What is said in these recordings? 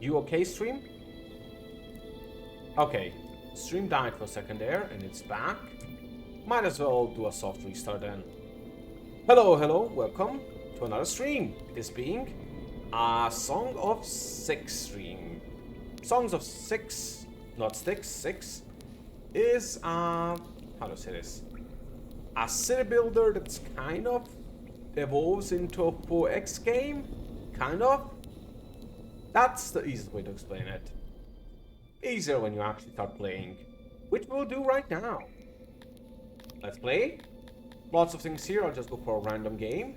You okay, stream? Okay. Stream died for a second there, and it's back. Might as well do a soft restart then. Hello, welcome to another stream. This being a Song of Six stream. Songs of Six, not Sticks, Six, is how to say this? A city builder that's kind of evolves into a 4X game, kind of. That's the easiest way to explain it. Easier when you actually start playing, which we'll do right now. Let's play. Lots of things here. I'll just go for a random game,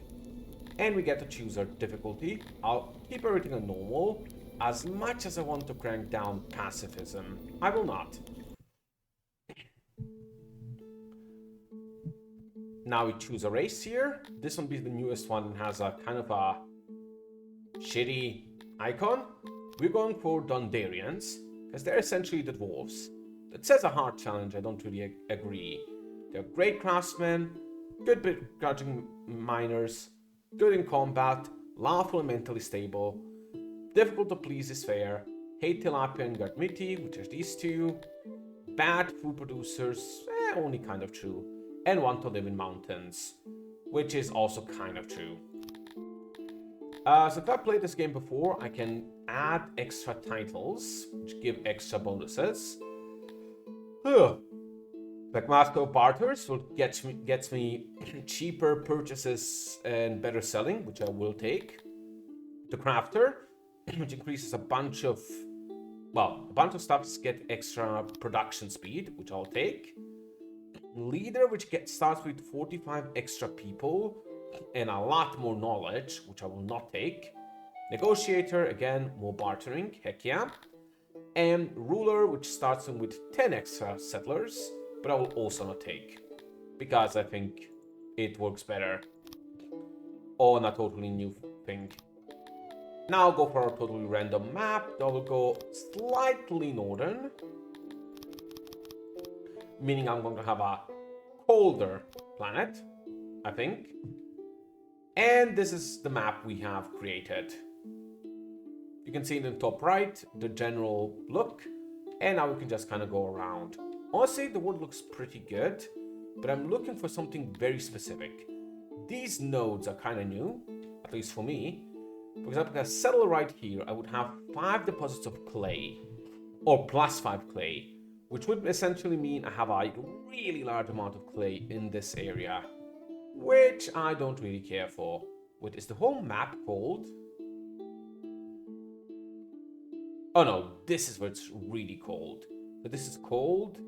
and we get to choose our difficulty. I'll keep everything on normal. As much as I want to crank down pacifism, I will not. Now we choose a race here. This one be the newest one and has a kind of a shitty icon. We're going for Dundarians, because they're essentially the dwarves. It says a hard challenge, I don't really agree. They're great craftsmen, good begrudging miners, good in combat, lawful and mentally stable, difficult to please is fair, hate tilapia and garmiti, which are these two, bad food producers, only kind of true, and want to live in mountains, which is also kind of true. So if I played this game before, I can add extra titles, which give extra bonuses. Like Master of Barters will gets me cheaper purchases and better selling, which I will take. The Crafter, which increases a bunch of stuffs get extra production speed, which I'll take. Leader, which starts with 45 extra people and a lot more knowledge, which I will not take. Negotiator, again, more bartering, heck yeah. And Ruler, which starts with 10 extra settlers, but I will also not take, because I think it works better on a totally new thing. Now I'll go for a totally random map. I will go slightly northern, meaning I'm going to have a colder planet, I think. And this is the map we have created. You can see in the top right the general look, and now we can just kind of go around. Honestly, the world looks pretty good, but I'm looking for something very specific. These nodes are kind of new, at least for me. For example, if I settle right here, I would have 5 deposits of clay, or plus 5 clay, which would essentially mean I have a really large amount of clay in this area, which I don't really care for. Wait, is the whole map cold? Oh no, this is where it's really cold. So this is cold,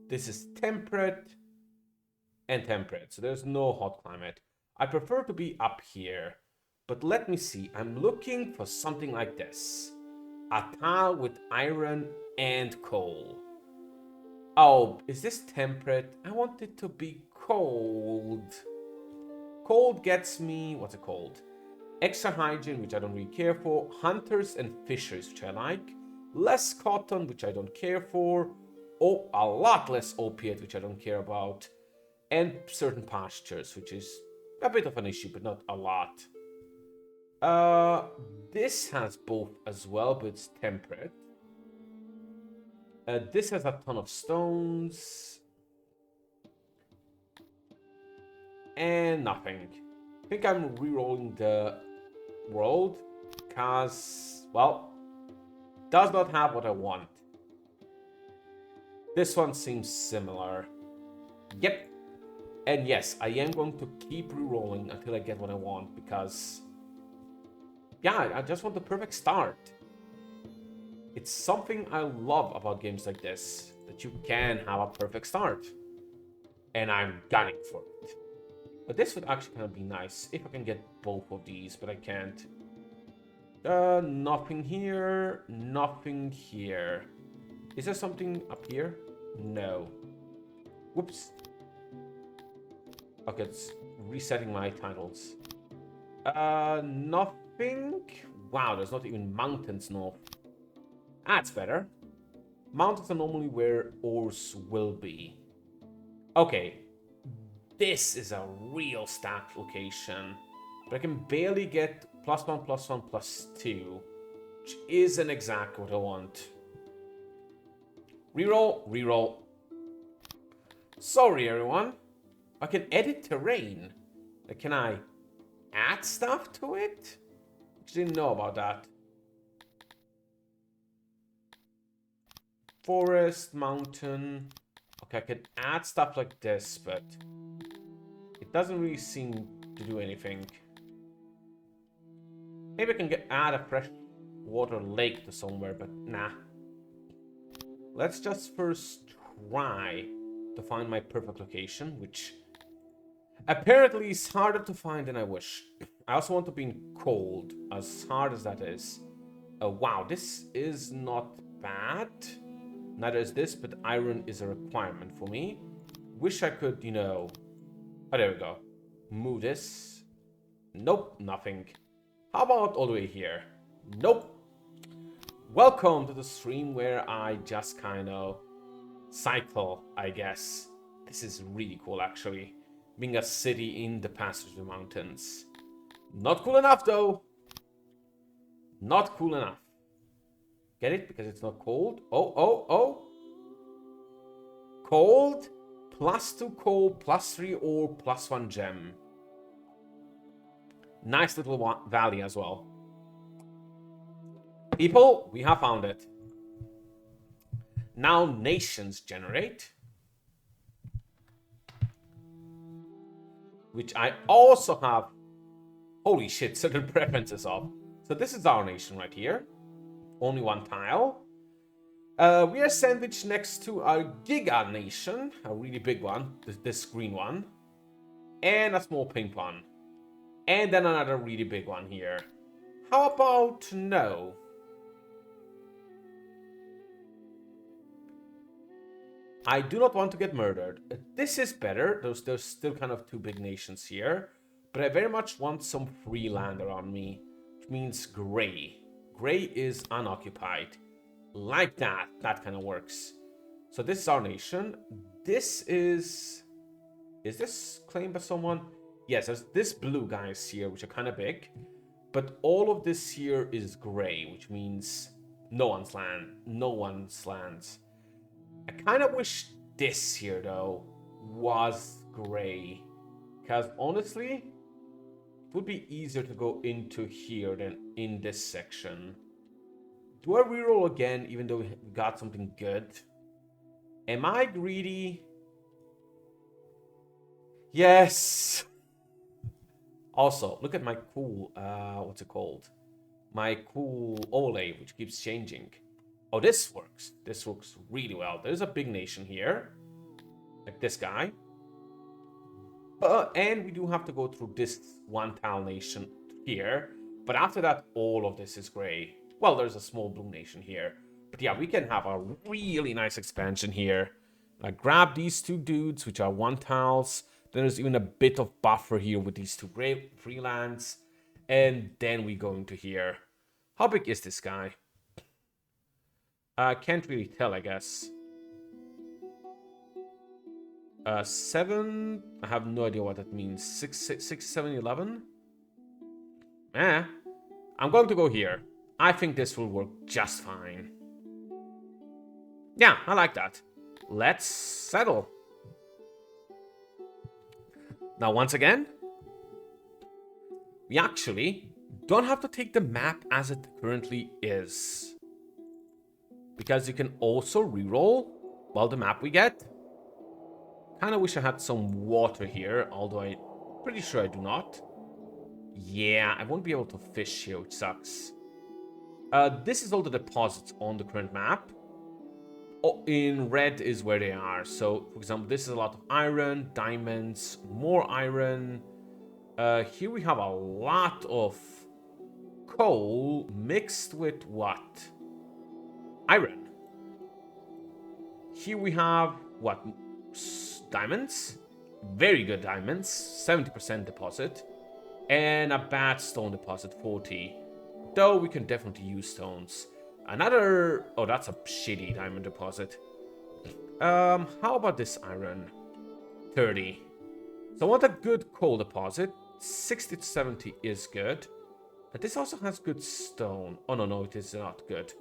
this is temperate, and temperate. So there's no hot climate. I prefer to be up here. But let me see, I'm looking for something like this. A tile with iron and coal. Oh, is this temperate? I want it to be cold. Cold gets me, what's it called? Extra hygiene, which I don't really care for. Hunters and fishers, which I like. Less cotton, which I don't care for. Oh, a lot less opiate, which I don't care about. And certain pastures, which is a bit of an issue, but not a lot. This has both as well, but it's temperate. This has a ton of stones. And nothing. I think I'm re-rolling the world because, well, does not have what I want. This one seems similar. Yep. And yes, I am going to keep re-rolling until I get what I want because, yeah, I just want the perfect start. It's something I love about games like this, that you can have a perfect start. And I'm gunning for it. But this would actually kind of be nice if I can get both of these, but I can't. Nothing here, nothing here. Is there something up here? No. Whoops. Okay, it's resetting my titles. Nothing. Wow, there's not even mountains north. That's better. Mountains are normally where ores will be. Okay. This is a real stacked location. But I can barely get +1, +1, +2. Which isn't exactly what I want. Reroll, reroll. Sorry, everyone. I can edit terrain. Like, can I add stuff to it? I didn't know about that. Forest, mountain. Okay, I can add stuff like this, but it doesn't really seem to do anything. Maybe I can add a fresh water lake to somewhere, but nah. Let's just first try to find my perfect location, which apparently is harder to find than I wish. I also want to be in cold, as hard as that is. Wow, this is not bad. Neither is this, but iron is a requirement for me. Wish I could, you know... Oh, there we go. Move this. Nope, nothing. How about all the way here? Nope. Welcome to the stream where I just kind of cycle, I guess. This is really cool, actually. Being a city in the Passage of the Mountains. Not cool enough, though. Not cool enough. Get it? Because it's not cold. Oh. Cold. +2 coal, +3 ore, +1 gem. Nice little valley as well. People, we have found it. Now nations generate. Which I also have... Holy shit, certain preferences of. So this is our nation right here. Only one tile. We are sandwiched next to our Giga nation. A really big one. This green one. And a small pink one. And then another really big one here. How about no? I do not want to get murdered. This is better. There's still kind of two big nations here. But I very much want some free land around me. Which means gray. Gray is unoccupied. Like that. That kind of works. So this is our nation. This is... Is this claimed by someone? Yes, there's this blue guys here, which are kind of big. But all of this here is gray, which means no one's land. No one's lands. I kind of wish this here, though, was gray. Because honestly, it would be easier to go into here than in this section. Do I reroll again, even though we got something good? Am I greedy? Yes! Also, look at my cool, what's it called? My cool overlay, which keeps changing. Oh, this works. This works really well. There's a big nation here. Like this guy. And we do have to go through this one tile nation here. But after that, all of this is gray. Well, there's a small blue nation here. But yeah, we can have a really nice expansion here. I grab these two dudes, which are one tiles. Then there's even a bit of buffer here with these two gray free lands. And then we go into here. How big is this guy? I can't really tell, I guess. 7. I have no idea what that means. 6, 7, 11. I'm going to go here. I think this will work just fine. Yeah, I like that. Let's settle. Now, once again, we actually don't have to take the map as it currently is. Because you can also reroll, well, the map we get. Kind of wish I had some water here, although I'm pretty sure I do not. Yeah, I won't be able to fish here, which sucks. This is all the deposits on the current map. Oh, in red is where they are. So, for example, this is a lot of iron, diamonds, more iron. Here we have a lot of coal mixed with what? Iron. Here we have, what? Diamonds? Very good diamonds. 70% deposit. And a bad stone deposit, 40. Though we can definitely use stones. Another... Oh, that's a shitty diamond deposit. How about this iron? 30. So I want a good coal deposit. 60 to 70 is good. But this also has good stone. Oh, no, no, it is not good.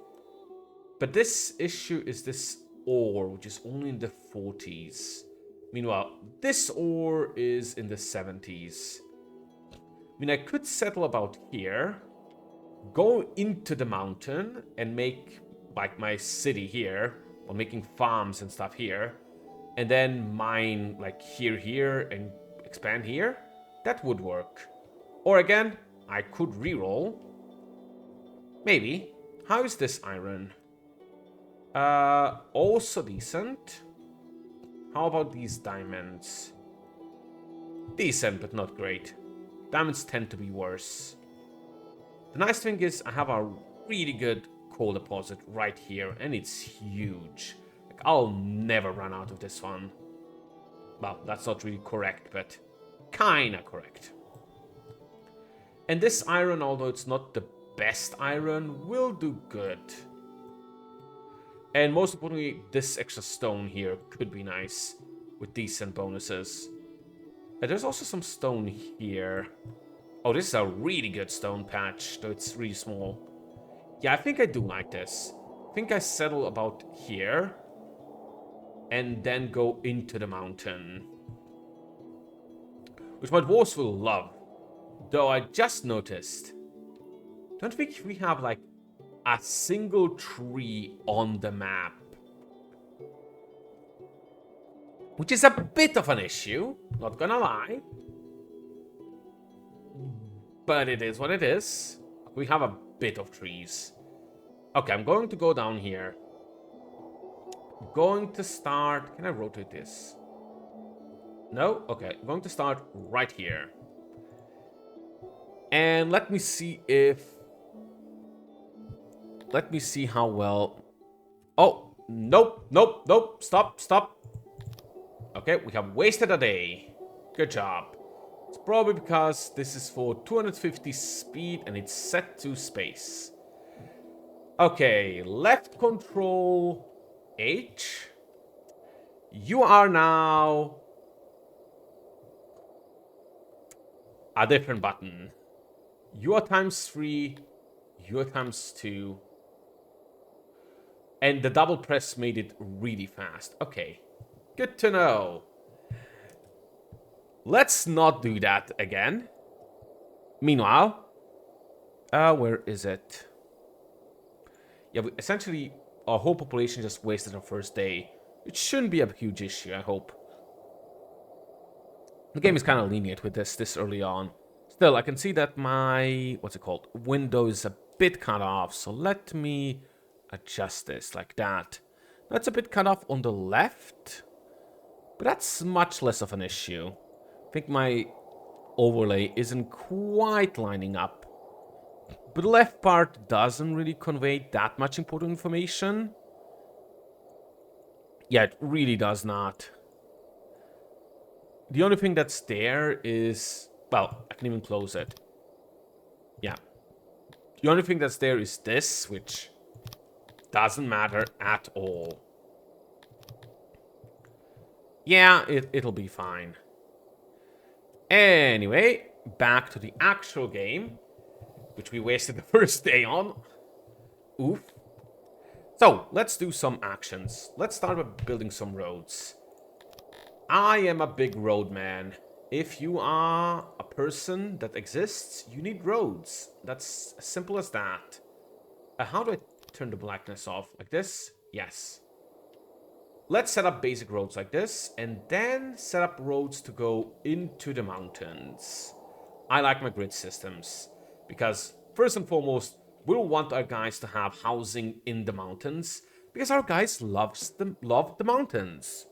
But this issue is this ore, which is only in the 40s. Meanwhile, this ore is in the 70s. I mean, I could settle about here, go into the mountain, and make, like, my city here, or making farms and stuff here, and then mine, like, here, and expand here. That would work. Or again, I could reroll. Maybe. How is this iron? Also decent. How about these diamonds? Decent, but not great. Diamonds tend to be worse. The nice thing is I have a really good coal deposit right here, and it's huge. Like, I'll never run out of this one. Well, that's not really correct, but kinda correct. And this iron, although it's not the best iron, will do good. And most importantly, this extra stone here could be nice with decent bonuses. And there's also some stone here. Oh, this is a really good stone patch, though it's really small. Yeah, I think I do like this. I think I settle about here. And then go into the mountain. Which my dwarves will love. Though I just noticed. Don't think we have, like, a single tree on the map. Which is a bit of an issue, not gonna lie. But it is what it is. We have a bit of trees. Okay, I'm going to go down here. Going to start... Can I rotate this? No? Okay, I'm going to start right here. And let me see if... Let me see how well... Oh, nope, nope, nope. Stop, stop. Okay, we have wasted a day. Good job. It's probably because this is for 250 speed and it's set to space. Okay, left control H. You are now a different button. You are ×3, you are ×2. And the double press made it really fast. Okay, good to know. Let's not do that again. Meanwhile, where is it? Yeah, essentially, our whole population just wasted our first day. It shouldn't be a huge issue, I hope. The game is kind of lenient with this early on. Still, I can see that my, what's it called, window is a bit cut off. So let me adjust this like that. That's a bit cut off on the left. But that's much less of an issue. I think my overlay isn't quite lining up. But the left part doesn't really convey that much important information. Yeah, it really does not. The only thing that's there is... Well, I can even close it. Yeah. The only thing that's there is this, which doesn't matter at all. Yeah, it'll be fine. Anyway, back to the actual game, which we wasted the first day on. Oof. So, let's do some actions. Let's start with building some roads. I am a big road man. If you are a person that exists, you need roads. That's as simple as that. How do I turn the blackness off? Like this? Yes. Let's set up basic roads like this, and then set up roads to go into the mountains. I like my grid systems, because first and foremost, we'll want our guys to have housing in the mountains, because our guys love the mountains.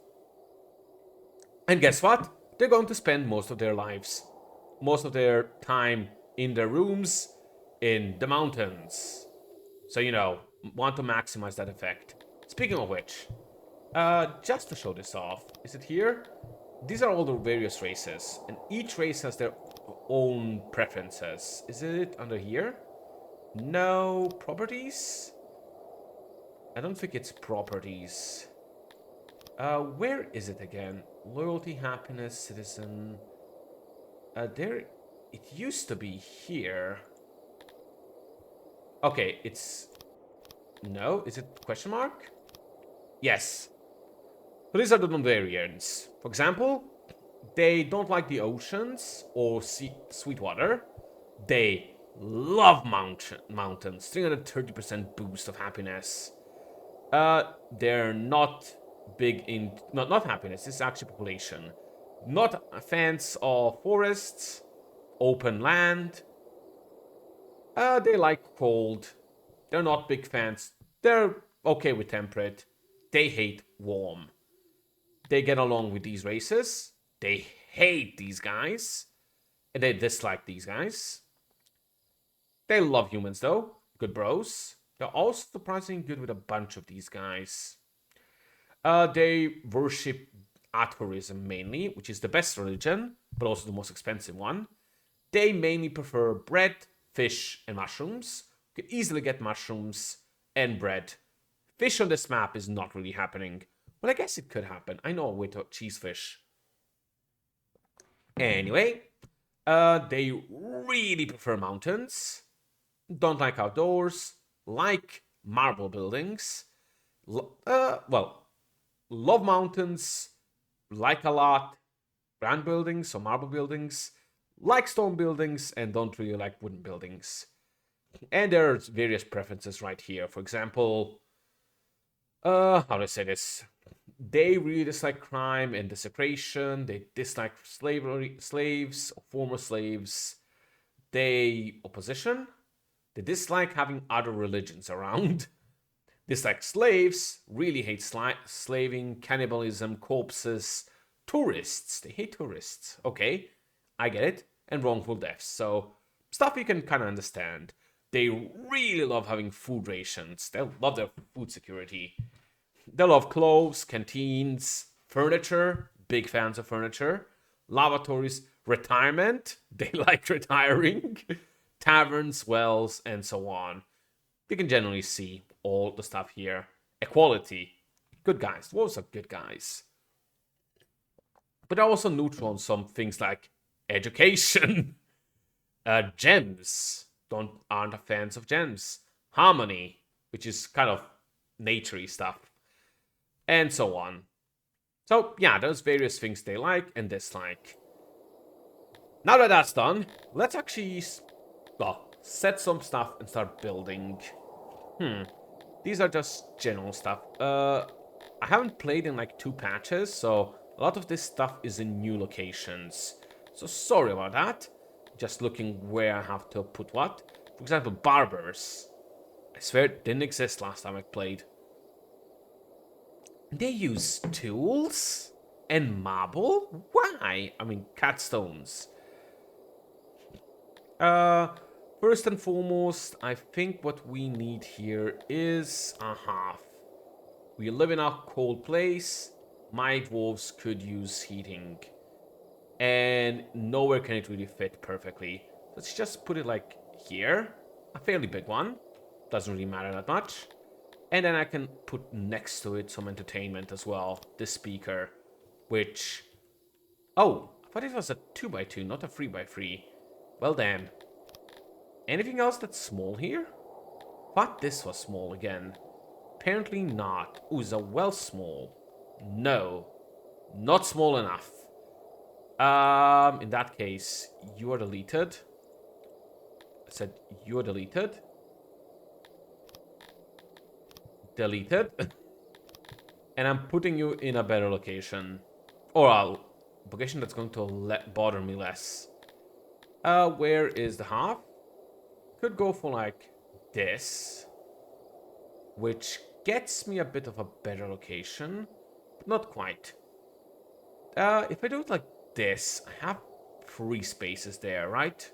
And guess what? They're going to spend most of their lives, most of their time in their rooms, in the mountains. So, you know, want to maximize that effect. Speaking of which, just to show this off, is it here? These are all the various races, and each race has their own preferences. Is it under here? No. Properties? I don't think it's properties. Where is it again? Loyalty, happiness, citizen. There, it used to be here. Okay, it's... No, is it question mark? Yes. So these are the non-variants. For example, they don't like the oceans or sweet water. They love mountains. 330% boost of happiness. They're not big in... Not happiness, this is actually population. Not fans of forests, open land. They like cold. They're not big fans. They're okay with temperate. They hate warm. They get along with these races. They hate these guys. And they dislike these guys. They love humans, though. Good bros. They're also surprisingly good with a bunch of these guys. They worship atheism mainly, which is the best religion, but also the most expensive one. They mainly prefer bread, fish, and mushrooms. You can easily get mushrooms and bread. Fish on this map is not really happening. Well, I guess it could happen. I know a way to cheese fish. Anyway, they really prefer mountains. Don't like outdoors. Like marble buildings. Well, love mountains. Like a lot grand buildings or marble buildings. Like stone buildings and don't really like wooden buildings. And there's various preferences right here. For example, how do I say this? They really dislike crime and desecration. They dislike slaves, or former slaves. They opposition. They dislike having other religions around. Dislike slaves. Really hate slaving, cannibalism, corpses, tourists. They hate tourists. Okay, I get it. And wrongful deaths. So stuff you can kind of understand. They really love having food rations. They love their food security. They love clothes, canteens, furniture. Big fans of furniture. Lavatories, retirement. They like retiring. Taverns, wells, and so on. You can generally see all the stuff here. Equality. Good guys. Those are good guys. But they're also neutral on some things like education. Gems. Aren't fans of gems. Harmony, which is kind of naturey stuff. And so on. So, yeah, there's various things they like and dislike. Now that that's done, let's actually set some stuff and start building. These are just general stuff. I haven't played in like 2 patches, so a lot of this stuff is in new locations. So sorry about that. Just looking where I have to put what. For example, barbers. I swear it didn't exist last time I played. They use tools and marble? Why? I mean, cat stones. First and foremost, I think what we need here is a half. We live in a cold place. My dwarves could use heating. And nowhere can it really fit perfectly. Let's just put it like here. A fairly big one. Doesn't really matter that much. And then I can put next to it some entertainment as well. This speaker. Which... Oh, I thought it was a 2x2, not a 3x3. Well then. Anything else that's small here? Thought this was small again. Apparently not. Ooh, is a well small? No. Not small enough. In that case, you are deleted. I said you are deleted. Deleted. And I'm putting you in a better location. Or a location that's going to bother me less. Where is the half? Could go for like this. Which gets me a bit of a better location. But not quite. If I do it like this, I have 3 spaces there, right?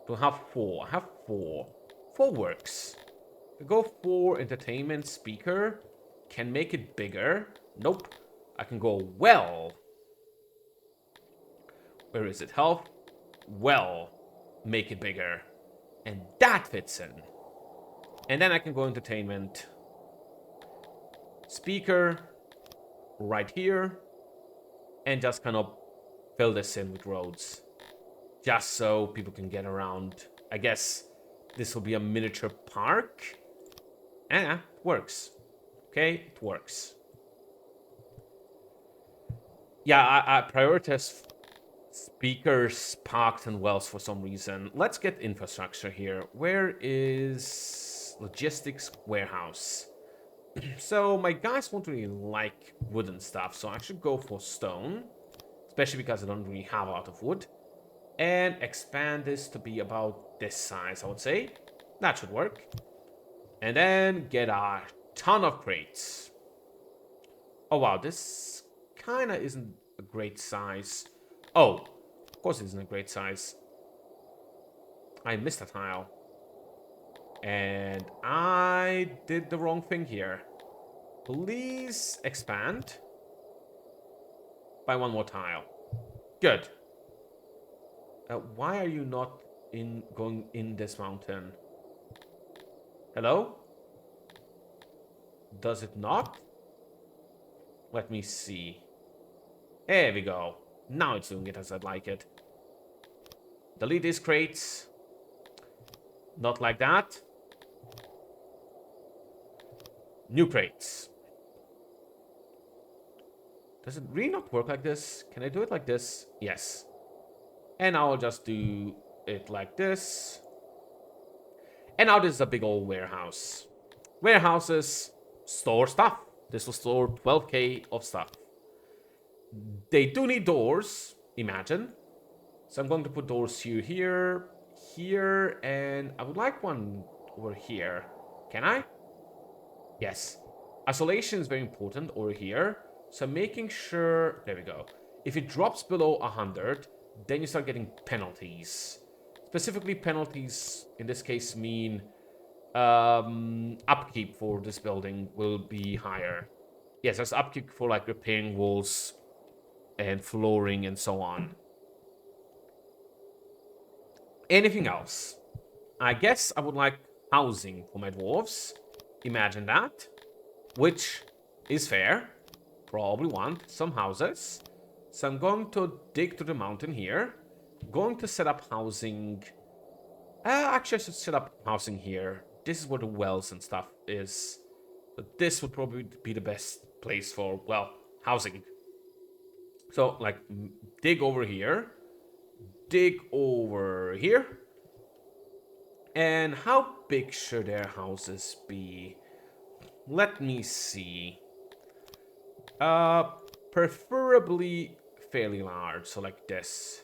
Do I have 4? I have 4. 4 works. I go for entertainment speaker. Can make it bigger. Nope. I can go well. Where is it? Health. Well. Make it bigger. And that fits in. And then I can go entertainment. Speaker. Right here. And just kind of fill this in with roads. Just so people can get around. I guess This will be a miniature park. It works. Okay, it works. Yeah, I prioritize speakers, parks, and wells for some reason. Let's get infrastructure here. Where is logistics warehouse? So my guys won't really like wooden stuff, so I should go for stone, especially because I don't really have a lot of wood, and expand this to be about this size, I would say. That should work. And then get a ton of crates. Oh wow, this kind of isn't a great size. Oh, of course it isn't a great size. I missed a tile. And I did the wrong thing here. Please expand by one more tile. Good. Why are you not going in this mountain? Hello? Does it not? Let me see. There we go. Now it's doing it as I'd like it. Delete these crates. Not like that. New crates. Does it really not work like this? Can I do it like this? Yes. And I'll just do it like this. And now this is a big old warehouse. Warehouses store stuff. This will store 12k of stuff. They do need doors, imagine. So I'm going to put doors here, and I would like one over here. Can I? Yes. Isolation is very important over here. So making sure, there we go. If it drops below 100, then you start getting penalties. Specifically penalties, in this case, mean upkeep for this building will be higher. Yes, there's upkeep for like repairing walls and flooring and so on. Anything else? I guess I would like housing for my dwarves. Imagine that. Which is fair. Probably want some houses. So I'm going to dig to the mountain here. Going to set up housing. Actually, I should set up housing here. This is where the wells and stuff is. But this would probably be the best place for, well, housing. So, like, dig over here. Dig over here. And how big should their houses be? Let me see. Preferably fairly large, so like this.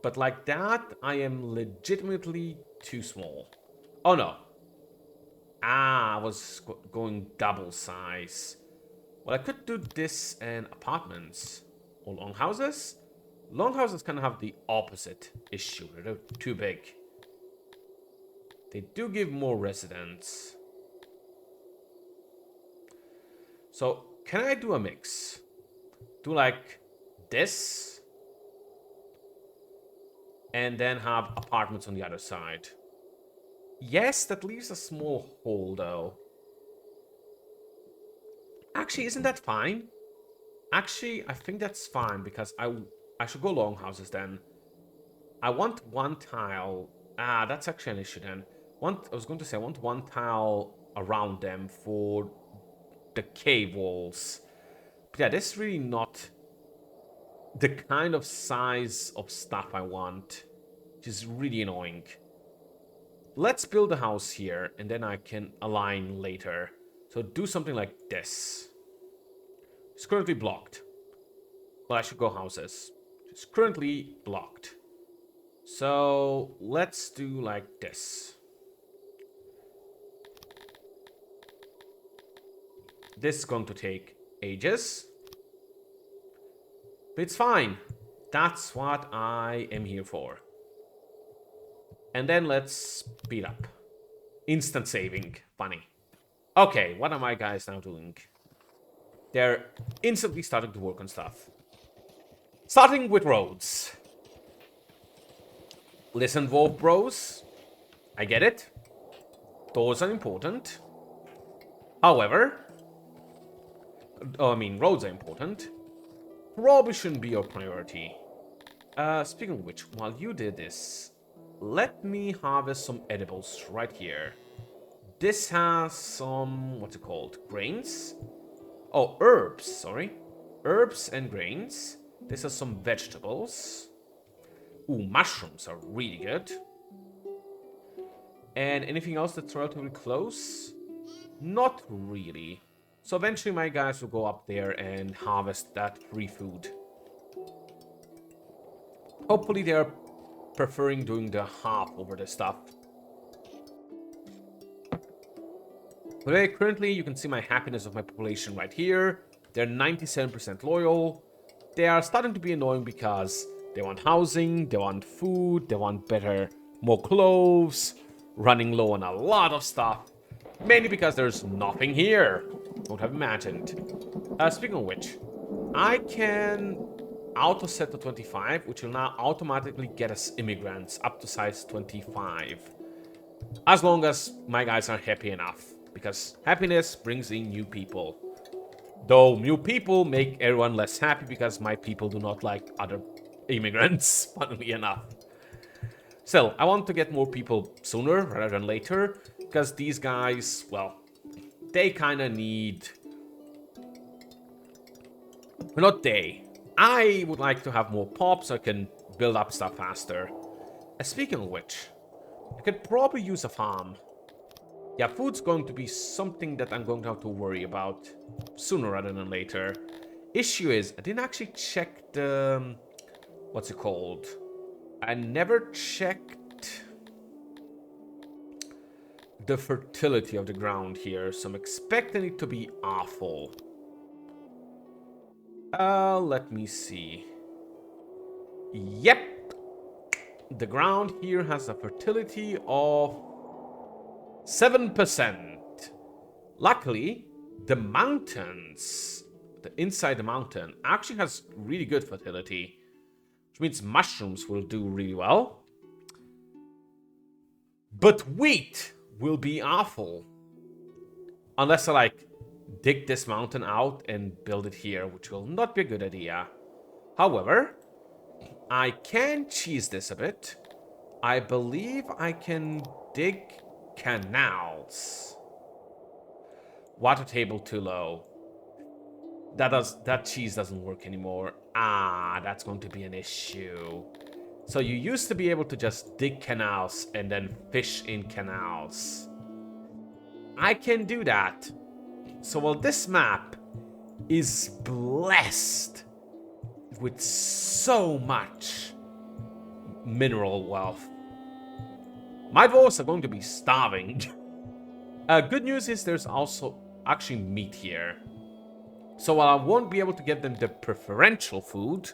But like that, I am legitimately too small. Oh no. I was going double size. Well, I could do this and apartments. Or longhouses? Longhouses kind of have the opposite issue. They're too big. They do give more residents. So, can I do a mix? Do like this. And then have apartments on the other side. Yes, that leaves a small hole though. Actually, isn't that fine? Actually, I think that's fine because I should go longhouses then. I want one tile. That's actually an issue then. I was going to say I want one tile around them for the cave walls. But yeah, this is really not the kind of size of stuff I want, which is really annoying. Let's build a house here, and then I can align later. So do something like this. It's currently blocked. Well, I should go houses. It's currently blocked. So let's do like this. This is going to take ages. But it's fine. That's what I am here for. And then let's speed up. Instant saving. Funny. Okay, what are my guys now doing? They're instantly starting to work on stuff. Starting with roads. Listen, Dwarf Bros. I get it. Doors are important. However... roads are important. Probably shouldn't be your priority. Speaking of which, while you did this, let me harvest some edibles right here. This has some, what's it called? Grains? Oh, herbs, sorry. Herbs and grains. This has some vegetables. Ooh, mushrooms are really good. And anything else that's relatively close? Not really. So eventually my guys will go up there and harvest that free food. Hopefully they're preferring doing the half over the stuff. But currently you can see my happiness of my population right here. They're 97% loyal. They are starting to be annoying because they want housing, they want food, they want more clothes, running low on a lot of stuff. Mainly because there's nothing here. Would have imagined. Speaking of which, I can auto set to 25, which will now automatically get us immigrants up to size 25. As long as my guys are happy enough. Because happiness brings in new people. Though new people make everyone less happy because my people do not like other immigrants, funnily enough. Still, I want to get more people sooner rather than later. Because these guys, well, they kind of need... Not they. I would like to have more pop so I can build up stuff faster. Speaking of which, I could probably use a farm. Yeah, food's going to be something that I'm going to have to worry about sooner rather than later. Issue is, I didn't actually check the... What's it called? I never checked the fertility of the ground here, so I'm expecting it to be awful. Let me see. Yep. The ground here has a fertility of 7%. Luckily, the mountains, the inside the mountain, actually has really good fertility. Which means mushrooms will do really well. But wheat will be awful. Unless I, like, dig this mountain out and build it here, which will not be a good idea. However, I can cheese this a bit. I believe I can dig canals. Water table too low. That cheese doesn't work anymore. Ah, that's going to be an issue. So you used to be able to just dig canals and then fish in canals. I can do that. So while this map is blessed with so much mineral wealth, my dwarves are going to be starving. Good news is there's also actually meat here. So while I won't be able to give them the preferential food,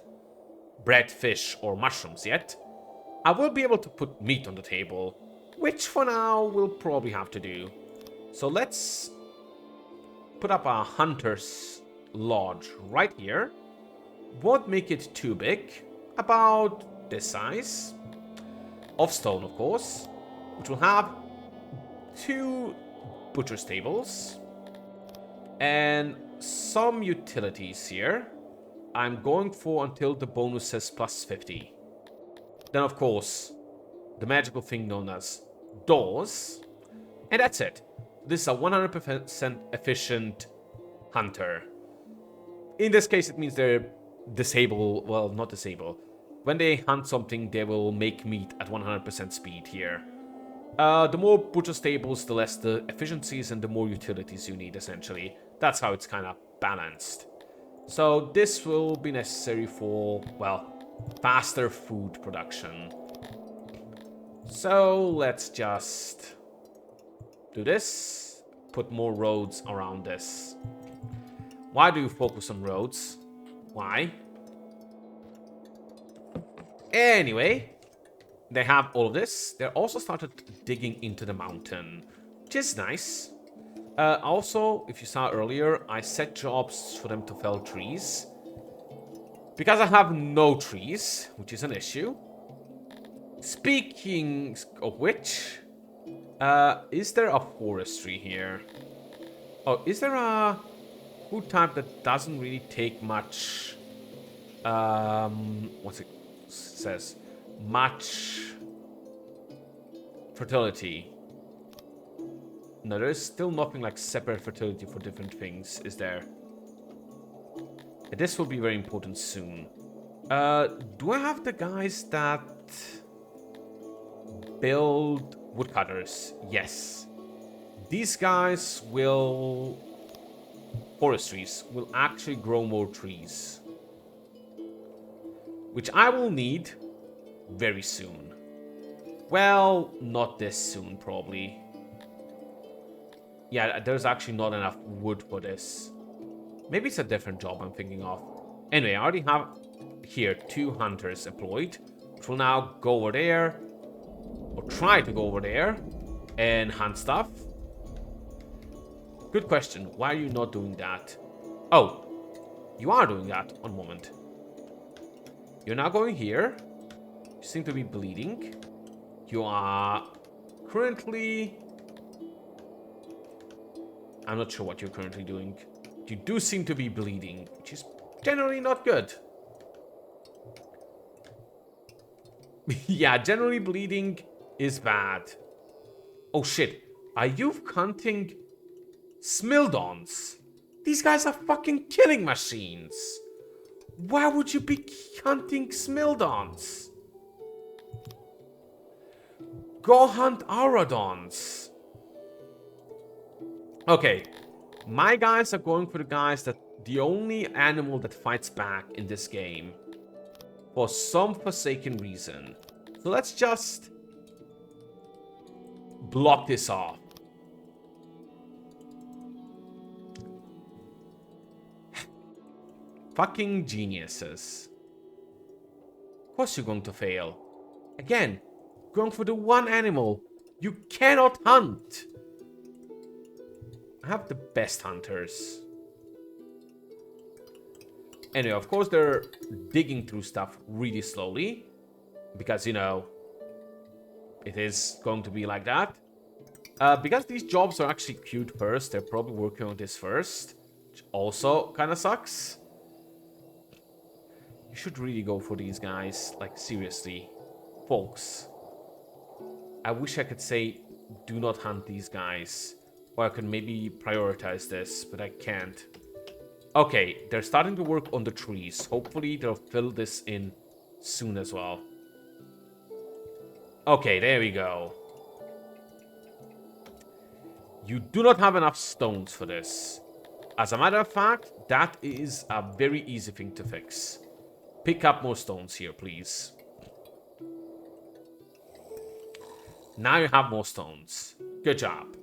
bread, fish, or mushrooms yet, I will be able to put meat on the table, which for now we'll probably have to do. So let's put up a hunter's lodge right here. Won't make it too big, about this size, of stone of course, which will have 2 butcher's tables and some utilities here. I'm going for until the bonus says plus 50. Then of course the magical thing known as doors, and that's it. This is a 100% efficient hunter. In this case it means they're disable, well, not disable. When they hunt something they will make meat at 100% speed here. The more butcher stables, the less the efficiencies and the more utilities you need, essentially. That's how it's kind of balanced. So this will be necessary for, well, faster food production. So let's just do this. Put more roads around this. Why do you focus on roads? Why? Anyway, they have all of this. They also started digging into the mountain, which is nice. Also, if you saw earlier, I set jobs for them to fell trees. Because I have no trees, which is an issue. Speaking of which, is there a forestry here? Oh, is there a food type that doesn't really take much... what's it says? Much fertility. No, there is still nothing like separate fertility for different things, is there? This will be very important soon. Do I have the guys that build woodcutters? Yes. These guys will... forestries will actually grow more trees. Which I will need very soon. Well, not this soon, probably. Yeah, there's actually not enough wood for this. Maybe it's a different job I'm thinking of. Anyway, I already have here 2 hunters employed, which will now go over there, or try to go over there, and hunt stuff. Good question. Why are you not doing that? Oh, you are doing that. One moment. You're now going here. You seem to be bleeding. You are currently... I'm not sure what you're currently doing. You do seem to be bleeding, which is generally not good. Yeah, generally bleeding is bad. Oh shit. Are you hunting Smildons? These guys are fucking killing machines. Why would you be hunting Smildons? Go hunt Aurodons. Okay, my guys are going for the guys that the only animal that fights back in this game for some forsaken reason. So let's just block this off. Fucking geniuses. Of course you're going to fail. Again, going for the one animal you cannot hunt. I have the best hunters. Anyway, of course they're digging through stuff really slowly. Because, you know, it is going to be like that. Because these jobs are actually queued first, they're probably working on this first. Which also kind of sucks. You should really go for these guys. Like, seriously. Folks. I wish I could say, do not hunt these guys. Or I could maybe prioritize this, but I can't. Okay, they're starting to work on the trees. Hopefully they'll fill this in soon as well. Okay, there we go. You do not have enough stones for this. As a matter of fact, that is a very easy thing to fix. Pick up more stones here, please. Now you have more stones. Good job.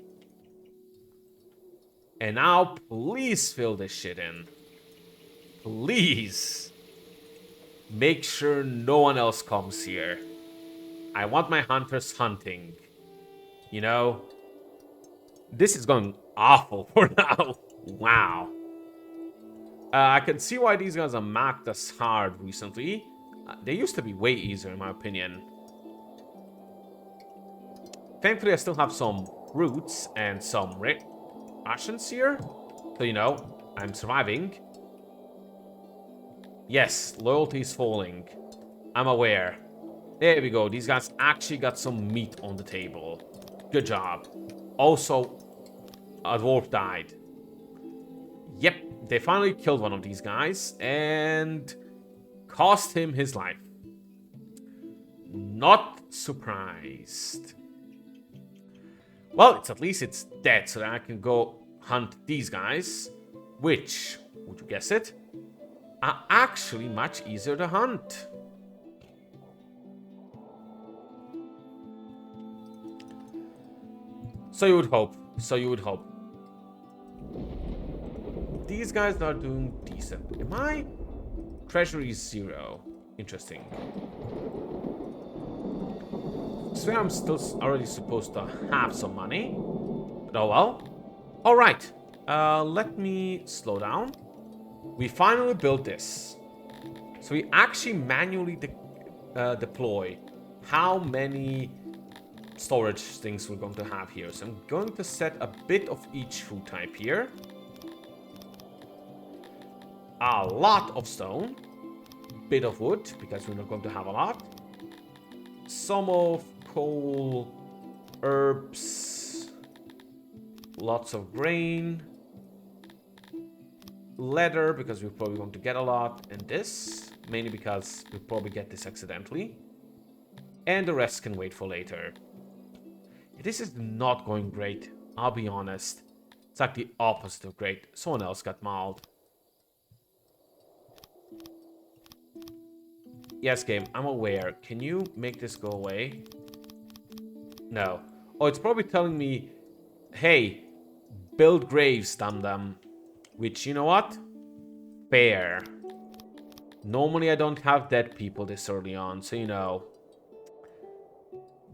And now, please fill this shit in. Please. Make sure no one else comes here. I want my hunters hunting. You know? This is going awful for now. Wow. I can see why these guys are marked as hard recently. They used to be way easier, in my opinion. Thankfully, I still have some roots and some rations here. So, you know, I'm surviving. Yes, loyalty is falling. I'm aware. There we go. These guys actually got some meat on the table. Good job. Also, a dwarf died. Yep, they finally killed one of these guys and cost him his life. Not surprised. Well, at least it's dead, so that I can go hunt these guys, which, would you guess it, are actually much easier to hunt. So you would hope. So you would hope. These guys are doing decent. Am I? Treasury is 0. Interesting. So I'm still already supposed to have some money. But oh well. Alright. Let me slow down. We finally built this. So we actually manually deploy how many storage things we're going to have here. So I'm going to set a bit of each food type here. A lot of stone. Bit of wood, because we're not going to have a lot. Some of coal. Herbs. Lots of grain. Leather, because we're probably going to get a lot. And this, mainly because we'll probably get this accidentally. And the rest can wait for later. This is not going great, I'll be honest. It's like the opposite of great. Someone else got mauled. Yes, game, I'm aware. Can you make this go away? No. Oh, it's probably telling me, hey, build graves, dum-dum. Which, you know what? Fair. Normally I don't have dead people this early on, so you know.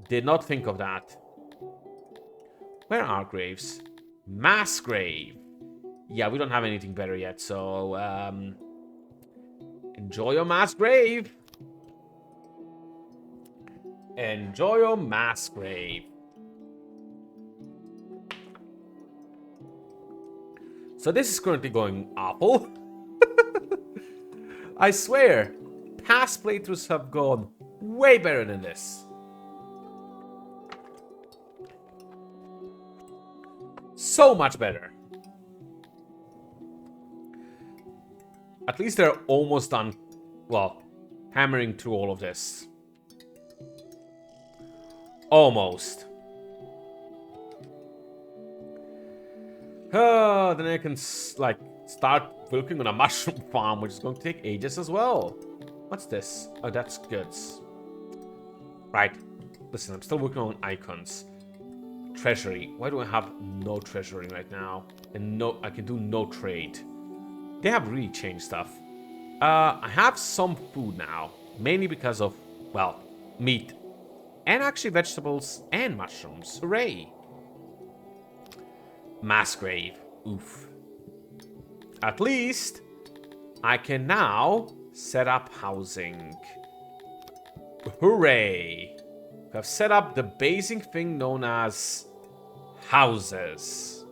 Did not think of that. Where are graves? Mass grave. Yeah, we don't have anything better yet, so enjoy your mass grave. Enjoy your mass grave. So this is currently going awful. I swear, past playthroughs have gone way better than this. So much better. At least they're almost done, well, hammering through all of this. Almost. Then I can, like, start working on a mushroom farm, which is going to take ages as well. What's this? Oh, that's goods. Right. Listen, I'm still working on icons. Treasury. Why do I have no treasury right now? And no, I can do no trade. They have really changed stuff. I have some food now. Mainly because of, well, meat. And actually vegetables and mushrooms. Hooray! Mass grave. Oof. At least I can now set up housing. Hooray! I've set up the basic thing known as houses.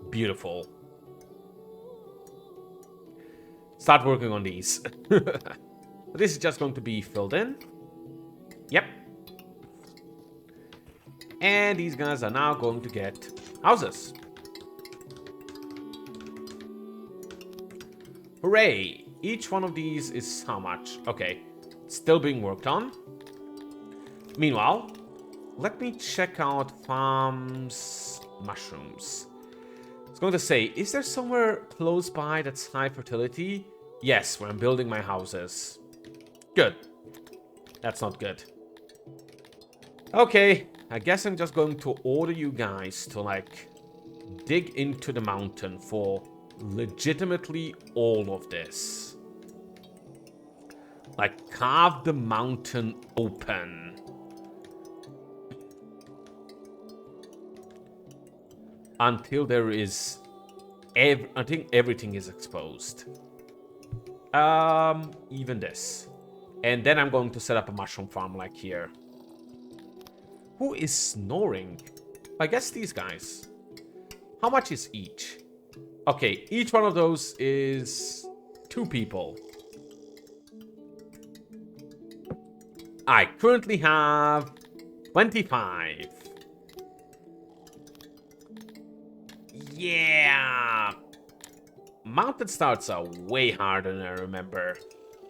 Beautiful. Start working on these. This is just going to be filled in. Yep. And these guys are now going to get houses. Hooray! Each one of these is how much? Okay. Still being worked on. Meanwhile, let me check out farms mushrooms. I was going to say, is there somewhere close by that's high fertility? Yes, where I'm building my houses. Good. That's not good. Okay, I guess I'm just going to order you guys to, like, dig into the mountain for legitimately all of this. Like, carve the mountain open. Until there is... I think everything is exposed. Even this. And then I'm going to set up a mushroom farm like here. Who is snoring? I guess these guys. How much is each? Okay, each one of those is 2 people. I currently have 25. Yeah. Mountain starts are way harder than I remember.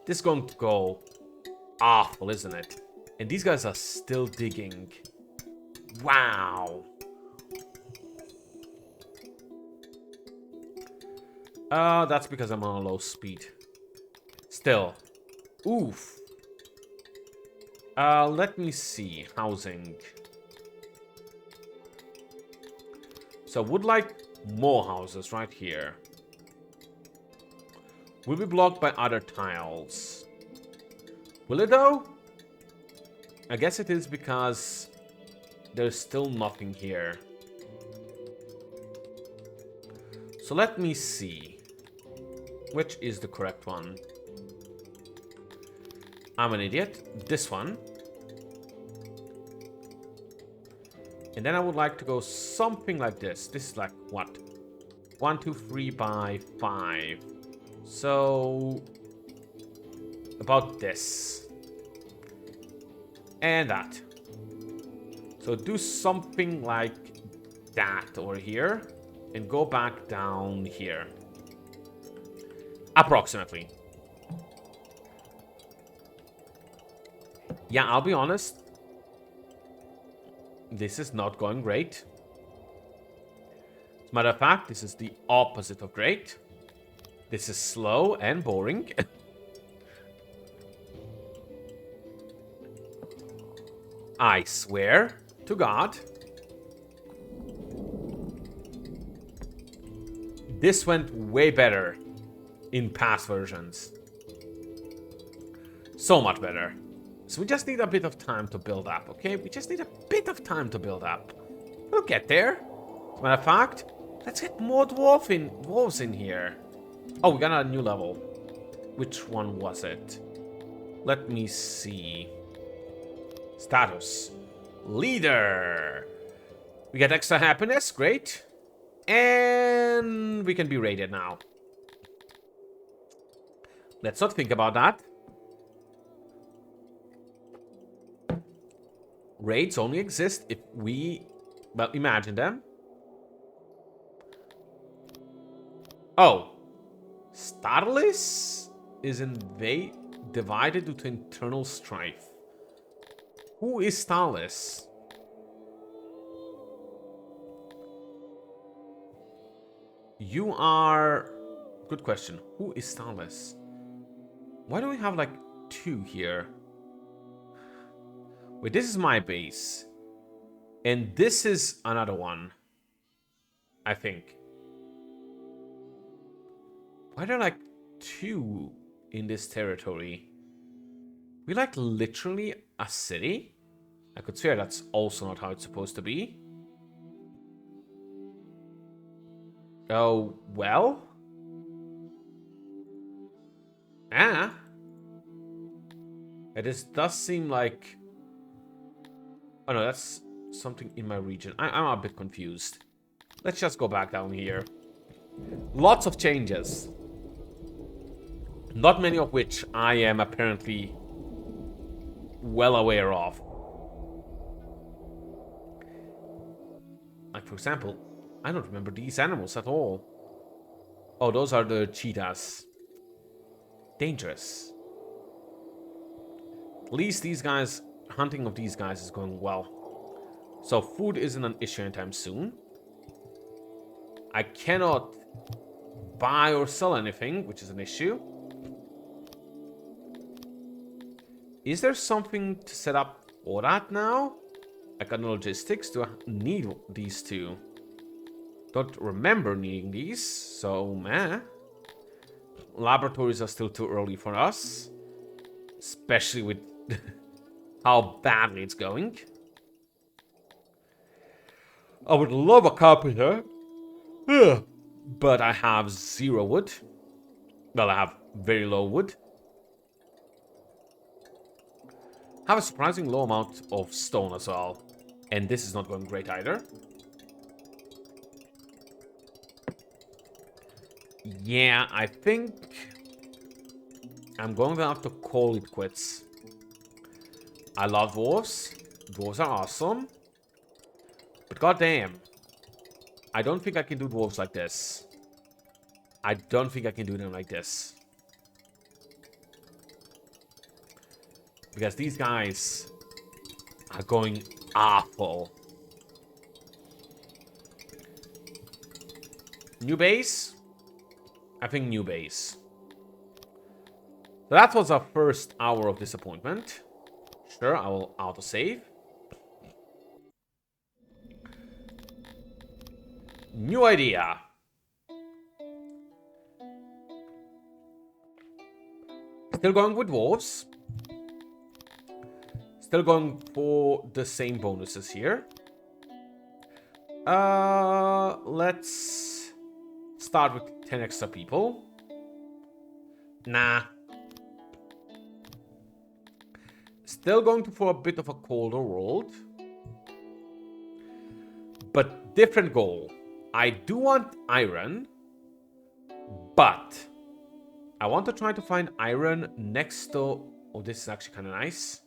This is going to go awful, isn't it? And these guys are still digging. Wow. That's because I'm on a low speed. Still. Oof. Let me see. Housing. So I would like more houses right here. Will be blocked by other tiles. Will it though? I guess it is because there's still nothing here. So let me see. Which is the correct one? I'm an idiot. This one. And then I would like to go something like this. This is like what? 1, 2, 3 by 5. So about this. And that. So do something like that over here. And go back down here. Approximately. Yeah, I'll be honest. This is not going great. As a matter of fact, this is the opposite of great. This is slow and boring. I swear to God. This went way better in past versions. So much better. So we just need a bit of time to build up, okay? We just need a bit of time to build up. We'll get there. As a matter of fact, let's get more dwarves in here. Oh, we got a new level. Which one was it? Let me see. Status. Leader. We get extra happiness. Great. And we can be raided now. Let's not think about that. Raids only exist if we... Well, imagine them. Oh. Starlis is divided due to internal strife. Who is Starlis? You are... Good question. Who is Starlis? Why do we have like 2 here? Wait, this is my base. And this is another one. I think. Why are there like 2 in this territory? We like literally a city? I could swear that's also not how it's supposed to be. Oh, well. It does seem like... Oh no, that's something in my region. I'm a bit confused. Let's just go back down here. Lots of changes. Not many of which I am apparently well aware of. Like, for example, I don't remember these animals at all. Oh, those are the cheetahs. Dangerous. At least these guys, hunting of these guys is going well. So food isn't an issue anytime soon. I cannot buy or sell anything, which is an issue. Is there something to set up for that now? Like on logistics, do I need these 2? Don't remember needing these, so meh. Laboratories are still too early for us. Especially with how badly it's going. I would love a carpenter. But I have 0 wood. Well, I have very low wood. I have a surprising low amount of stone as well. And this is not going great either. Yeah, I think I'm going to have to call it quits. I love dwarves. Dwarves are awesome. But goddamn, I don't think I can do dwarves like this. I don't think I can do them like this. Because these guys are going awful. New base? I think new base. So that was our first hour of disappointment. Sure, I will autosave. New idea. Still going with dwarves. Still going for the same bonuses here. Let's start with 10 extra people. Nah. Still going for a bit of a colder world. But different goal. I do want iron. But I want to try to find iron next to... Oh, this is actually kind of nice.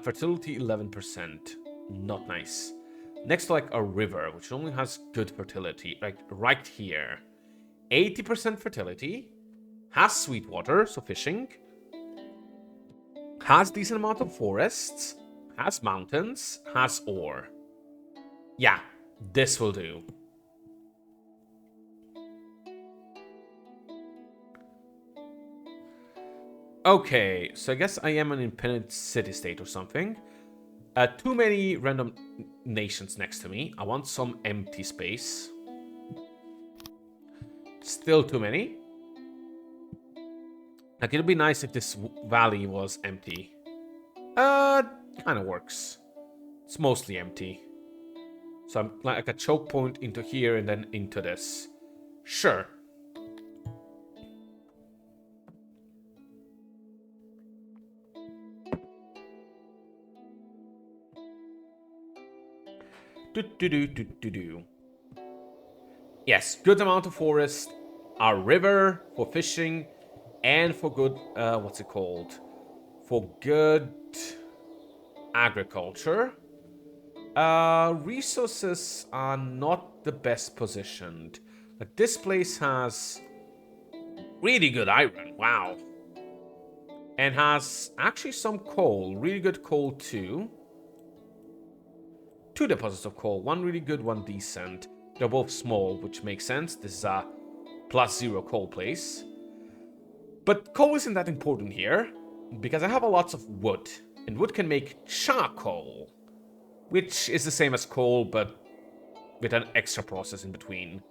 Fertility 11%. not nice. Next to like a river, which only has good fertility, like right here. 80% fertility, has sweet water, so fishing, has decent amount of forests, has mountains, has ore. Yeah, this will do. Okay, so I guess I am an independent city-state or something. Too many random nations next to me. I want some empty space. Still too many. Like, it'd be nice if this valley was empty. Kind of works. It's mostly empty. So I'm like a choke point into here and then into this. Sure. Do. Yes, good amount of forest, a river for fishing, and for good, what's it called? For good agriculture. Resources are not the best positioned. Like, this place has really good iron, wow. And has actually some coal, really good coal too. 2 deposits of coal, one really good, one decent. They're both small, which makes sense. This is a +0 coal place. But coal isn't that important here, because I have a lots of wood. And wood can make charcoal, which is the same as coal, but with an extra process in between.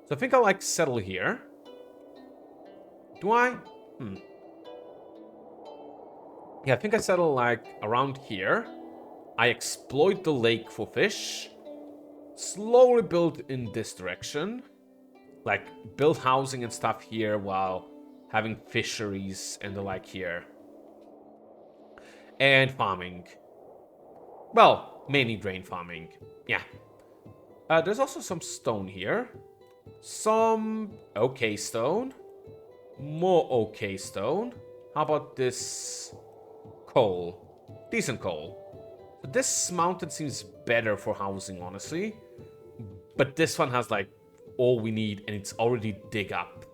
So I think I'll like settle here. Do I? Yeah, I think I settle like around here. I exploit the lake for fish. Slowly build in this direction. Like, build housing and stuff here while having fisheries and the like here. And farming. Well, mainly grain farming. Yeah. There's also some stone here. Some okay stone. More okay stone. How about this coal? Decent coal. But this mountain seems better for housing, honestly. But this one has, like, all we need, and it's already dig up.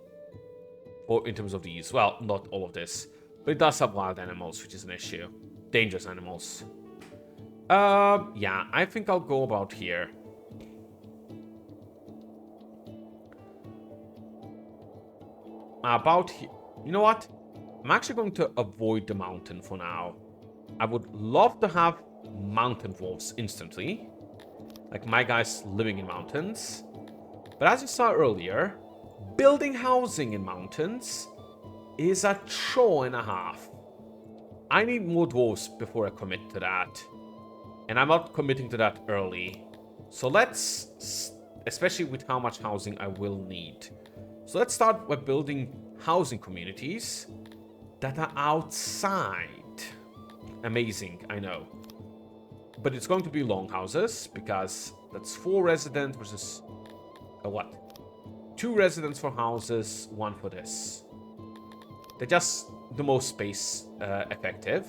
Or in terms of these. Well, not all of this. But it does have wild animals, which is an issue. Dangerous animals. Yeah, I think I'll go about here. About here. You know what? I'm actually going to avoid the mountain for now. I would love to have mountain dwarves instantly. Like my guys living in mountains. But as you saw earlier, building housing in mountains is a chore and a half. I need more dwarves before I commit to that. And I'm not committing to that early. So let's, especially with how much housing I will need. So let's start by building housing communities that are outside. Amazing, I know. But it's going to be long houses, because that's 4 residents versus... what? 2 residents for houses, 1 for this. They're just the most space effective.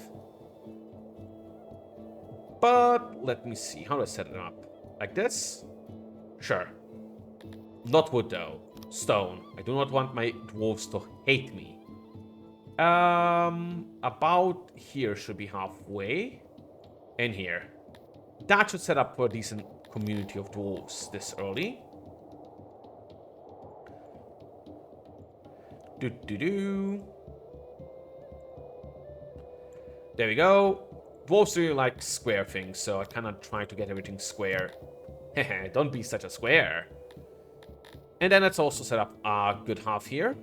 But let me see. How do I set it up? Like this? Sure. Not wood, though. Stone. I do not want my dwarves to hate me. About here should be halfway. And here. That should set up for a decent community of dwarves this early. There we go. Dwarves really like square things, so I kind of try to get everything square. Hehe, don't be such a square. And then let's also set up a good half here.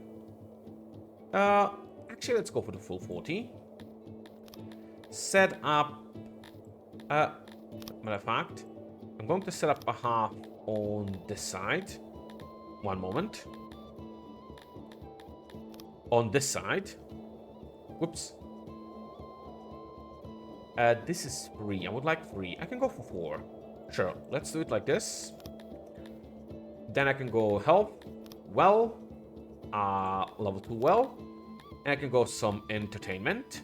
Actually, let's go for the full 40. Set up... matter of fact, I'm going to set up a half on this side. One moment. On this side. Whoops. This is 3. I would like 3. I can go for 4. Sure, let's do it like this. Then I can go health, well, level 2 well. And I can go some entertainment.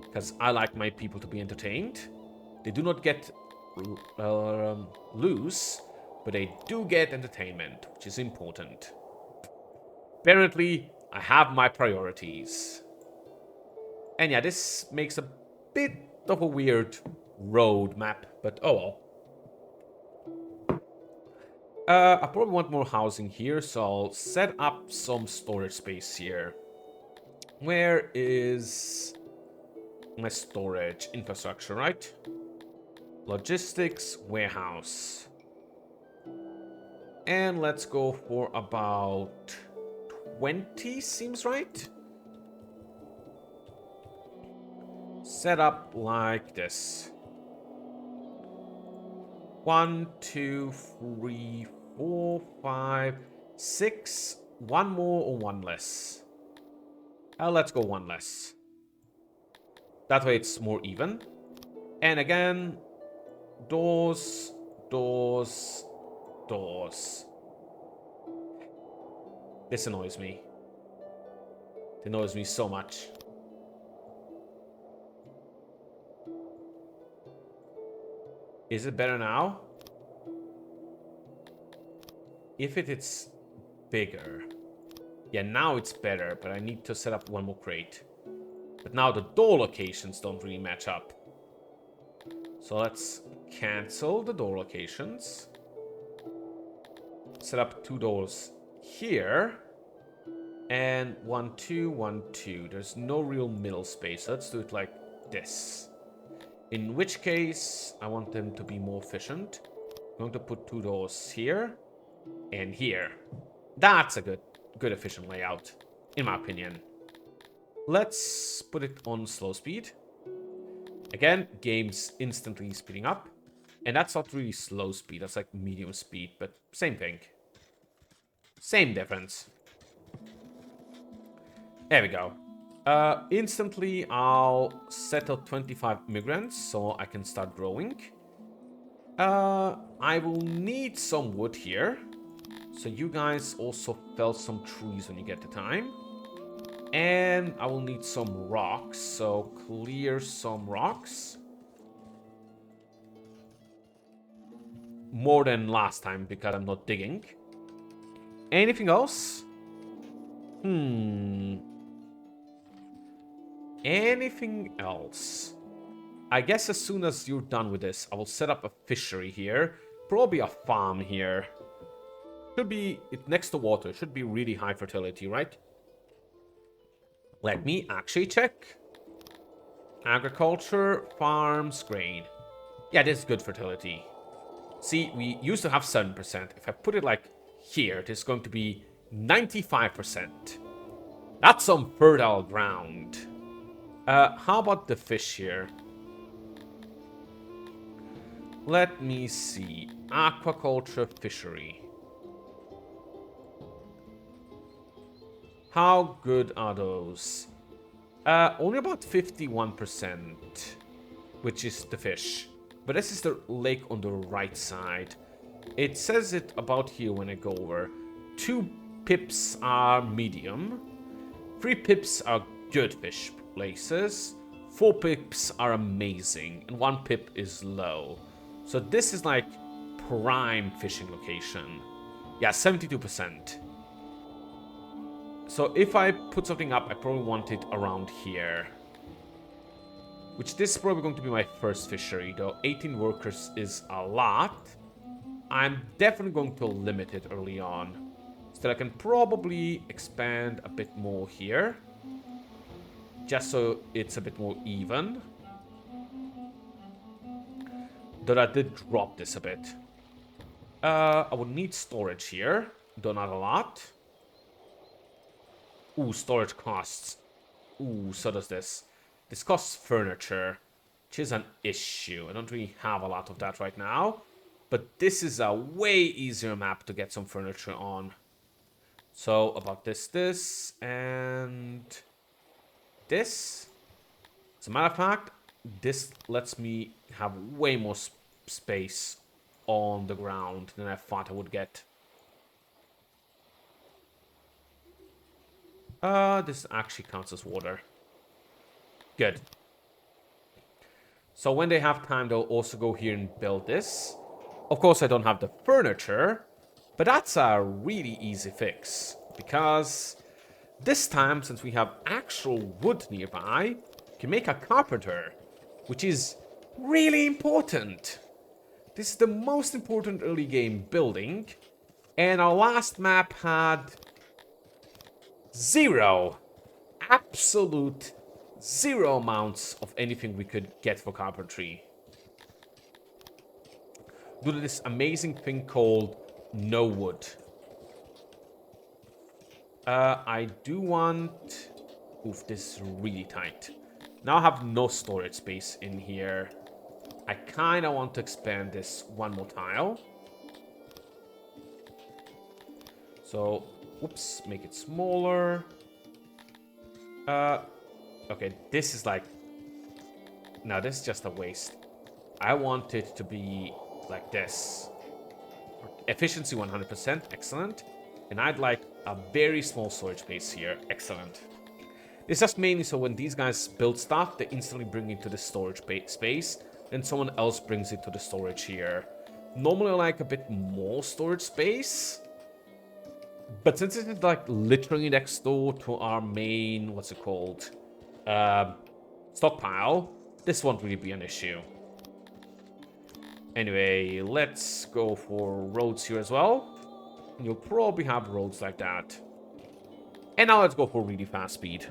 Because I like my people to be entertained. They do not get lose, but they do get entertainment, which is important. Apparently, I have my priorities. And yeah, this makes a bit of a weird road map, but oh well. I probably want more housing here, so I'll set up some storage space here. Where is my storage infrastructure, right? Logistics, warehouse. And let's go for about 20, seems right. Set up like this. 1, 2, 3, 4, 5, 6. One more or one less? Let's go one less. That way it's more even. And again, doors, doors, doors. This annoys me. It annoys me so much. Is it better now? If it's bigger. Yeah, now it's better, but I need to set up one more crate. But now the door locations don't really match up. So let's cancel the door locations. Set up 2 doors here. And 1, 2, 1, 2. There's no real middle space. Let's do it like this. In which case, I want them to be more efficient. I'm going to put 2 doors here and here. That's a good efficient layout, in my opinion. Let's put it on slow speed. Again, game's instantly speeding up. And that's not really slow speed, that's like medium speed, but same thing. Same difference. There we go. Instantly, I'll settle 25 immigrants so I can start growing. I will need some wood here. So you guys also fell some trees when you get the time. And I will need some rocks, so clear some rocks. More than last time because I'm not digging. Anything else? Anything else? I guess as soon as you're done with this, I will set up a fishery here. Probably a farm here. Should be next to water. Should be really high fertility, right? Let me actually check. Agriculture, farms, grain. Yeah, this is good fertility. See, we used to have 7%. If I put it like here, it is going to be 95%. That's some fertile ground. How about the fish here? Let me see. Aquaculture, fishery. How good are those? Only about 51%, which is the fish. But this is the lake on the right side. It says it about here when I go over. 2 pips are medium. 3 pips are good fish places. 4 pips are amazing. And 1 pip is low. So this is like prime fishing location. Yeah, 72%. So if I put something up, I probably want it around here. Which this is probably going to be my first fishery, though 18 workers is a lot. I'm definitely going to limit it early on. So that I can probably expand a bit more here. Just so it's a bit more even. Though I did drop this a bit. I would need storage here, though not a lot. Ooh, storage costs. Ooh, so does this. This costs furniture, which is an issue. I don't really have a lot of that right now. But this is a way easier map to get some furniture on. So, about this, and this. As a matter of fact, this lets me have way more space on the ground than I thought I would get. This actually counts as water. Good. So when they have time, they'll also go here and build this. Of course, I don't have the furniture, but that's a really easy fix. Because this time, since we have actual wood nearby, we can make a carpenter, which is really important. This is the most important early game building. And our last map had 0. Absolute 0 amounts of anything we could get for carpentry. Due to this amazing thing called no wood. I do want... Oof, this is really tight. Now I have no storage space in here. I kind of want to expand this one more tile. So, oops, make it smaller. Okay, this is like... No, this is just a waste. I want it to be like this. Efficiency 100%, excellent. And I'd like a very small storage space here, excellent. It's just mainly so when these guys build stuff, they instantly bring it to the storage space. Then someone else brings it to the storage here. Normally I like a bit more storage space. But since it's like literally next door to our main, what's it called? Stockpile, this won't really be an issue. Anyway, let's go for roads here as well. You'll probably have roads like that. And now let's go for really fast speed.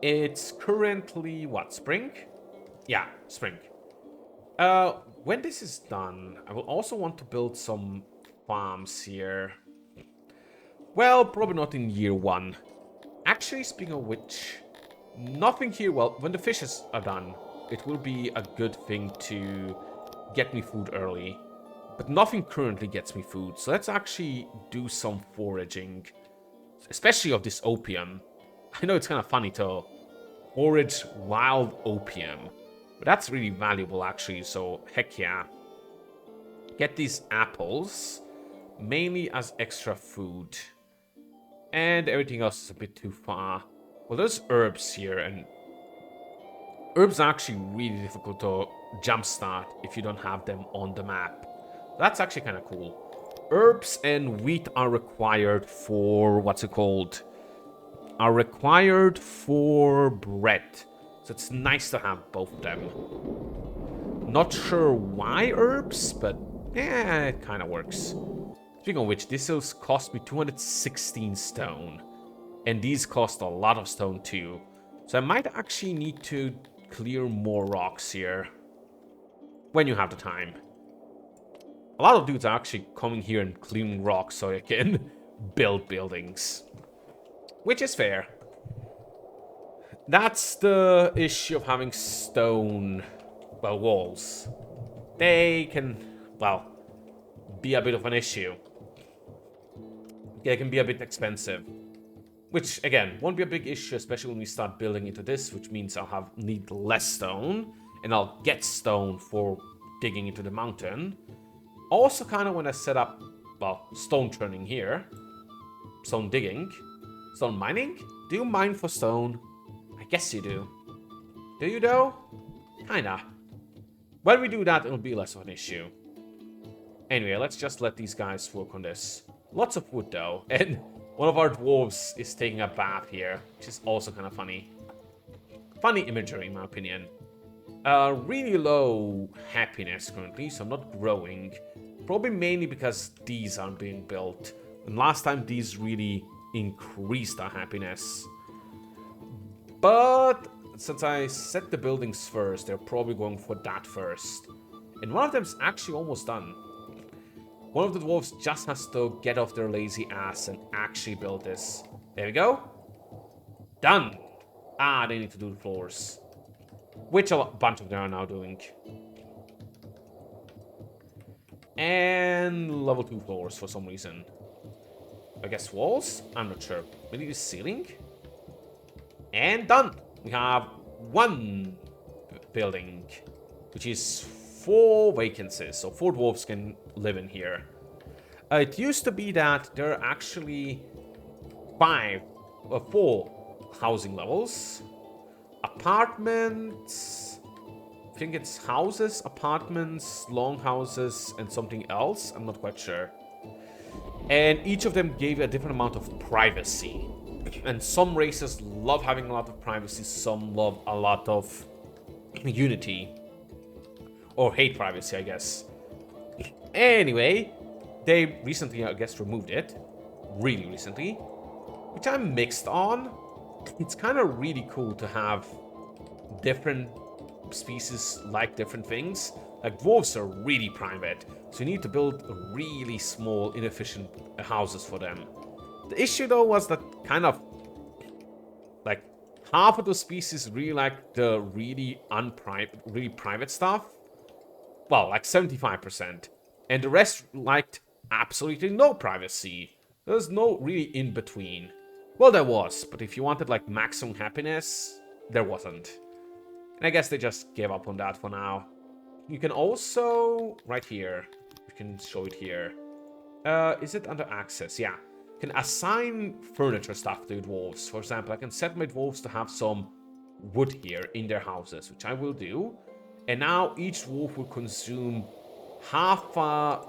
It's currently, what, spring? Yeah, spring. When this is done, I will also want to build some farms here. Well, probably not in year 1. Actually, speaking of which, nothing here. Well, when the fishes are done, it will be a good thing to get me food early. But nothing currently gets me food, so let's actually do some foraging. Especially of this opium. I know it's kind of funny to forage wild opium. But that's really valuable, actually, so heck yeah. Get these apples, mainly as extra food. And everything else is a bit too far. Well, there's herbs here, and herbs are actually really difficult to jumpstart if you don't have them on the map. That's actually kind of cool. Herbs and wheat are required for, what's it called? Are required for bread. So it's nice to have both of them. Not sure why herbs, but yeah, it kind of works. Speaking of which, this has cost me 216 stone. And these cost a lot of stone too. So I might actually need to clear more rocks here. When you have the time. A lot of dudes are actually coming here and clearing rocks so they can build buildings. Which is fair. That's the issue of having stone, well, walls. They can, well, be a bit of an issue. They can be a bit expensive. Which, again, won't be a big issue, especially when we start building into this, which means I'll need less stone, and I'll get stone for digging into the mountain. Also, kind of when I set up, well, stone turning here, stone digging, stone mining. Do you mine for stone? I guess you do. Do you though? Kinda. When we do that, it'll be less of an issue. Anyway, let's just let these guys work on this. Lots of wood though, and one of our dwarves is taking a bath here, which is also kind of funny. Funny imagery, in my opinion. Really low happiness currently, so I'm not growing. Probably mainly because these aren't being built. And last time these really increased our happiness. But since I set the buildings first, they're probably going for that first. And one of them's actually almost done. One of the dwarves just has to get off their lazy ass and actually build this. There we go. Done. Ah, they need to do the floors. Which a bunch of them are now doing. And level 2 floors for some reason. I guess walls? I'm not sure. Maybe the ceiling? And done. We have one building, which is 4 vacancies. So 4 dwarves can live in here. It used to be that there are actually 4 housing levels. Apartments. I think it's houses, apartments, longhouses, and something else. I'm not quite sure. And each of them gave a different amount of privacy. And some races love having a lot of privacy, some love a lot of unity. Or hate privacy, I guess. Anyway, they recently, I guess, removed it. Really recently. Which I'm mixed on. It's kind of really cool to have different species like different things. Like dwarves are really private, so you need to build really small, inefficient houses for them. The issue though was that kind of like half of the species really like the really private stuff. Well, like 75%. And the rest liked absolutely no privacy. There's no really in between. Well, there was, but if you wanted like maximum happiness, there wasn't. And I guess they just gave up on that for now. You can also, right here, you can show it here. Is it under access? Yeah. You can assign furniture stuff to dwarves. For example, I can set my dwarves to have some wood here in their houses, which I will do. And now each dwarf will consume half a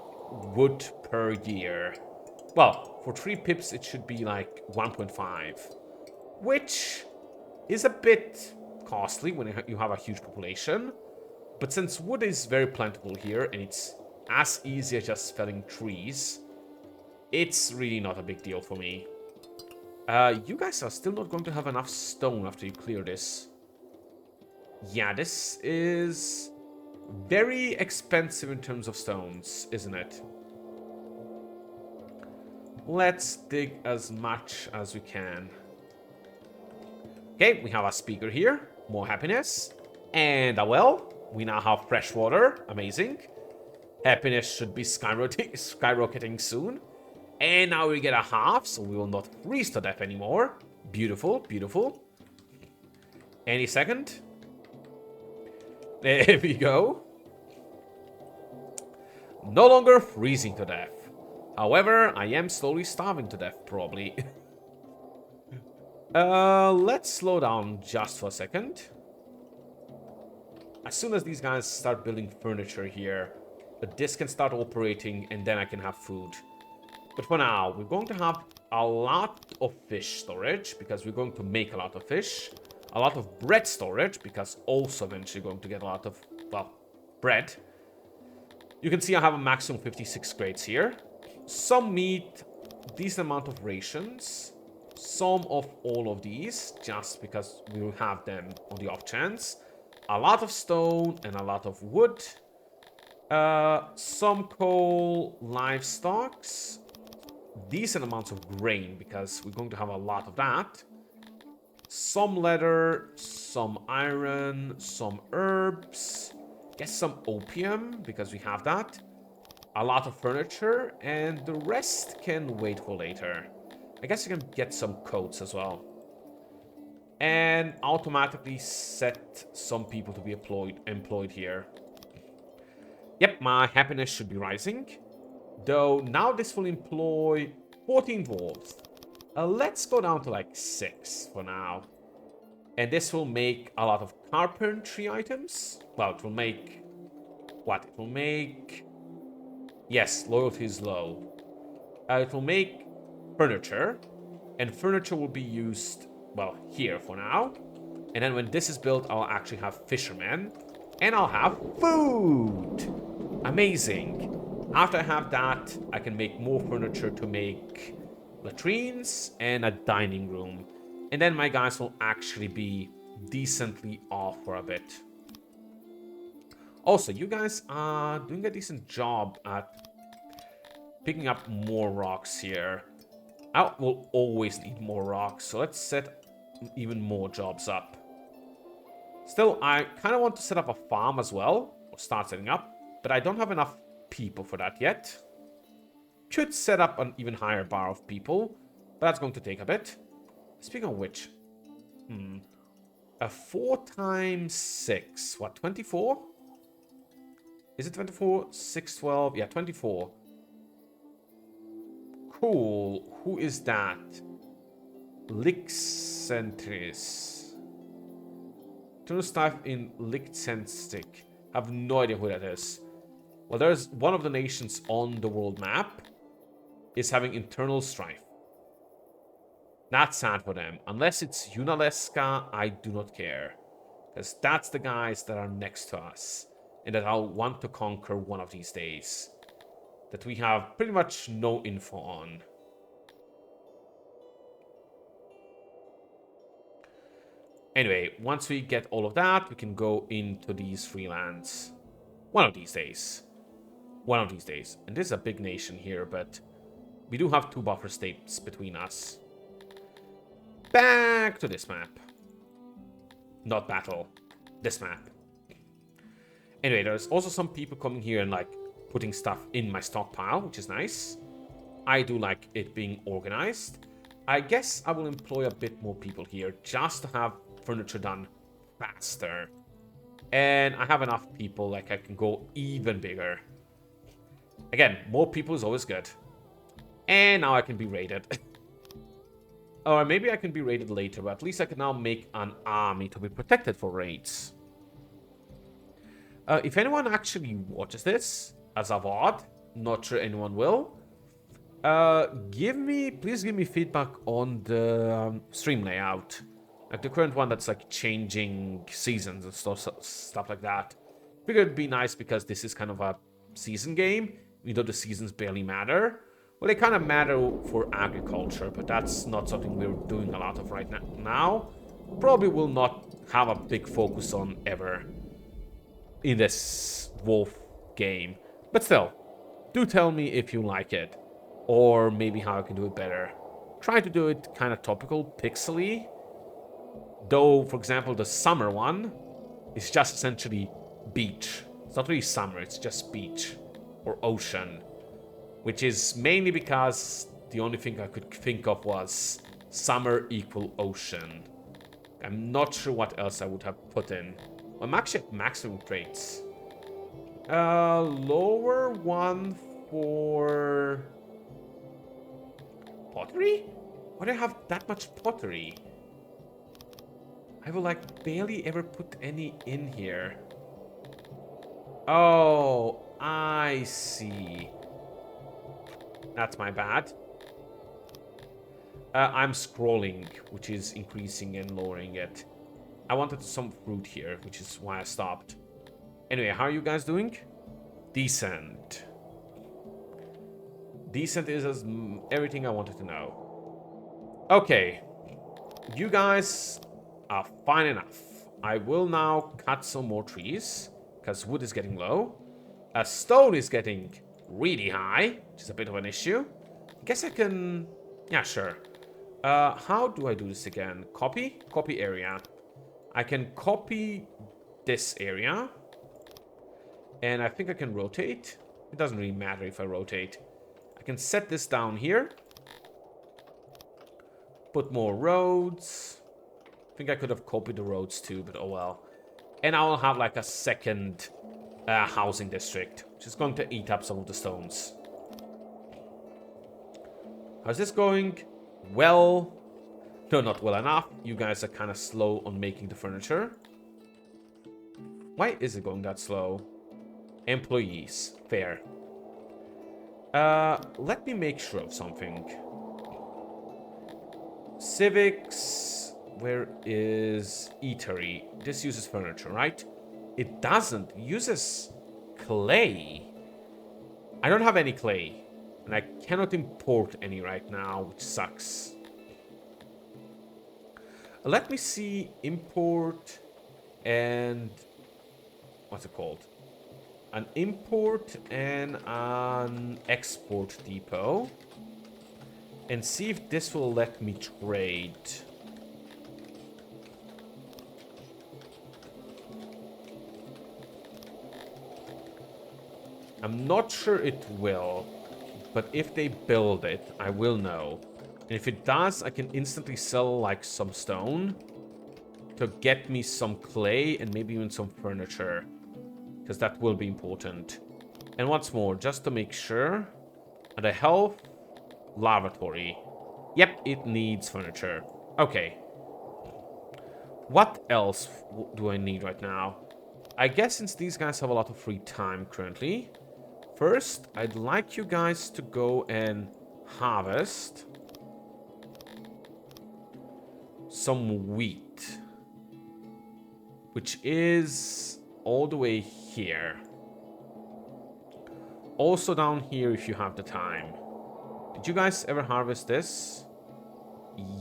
wood per year. Well, for 3 pips, it should be like 1.5. Which is a bit costly when you have a huge population. But since wood is very plentiful here, and it's as easy as just felling trees, it's really not a big deal for me. You guys are still not going to have enough stone after you clear this. Yeah, this is very expensive in terms of stones, isn't it? Let's dig as much as we can. Okay, we have a speaker here. More happiness. And a well. We now have fresh water. Amazing. Happiness should be skyrocketing soon. And now we get a half, so we will not freeze to death anymore. Beautiful, beautiful. Any second. There we go. No longer freezing to death. However, I am slowly starving to death, probably. Let's slow down just for a second. As soon as these guys start building furniture here, this can start operating and then I can have food. But for now, we're going to have a lot of fish storage because we're going to make a lot of fish. A lot of bread storage because also eventually going to get a lot of, well, bread. You can see I have a maximum 56 crates here. Some meat, decent amount of rations. Some of all of these, just because we will have them on the off chance. A lot of stone and a lot of wood. Some coal, livestock. Decent amounts of grain, because we're going to have a lot of that. Some leather, some iron, some herbs. Guess some opium, because we have that. A lot of furniture, and the rest can wait for later. I guess you can get some coats as well. And automatically set some people to be employed here. Yep, my happiness should be rising. Though now this will employ 14 dwarves. Let's go down to like 6 for now. And this will make a lot of carpentry items. Well, it will make... What? It will make... Yes, loyalty is low. It will make furniture. And furniture will be used, well, here for now. And then when this is built, I'll actually have fishermen. And I'll have food. Amazing. After I have that, I can make more furniture to make latrines and a dining room. And then my guys will actually be decently off for a bit. Also, you guys are doing a decent job at picking up more rocks here. I will always need more rocks, so let's set even more jobs up. Still, I kind of want to set up a farm as well, or start setting up, but I don't have enough people for that yet. Could set up an even higher bar of people, but that's going to take a bit. Speaking of which, a 4 times 6, what, 24? Is it 24? 6, 12, yeah, 24. Cool, who is that? Lichcentris. Eternal Strife in Lichcentristic. I have no idea who that is. Well, there's one of the nations on the world map is having internal strife. That's sad for them. Unless it's Unaleska, I do not care. Because that's the guys that are next to us. And that I'll want to conquer one of these days. That we have pretty much no info on. Anyway, once we get all of that, we can go into these free lands. One of these days. One of these days. And this is a big nation here, but we do have 2 buffer states between us. Back to this map. Not battle. This map. Anyway, there's also some people coming here and like putting stuff in my stockpile, which is nice. I do like it being organized. I guess I will employ a bit more people here just to have furniture done faster. And I have enough people, like I can go even bigger. Again, more people is always good. And now I can be raided. Or maybe I can be raided later, but at least I can now make an army to be protected for raids. If anyone actually watches this as a VOD, not sure anyone will, please give me feedback on the stream layout. Like the current one that's like changing seasons and stuff like that. Figured it'd be nice because this is kind of a season game, even though the seasons barely matter. Well, they kind of matter for agriculture, but that's not something we're doing a lot of right now. Probably will not have a big focus on ever in this Wolf game. But still, do tell me if you like it, or maybe how I can do it better. Try to do it kind of topical, pixely. Though, for example, the summer one is just essentially beach. It's not really summer, it's just beach or ocean. Which is mainly because the only thing I could think of was summer equal ocean. I'm not sure what else I would have put in. I'm actually at maximum traits. Lower one for pottery? Why do I have that much pottery? I will like barely ever put any in here. Oh, I see. That's my bad. I'm scrolling, which is increasing and lowering it. I wanted some fruit here, which is why I stopped. Anyway, how are you guys doing? Decent. Decent is as everything I wanted to know. Okay. You guys are fine enough. I will now cut some more trees, because wood is getting low. Stone is getting really high, which is a bit of an issue. I guess I can... Yeah, sure. How do I do this again? Copy? Copy area. I can copy this area. And I think I can rotate. It doesn't really matter if I rotate. I can set this down here. Put more roads. I think I could have copied the roads too, but oh well. And I will have like a second housing district, which is going to eat up some of the stones. How's this going? Well, no, not well enough. You guys are kind of slow on making the furniture. Why is it going that slow? Employees. Fair. Let me make sure of something. Civics. Where is eatery? This uses furniture, right? It doesn't. It uses clay. I don't have any clay. And I cannot import any right now, which sucks. Let me see import and... What's it called? An import and an export depot. And see if this will let me trade. I'm not sure it will. But if they build it, I will know. And if it does, I can instantly sell like some stone to get me some clay and maybe even some furniture. Because that will be important. And once more, just to make sure. The health lavatory. Yep, it needs furniture. Okay. What else do I need right now? I guess since these guys have a lot of free time currently, first, I'd like you guys to go and harvest some wheat, which is all the way here. Also down here if you have the time. Did you guys ever harvest this?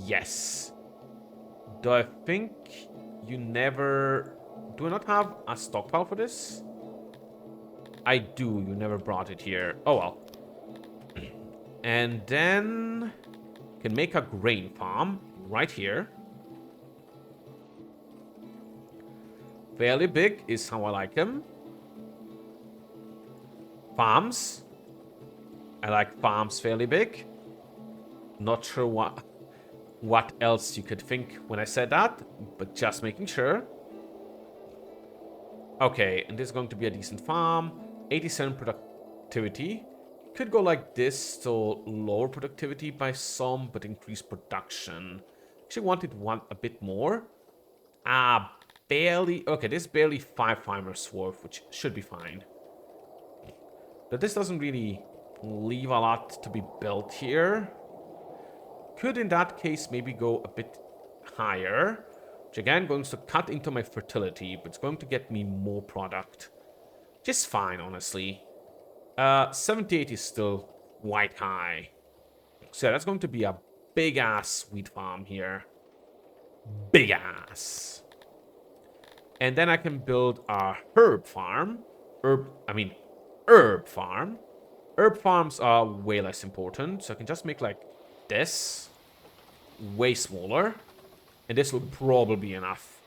Yes. Do I think you never... Do I not have a stockpile for this? I do. You never brought it here. Oh, well. And then... Can make a grain farm right here. Fairly big is how I like them. Farms. I like farms fairly big. Not sure what else you could think when I said that, but just making sure. Okay, and this is going to be a decent farm. 87 productivity. Could go like this, so lower productivity by some, but increase production. Actually wanted a bit more. Barely. Okay, this is barely 5 farmers worth, which should be fine. But this doesn't really leave a lot to be built here. Could in that case maybe go a bit higher. Which again going to cut into my fertility, but it's going to get me more product. Just fine, honestly. 78 is still quite high. So yeah, that's going to be a big ass wheat farm here. Big ass. And then I can build a herb farm. Herb farm. Herb farms are way less important. So I can just make like this. Way smaller. And this will probably be enough.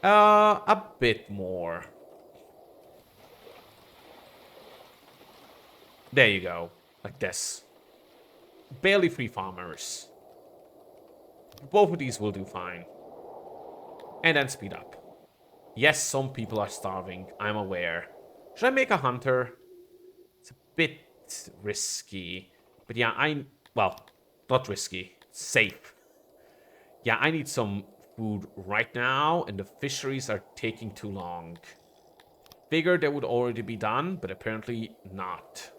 A bit more. There you go. Like this. Barely 3 farmers. Both of these will do fine. And then speed up. Yes, some people are starving. I'm aware. Should I make a hunter? It's a bit risky. But yeah, well, not risky. Safe. Yeah, I need some food right now, and the fisheries are taking too long. Figured they would already be done, but apparently not.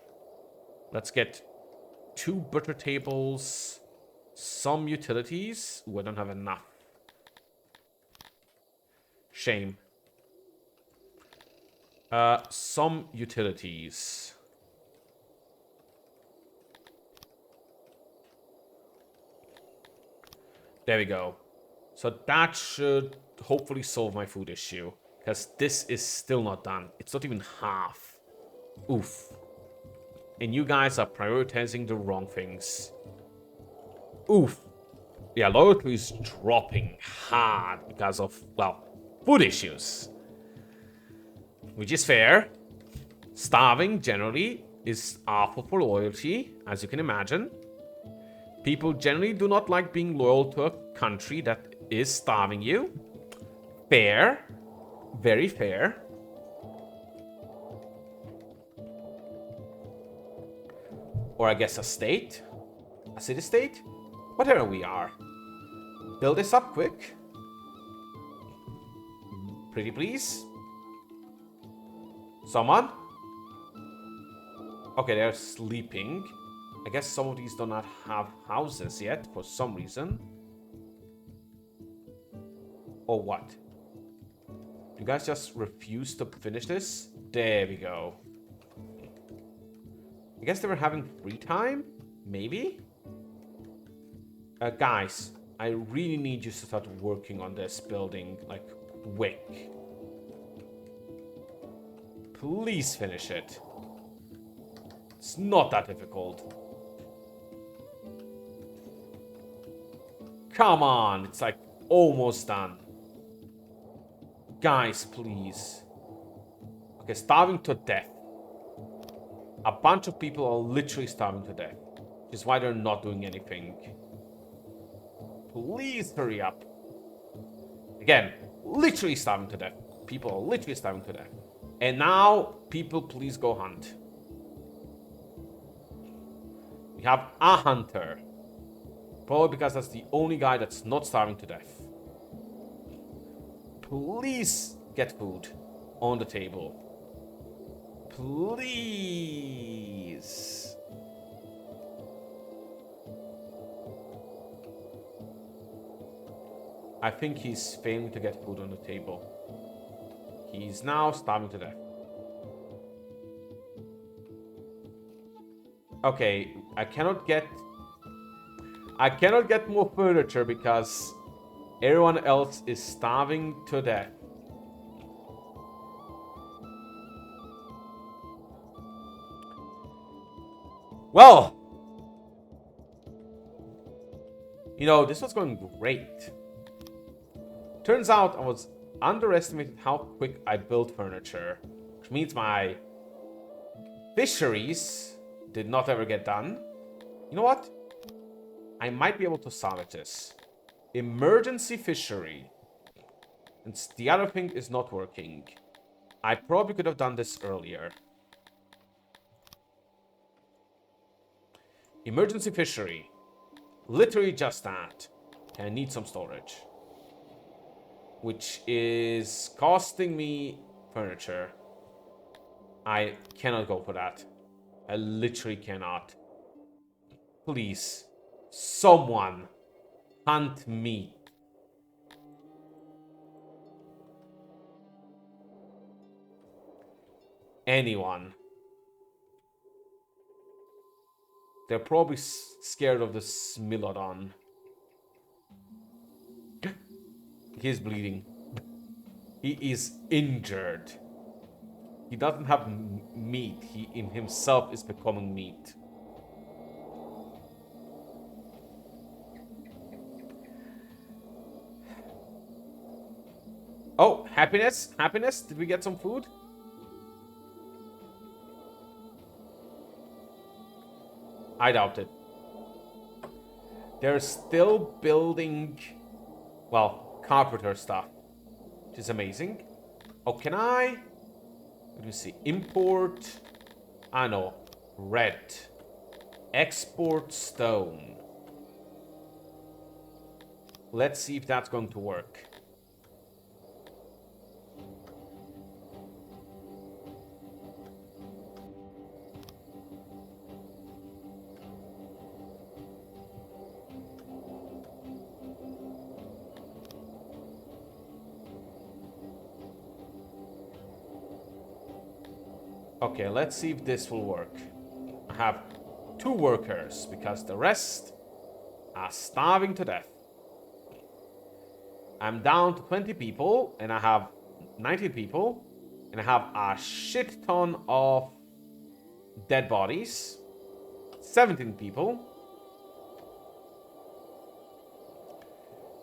Let's get 2 butter tables, some utilities. Ooh, I don't have enough. Shame. Some utilities. There we go. So that should hopefully solve my food issue. Because this is still not done. It's not even half. Oof. And you guys are prioritizing the wrong things. Oof. Yeah, loyalty is dropping hard because of, well, food issues. Which is fair. Starving, generally, is awful for loyalty, as you can imagine. People generally do not like being loyal to a country that is starving you. Fair. Very fair. Or I guess a state. A city-state? Whatever we are. Build this up quick. Pretty please. Someone? Okay, they're sleeping. I guess some of these do not have houses yet for some reason. Or what? You guys just refuse to finish this? There we go. I guess they were having free time? Maybe? Guys, I really need you to start working on this building, like, quick. Please finish it. It's not that difficult. Come on, it's like almost done. Guys, please. Okay, starving to death. A bunch of people are literally starving to death. Which is why they're not doing anything. Please hurry up. Again, literally starving to death. People are literally starving to death. And now, people, please go hunt. We have a hunter. Probably because that's the only guy that's not starving to death. Please get food on the table. Please. I think he's failing to get food on the table. He's now starving to death. Okay, I cannot get more furniture because everyone else is starving to death. Well, you know, this was going great. Turns out I was underestimated how quick I built furniture, which means my fisheries did not ever get done. You know what? I might be able to salvage this. Emergency fishery. And the other thing is not working. I probably could have done this earlier. Emergency fishery. Literally just that. I need some storage. Which is costing me furniture. I cannot go for that. I literally cannot. Please. Someone. Hunt meat. Anyone. They're probably scared of the Smilodon. He's bleeding. He is injured. He doesn't have meat. He in himself is becoming meat. Oh, happiness? Happiness? Did we get some food? I doubt it. They're still building, well, carpenter stuff, which is amazing. Oh, can I? Let me see. Import. I know. Red. Export stone. Let's see if that's going to work. Okay, let's see if this will work. I have 2 workers because the rest are starving to death. I'm down to 20 people and I have 19 people and I have a shit ton of dead bodies. 17 people.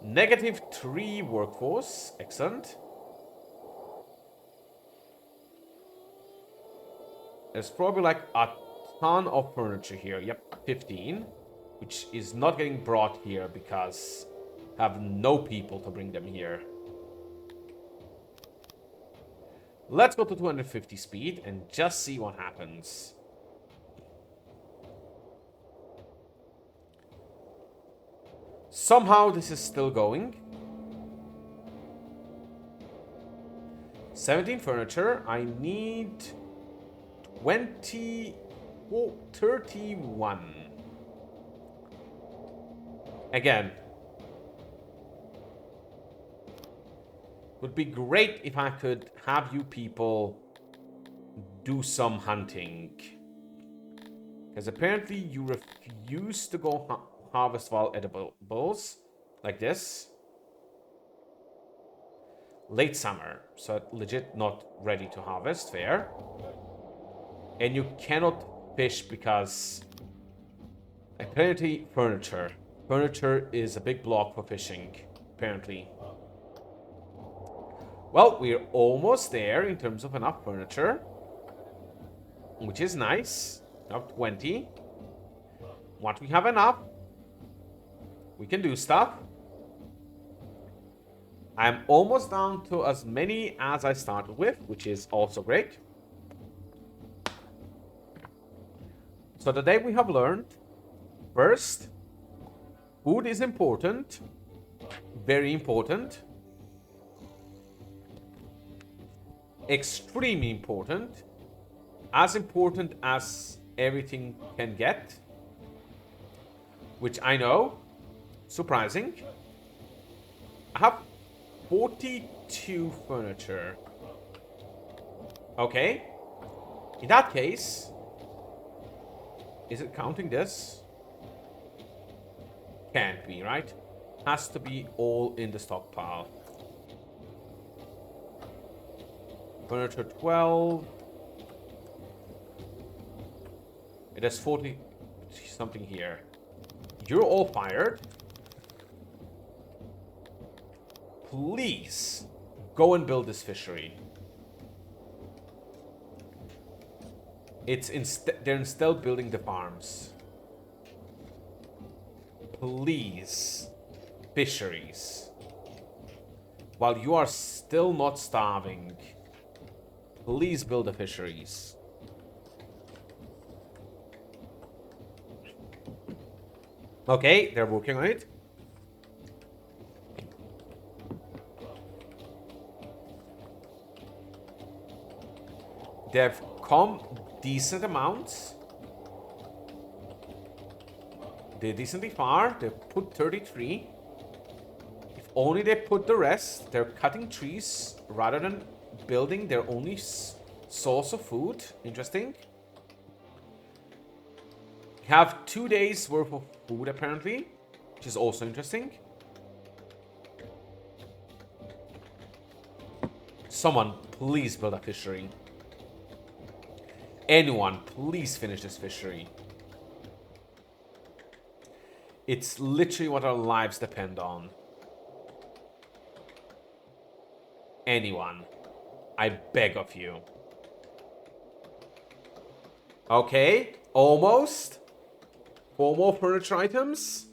-3 workforce. Excellent. There's probably like a ton of furniture here. Yep, 15. Which is not getting brought here because I have no people to bring them here. Let's go to 250 speed and just see what happens. Somehow this is still going. 17 furniture. I need 31. Again. Would be great if I could have you people do some hunting. Because apparently you refuse to go harvest wild edibles. Like this. Late summer. So legit not ready to harvest. Fair. And you cannot fish because apparently furniture. Furniture is a big block for fishing. Apparently. Well, we're almost there in terms of enough furniture. Which is nice. Now 20. Once we have enough, we can do stuff. I'm almost down to as many as I started with, which is also great. So today we have learned, first, Food is important. Very important. Extremely important. As important as everything can get. Which I know. Surprising. I have 42 furniture. Okay. In that case, is it counting this? Can't be, right? Has to be all in the stockpile. Furniture 12. It has 40 something here. You're all fired. Please go and build this fishery. They're still building the farms. Please, fisheries. While you are still not starving, please build the fisheries. Okay, they're working on it. They've come decent amounts. They're decently far. They put 33. If only they put the rest. They're cutting trees rather than building their only source of food. Interesting. Have 2 days worth of food apparently, which is also interesting. Someone please build a fishery. Anyone please finish this fishery. It's literally what our lives depend on. Anyone, I beg of you. Okay, almost. 4 more furniture items.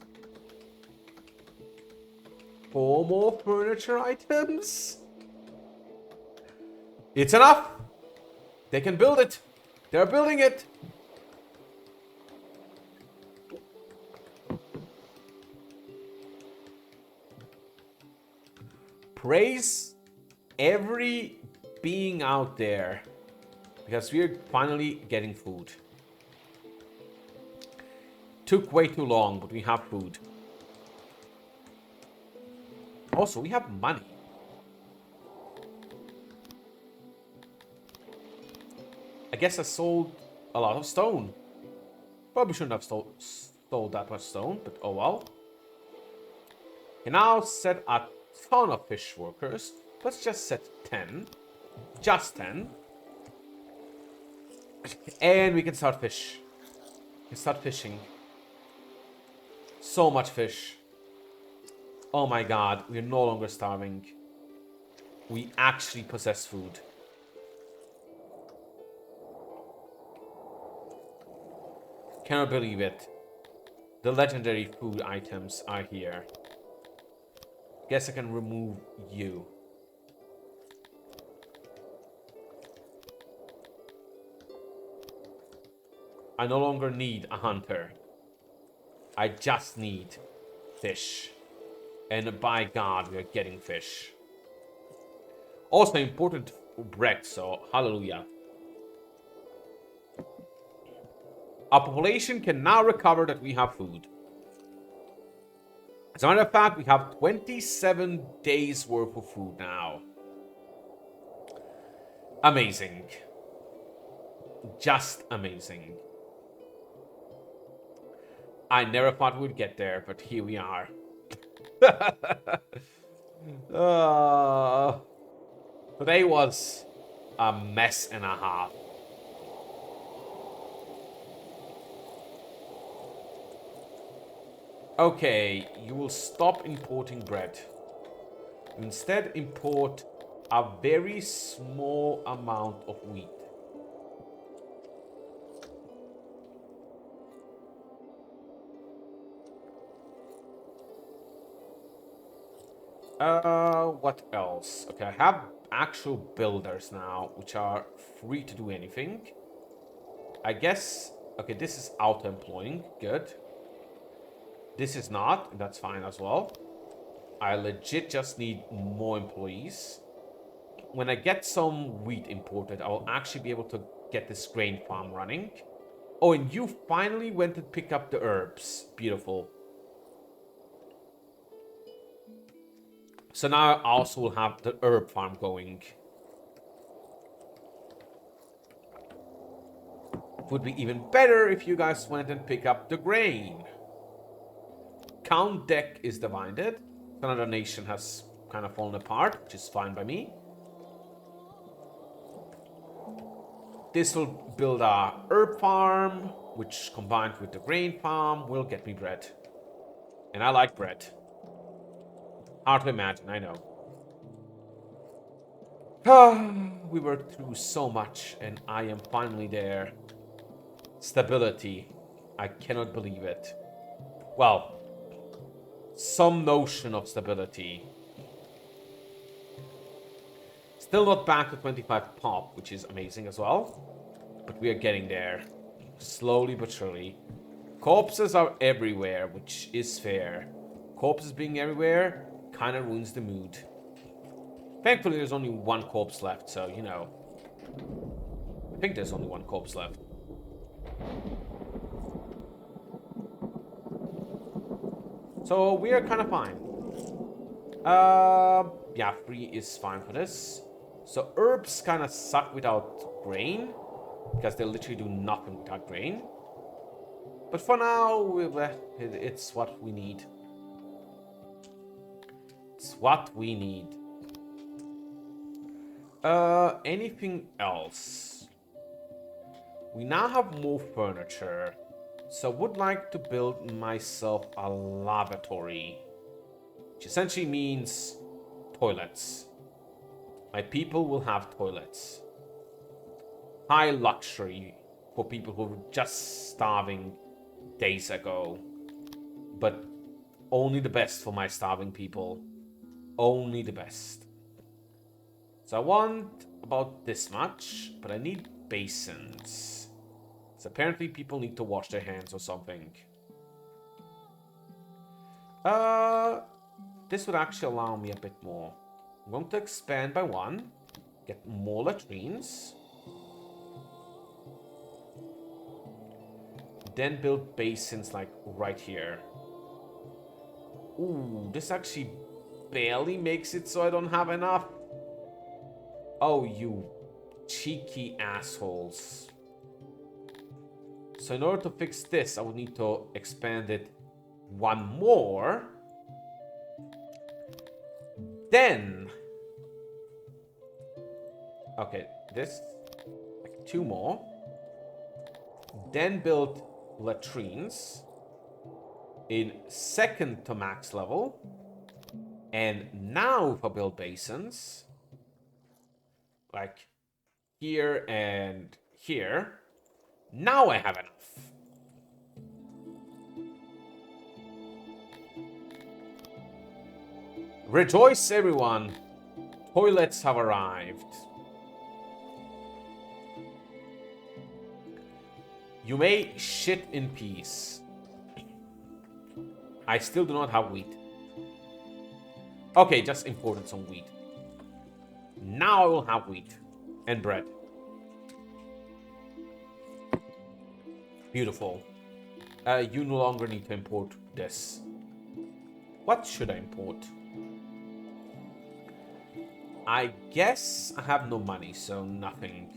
4 more furniture items. It's enough. They can build it. They're building it. Praise every being out there, because we're finally getting food. Took way too long, but we have food. Also, we have money. I guess I sold a lot of stone. Probably shouldn't have stole that much stone, but oh well. Can now set a ton of fish workers. Let's just set 10. Just 10. And we can start fish. We can start fishing. So much fish. Oh my god, we're no longer starving. We actually possess food. Cannot believe it. The legendary food items are here. Guess I can remove you. I no longer need a hunter. I just need fish. And by God, we are getting fish. Also important bread, so hallelujah. Our population can now recover that we have food. As a matter of fact, we have 27 days worth of food now. Amazing. Just amazing. I never thought we'd get there, but here we are. Today was a mess and a half. Okay, you will stop importing bread. Instead, import a very small amount of wheat. What else? Okay, I have actual builders now, which are free to do anything. I guess, okay, this is auto-employing, good. This is not, and that's fine as well. I legit just need more employees. When I get some wheat imported, I will actually be able to get this grain farm running. Oh, and you finally went to pick up the herbs. Beautiful. So now I also will have the herb farm going. Would be even better if you guys went and pick up the grain. Count Deck is divided. Another nation has kind of fallen apart, which is fine by me. This will build a herb farm, which combined with the grain farm will get me bread. And I like bread. Hard to imagine, I know. We were through so much, and I am finally there. Stability. I cannot believe it. Well, some notion of stability. Still not back to 25 pop, which is amazing as well. But we are getting there. Slowly but surely. Corpses are everywhere, which is fair. Corpses being everywhere kind of ruins the mood. Thankfully, there's only one corpse left, so, you know. I think there's only one corpse left. So, we are kind of fine. Yeah, 3 is fine for this. So, herbs kind of suck without grain. Because they literally do nothing without grain. But for now, it's what we need. It's what we need. Anything else? We now have more furniture. So I would like to build myself a lavatory. Which essentially means toilets. My people will have toilets. High luxury for people who were just starving days ago. But only the best for my starving people. Only the best. So I want about this much, but I need basins. So apparently people need to wash their hands or something. This would actually allow me a bit more. I'm going to expand by 1. Get more latrines. Then build basins like right here. Ooh, this actually barely makes it so I don't have enough. Oh, you cheeky assholes. So in order to fix this, I would need to expand it 1 more. Then... Okay, this... Like 2 more. Then build latrines in 2nd to max level. And now if I build basins, like here and here, now I have enough. Rejoice, everyone! Toilets have arrived. You may shit in peace. I still do not have wheat. Okay, just imported some wheat. Now I will have wheat and bread. Beautiful. You no longer need to import this. What should I import? I guess I have no money, so nothing.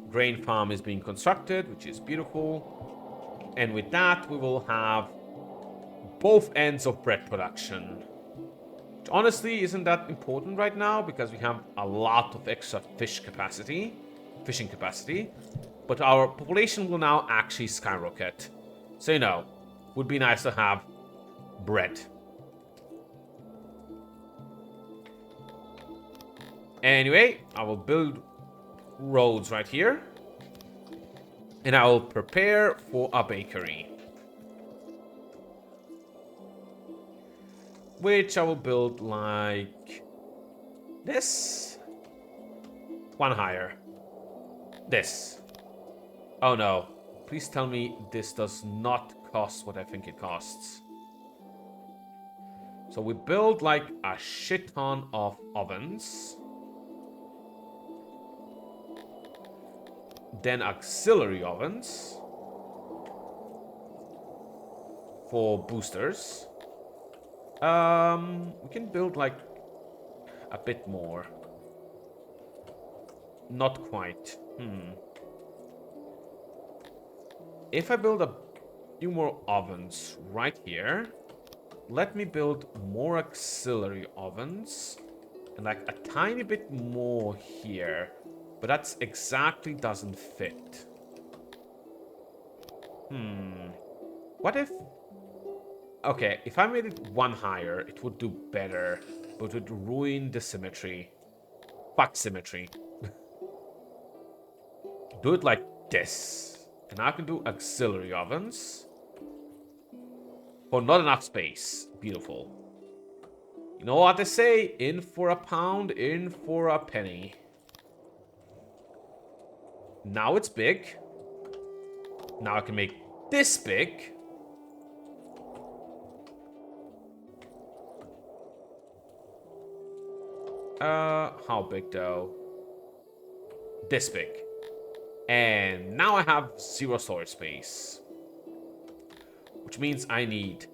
Grain farm is being constructed, which is beautiful. And with that, we will have both ends of bread production. Which honestly isn't that important right now because we have a lot of extra fishing capacity. But our population will now actually skyrocket. So, you know, would be nice to have bread. Anyway, I will build roads right here. And I will prepare for a bakery. Which I will build like this. One higher. This. Oh no. Please tell me this does not cost what I think it costs. So we build like a shit ton of ovens. Then auxiliary ovens. For boosters. We can build like a bit more. Not quite. If I build a few more ovens right here, let me build more auxiliary ovens and like a tiny bit more here, but that's exactly doesn't fit. What if... Okay, if I made it one higher, it would do better, but it would ruin the symmetry. Fuck symmetry. Do it like this. And I can do auxiliary ovens. For not enough space. Beautiful. You know what they say? In for a pound, in for a penny. Now it's big. Now I can make this big. How big though? This big. And now I have 0 storage space. Which means I need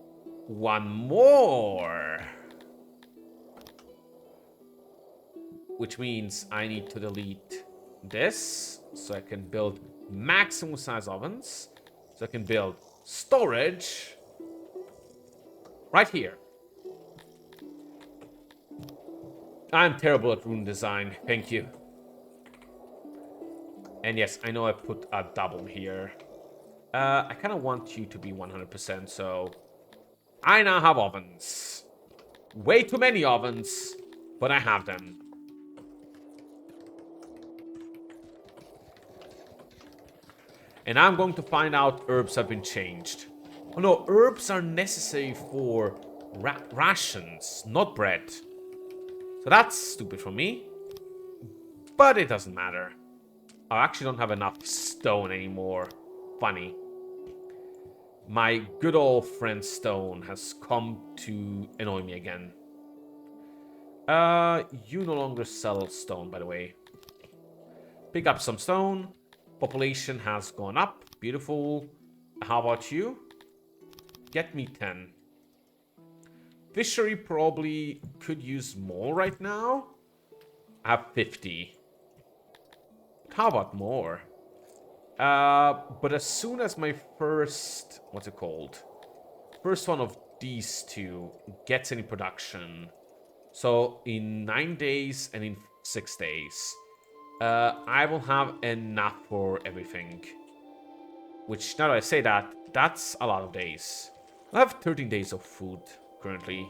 one more. Which means I need to delete this. So I can build maximum size ovens. So I can build storage right here. I'm terrible at rune design. Thank you. And yes, I know I put a double here. I kind of want you to be 100%, so... I now have ovens. Way too many ovens, but I have them. And I'm going to find out herbs have been changed. Oh no, herbs are necessary for rations, not bread. So that's stupid for me. But it doesn't matter. I actually don't have enough stone anymore. Funny. My good old friend Stone has come to annoy me again. You no longer sell stone, by the way. Pick up some stone. Population has gone up. Beautiful. How about you? Get me 10. Fishery probably could use more right now. I have 50. How about more? But as soon as my first... What's it called? First one of these two gets any production. So in 9 days and in 6 days. I will have enough for everything. Which, now that I say that, that's a lot of days. I have 13 days of food currently.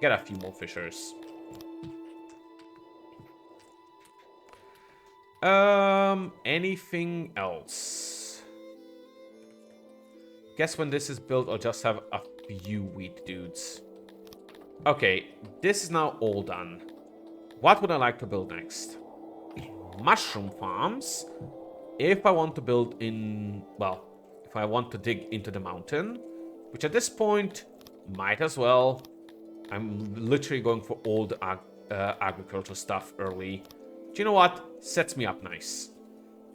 Get a few more fishers. Anything else? Guess when this is built, I'll just have a few wheat dudes. Okay, this is now all done. What would I like to build next? Mushroom farms. If I want to build in... Well, if I want to dig into the mountain. Which at this point, might as well. I'm literally going for all the agricultural stuff early. Do you know what? Sets me up nice.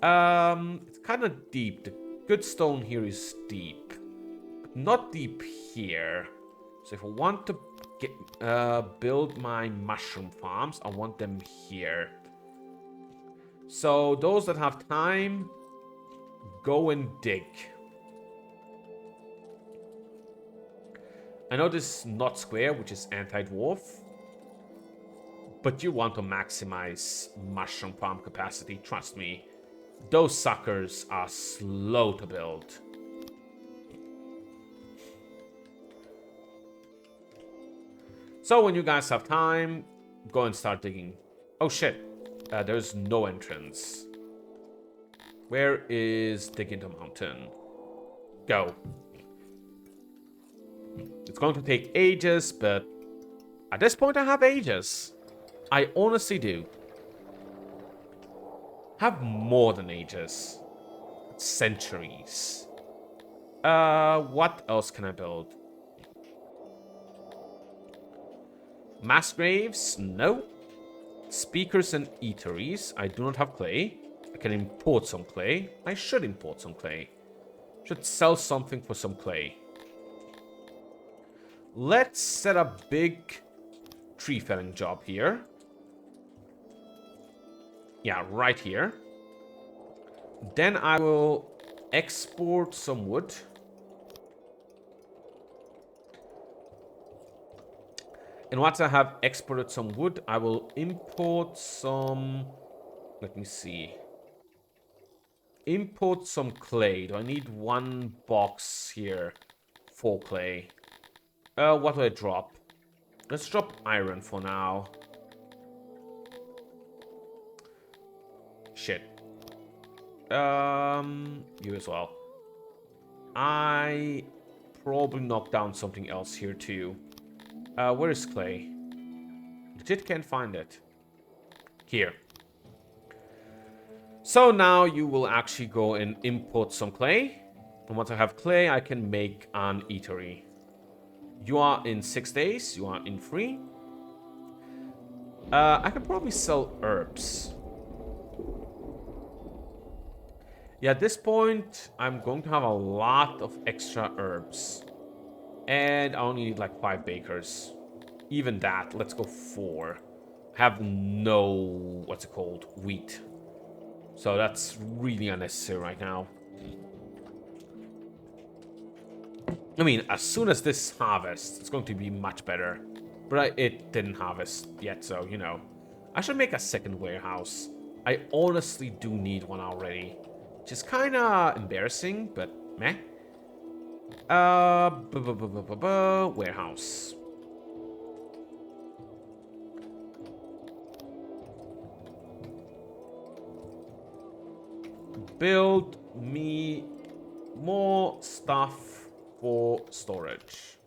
It's kind of deep. The good stone here is deep. But not deep here. So if I want to build my mushroom farms, I want them here. So those that have time, go and dig. I know this is not square, which is anti-dwarf. But you want to maximize mushroom farm capacity, trust me. Those suckers are slow to build. So when you guys have time, go and start digging. Oh shit, there's no entrance. Where is dig into mountain? Go. It's going to take ages, but at this point I have ages. I honestly do. Have more than ages. Centuries. What else can I build? Mass graves? No. Speakers and eateries. I do not have clay. I can import some clay. I should import some clay. Should sell something for some clay. Let's set a big tree felling job here. Yeah, right here. Then I will export some wood. And once I have exported some wood, I will import some... Let me see. Import some clay. Do I need one box here for clay? What do I drop? Let's drop iron for now. Shit. You as well. I probably knocked down something else here too. Where is clay? Legit can't find it. Here. So now you will actually go and import some clay. And once I have clay, I can make an eatery. You are in 6 days. You are in 3. I can probably sell herbs. Yeah, at this point, I'm going to have a lot of extra herbs. And I only need like 5 bakers. Even that, let's go 4. Have no, what's it called, wheat. So that's really unnecessary right now. I mean, as soon as this harvests, it's going to be much better. But it didn't harvest yet, so, you know. I should make a second warehouse. I honestly do need one already. Which is kind of embarrassing, but meh. Warehouse. Build me more stuff for storage.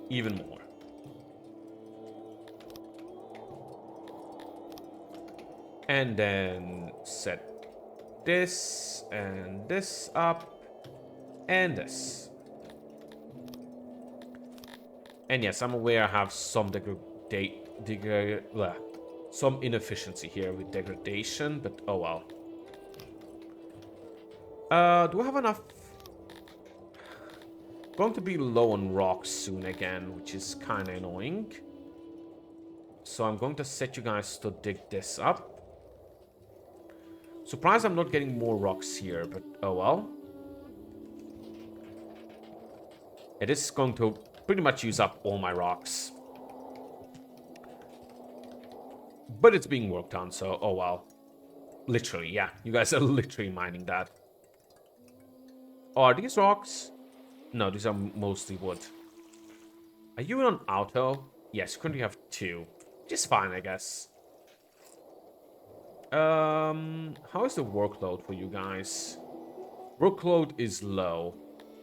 Even more. And then set this and this up and this. And yes, I'm aware I have some some inefficiency here with degradation, but oh well. Do I have enough? Going to be low on rocks soon again, which is kind of annoying. So I'm going to set you guys to dig this up. Surprised I'm not getting more rocks here, but oh well. It is going to pretty much use up all my rocks. But it's being worked on, so oh well. Literally, yeah. You guys are literally mining that. Oh, are these rocks? No, these are mostly wood. Are you on auto? Yes, you currently have 2. Just fine, I guess. How is the workload for you guys? Workload is low.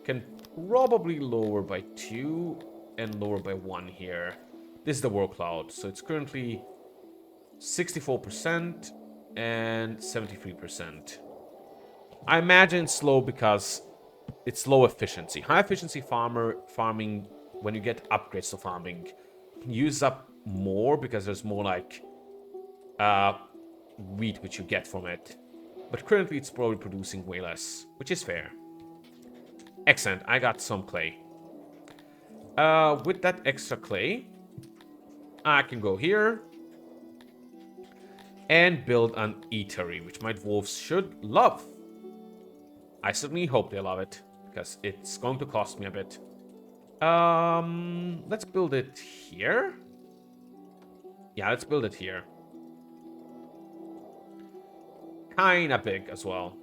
Can probably lower by 2 and lower by 1 here. This is the workload. So it's currently 64% and 73%. I imagine slow because it's low efficiency. High efficiency farming, when you get upgrades to farming, use up more because there's more like wheat which you get from it. But currently it's probably producing way less, which is fair. Excellent, I got some clay. With that extra clay, I can go here and build an eatery, which my dwarves should love. I certainly hope they love it, because it's going to cost me a bit. Let's build it here. Yeah, let's build it here. Kinda big as well.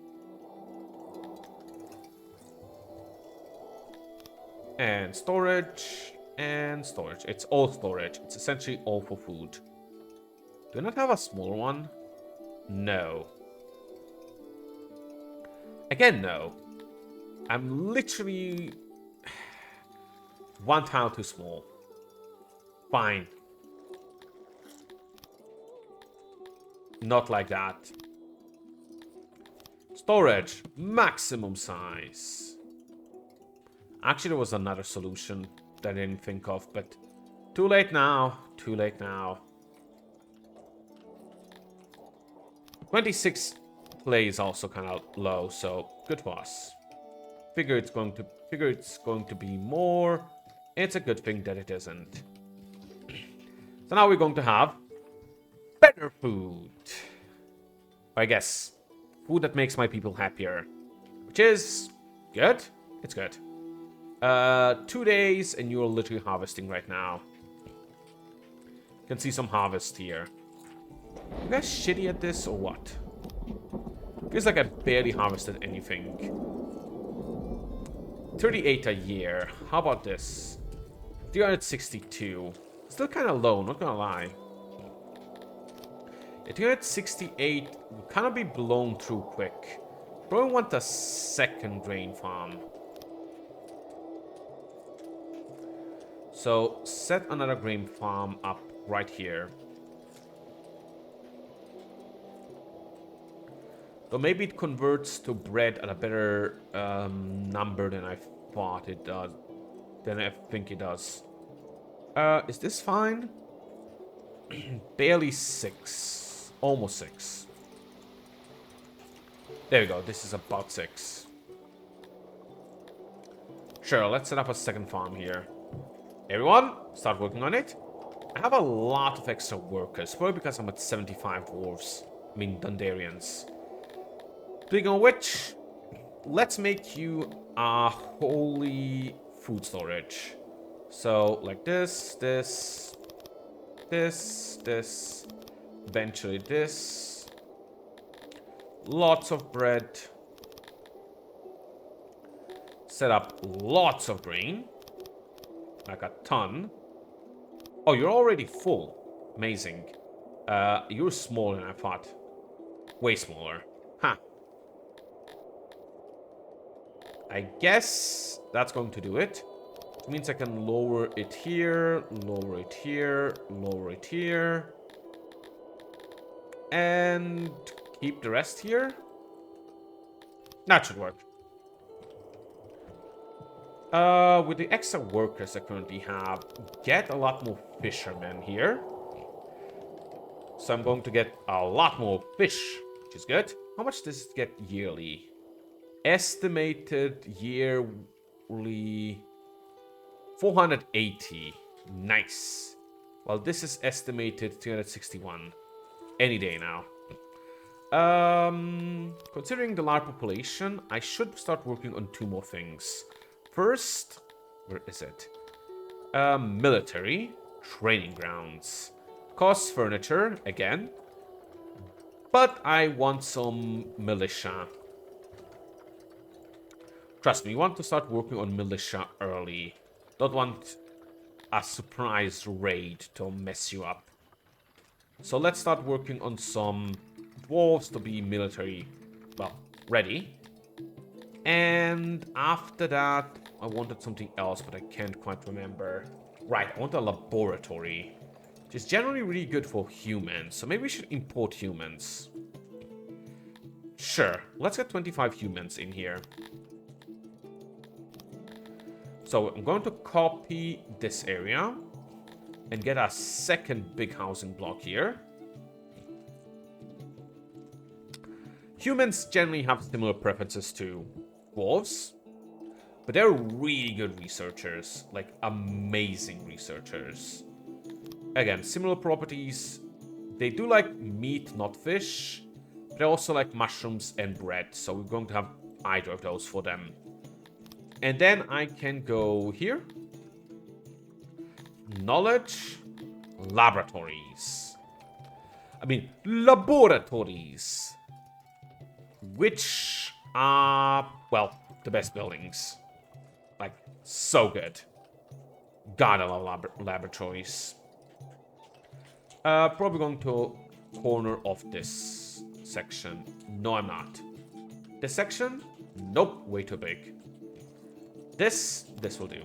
And storage. And storage. It's all storage. It's essentially all for food. Do I not have a smaller one? No. Again, no. I'm literally 1 tile too small. Fine. Not like that. Storage. Maximum size. Actually, there was another solution that I didn't think of, but too late now. Too late now. 26 play is also kind of low, so good for us. Figure it's going to be more. It's a good thing that it isn't. So now we're going to have better food. I guess food that makes my people happier, which is good. It's good. 2 days and you're literally harvesting right now. You can see some harvest here. You guys shitty at this or what? Feels like I barely harvested anything. 38 a year. How about this? 362. Still kind of low, not gonna lie. 368 will kind of be blown through quick. Probably want a second grain farm. So set another grain farm up right here. So maybe it converts to bread at a better number than I thought it does. Than I think it does. Is this fine? Barely 6. Almost 6. There we go. This is about 6. Sure, let's set up a second farm here. Everyone, start working on it. I have a lot of extra workers. Probably because I'm at 75 dwarves. I mean, Dundarians. Speaking of which, let's make you a holy food storage. So, like this, this, this, this, eventually this. Lots of bread. Set up lots of grain. Like a ton. Oh, you're already full. Amazing. You're smaller than I thought. Way smaller. Huh. I guess that's going to do it. Which means I can lower it here, lower it here, lower it here. And keep the rest here. That should work. With the extra workers I currently have, get a lot more fishermen here. So I'm going to get a lot more fish, which is good. How much does it get yearly? Estimated yearly 480. Nice. Well, this is estimated 361. Any day now. Considering the large population, I should start working on 2 more things. First, where is it? Military training grounds. Costs furniture, again. But I want some militia. Trust me, you want to start working on militia early. Don't want a surprise raid to mess you up. So let's start working on some dwarves to be military, well, ready. And after that, I wanted something else, but I can't quite remember. Right, I want a laboratory, which is generally really good for humans. So maybe we should import humans. Sure, let's get 25 humans in here. So I'm going to copy this area and get a second big housing block here. Humans generally have similar preferences to dwarves, but they're really good researchers, like amazing researchers. Again, similar properties. They do like meat, not fish, but they also like mushrooms and bread, so we're going to have either of those for them. And then I can go here. Knowledge, laboratories. I mean, laboratories. Which are, well, the best buildings. Like, so good. Gotta love laboratories. Probably going to corner of this section. No, I'm not. This section? Nope, way too big. This will do.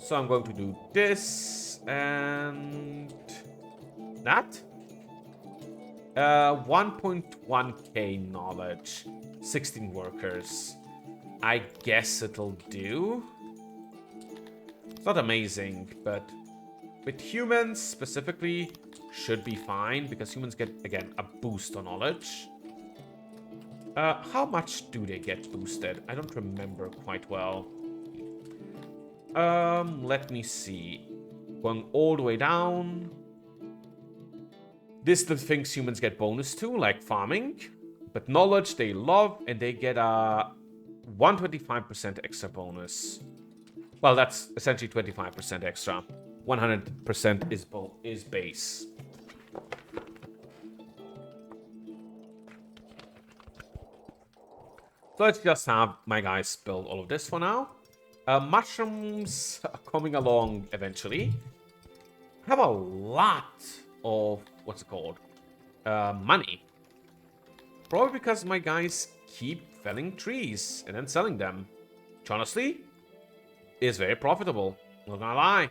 So I'm going to do this and that. 1.1k knowledge, 16 workers. I guess it'll do. It's not amazing, but with humans specifically, should be fine because humans get, again, a boost on knowledge. How much do they get boosted? I don't remember quite well. Let me see. Going all the way down. This is the things humans get bonus to, like farming. But knowledge they love, and they get a 125% extra bonus. Well, that's essentially 25% extra. 100% is base. So let's just have my guys build all of this for now. Mushrooms are coming along eventually. I have a lot of, what's it called? Money. Probably because my guys keep felling trees and then selling them. Which honestly is very profitable. Not gonna lie.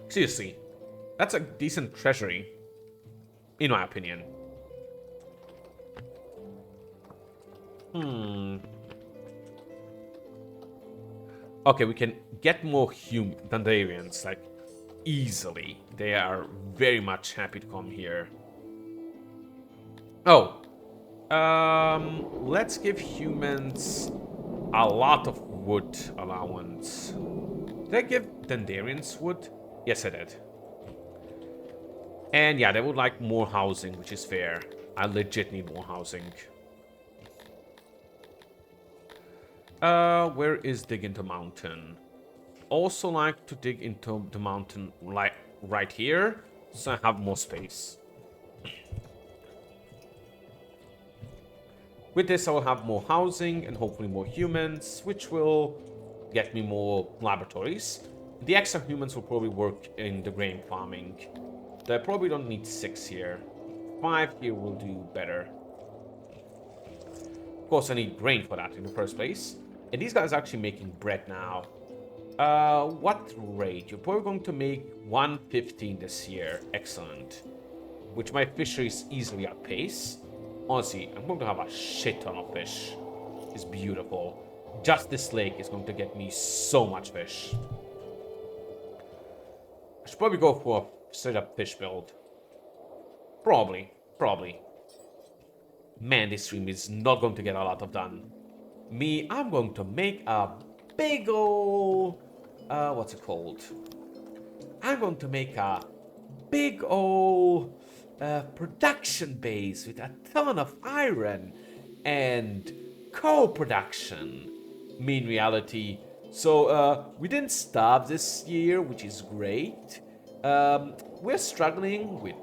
Seriously, that's a decent treasury, in my opinion. Okay, we can get more Dandarians, like, easily. They are very much happy to come here. Oh. Let's give humans a lot of wood allowance. Did I give Dandarians wood? Yes, I did. And yeah, they would like more housing, which is fair. I legit need more housing. Where is dig into mountain? Also like to dig into the mountain like right here, so I have more space. With this, I will have more housing and hopefully more humans, which will get me more laboratories. The extra humans will probably work in the grain farming. I probably don't need 6 here. 5 here will do better. Of course, I need grain for that in the first place. And these guys are actually making bread now. What rate? You're probably going to make 115 this year. Excellent. Which my fisheries easily outpace. Honestly, I'm going to have a shit ton of fish. It's beautiful. Just this lake is going to get me so much fish. I should probably go for a straight up fish build. Probably. Man, this stream is not going to get a lot of done. Me, I'm going to make a big ol'... what's it called? I'm going to make a big ol' production base with a ton of iron and co-production. Me in reality. So, we didn't starve this year, which is great. We're struggling with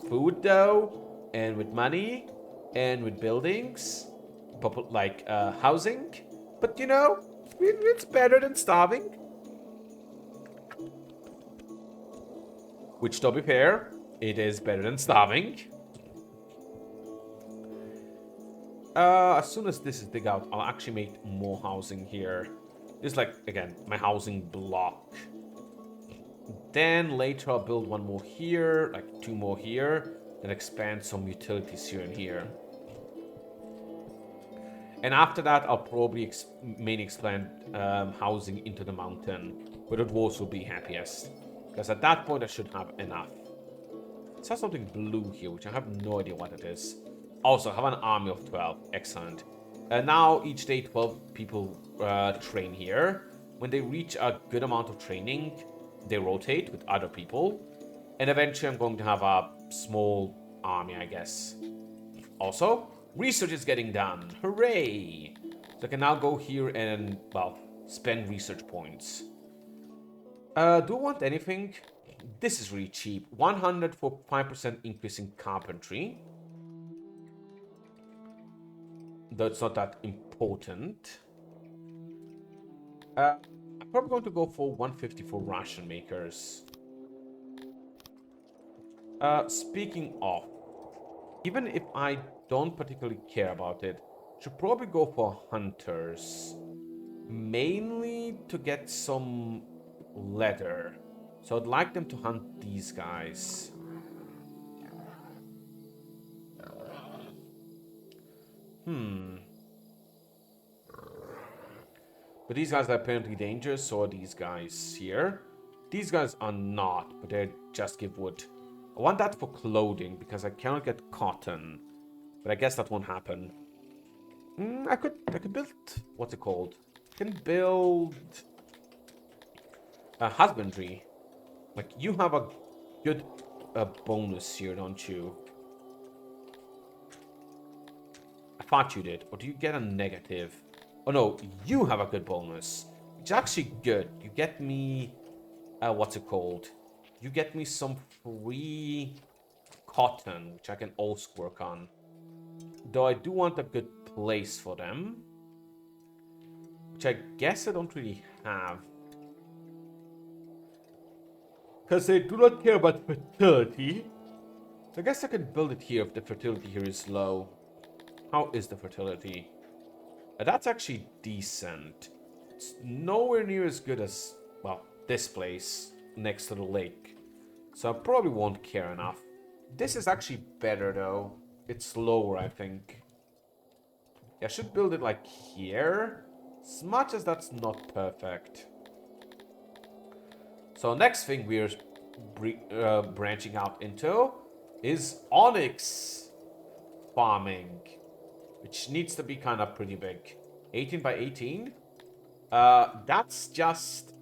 food though, and with money, and with buildings. Like housing, but you know, it's better than starving. Which, to be fair, it is better than starving. As soon as this is dig out, I'll actually make more housing here. This is like, again, my housing block. Then later I'll build one more here, like 2 more here, and expand some utilities here and here. And after that, I'll probably mainly expand housing into the mountain, where the dwarves will be happiest. Because at that point, I should have enough. It says something blue here, which I have no idea what it is. Also, I have an army of 12. Excellent. And now, each day, 12 people train here. When they reach a good amount of training, they rotate with other people. And eventually, I'm going to have a small army, I guess. Also, research is getting done. Hooray! So I can now go here and, well, spend research points. Do I want anything? This is really cheap. 100 for 5% increase in carpentry. Though it's not that important. I'm probably going to go for 150 for ration makers. Speaking of, even if I don't particularly care about it, should probably go for hunters. mainly to get some leather. So I'd like them to hunt these guys. But these guys are apparently dangerous, so are these guys here. These guys are not, but they just give wood. I want that for clothing, because I cannot get cotton. But I guess that won't happen. I could build, what's it called? I can build a husbandry. Like, you have a good bonus here, don't you? I thought you did. Or do you get a negative? Oh no, you have a good bonus. It's actually good. You get me, what's it called? You get me some free cotton, which I can also work on. Though I do want a good place for them. Which I guess I don't really have. Because they do not care about fertility. So I guess I could build it here if the fertility here is low. How is the fertility? That's actually decent. It's nowhere near as good as, well, this place next to the lake. So I probably won't care enough. This is actually better though. It's lower, I think. Yeah, I should build it like here. As much as that's not perfect. So next thing we're branching out into is onyx farming, which needs to be kind of pretty big. 18 by 18. That's just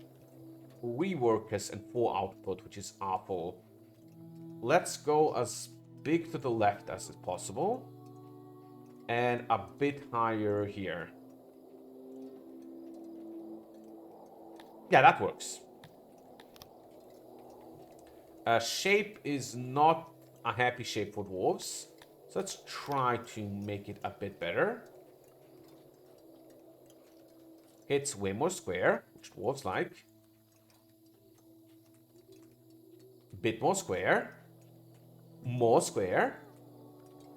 3 workers and 4 output, which is awful. Let's go as big to the left as is possible. And a bit higher here. Yeah, that works. Shape is not a happy shape for dwarves. So let's try to make it a bit better. It's way more square, which dwarves like. Bit more square. More square.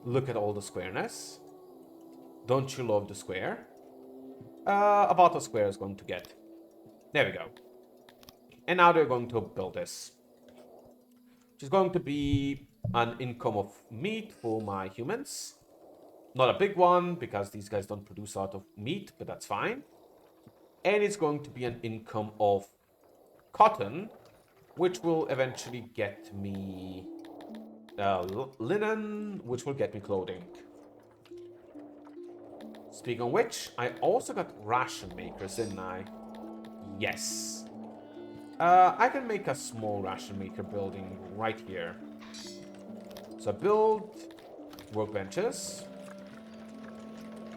Look at all the squareness. Don't you love the square? About a square is going to get. There we go. And now they're going to build this. Which is going to be an income of meat for my humans. Not a big one, because these guys don't produce a lot of meat, but that's fine. And it's going to be an income of cotton, which will eventually get me linen, which will get me clothing. Speaking of which, I also got ration makers, didn't I? Yes. I can make a small ration maker building right here. So I build workbenches.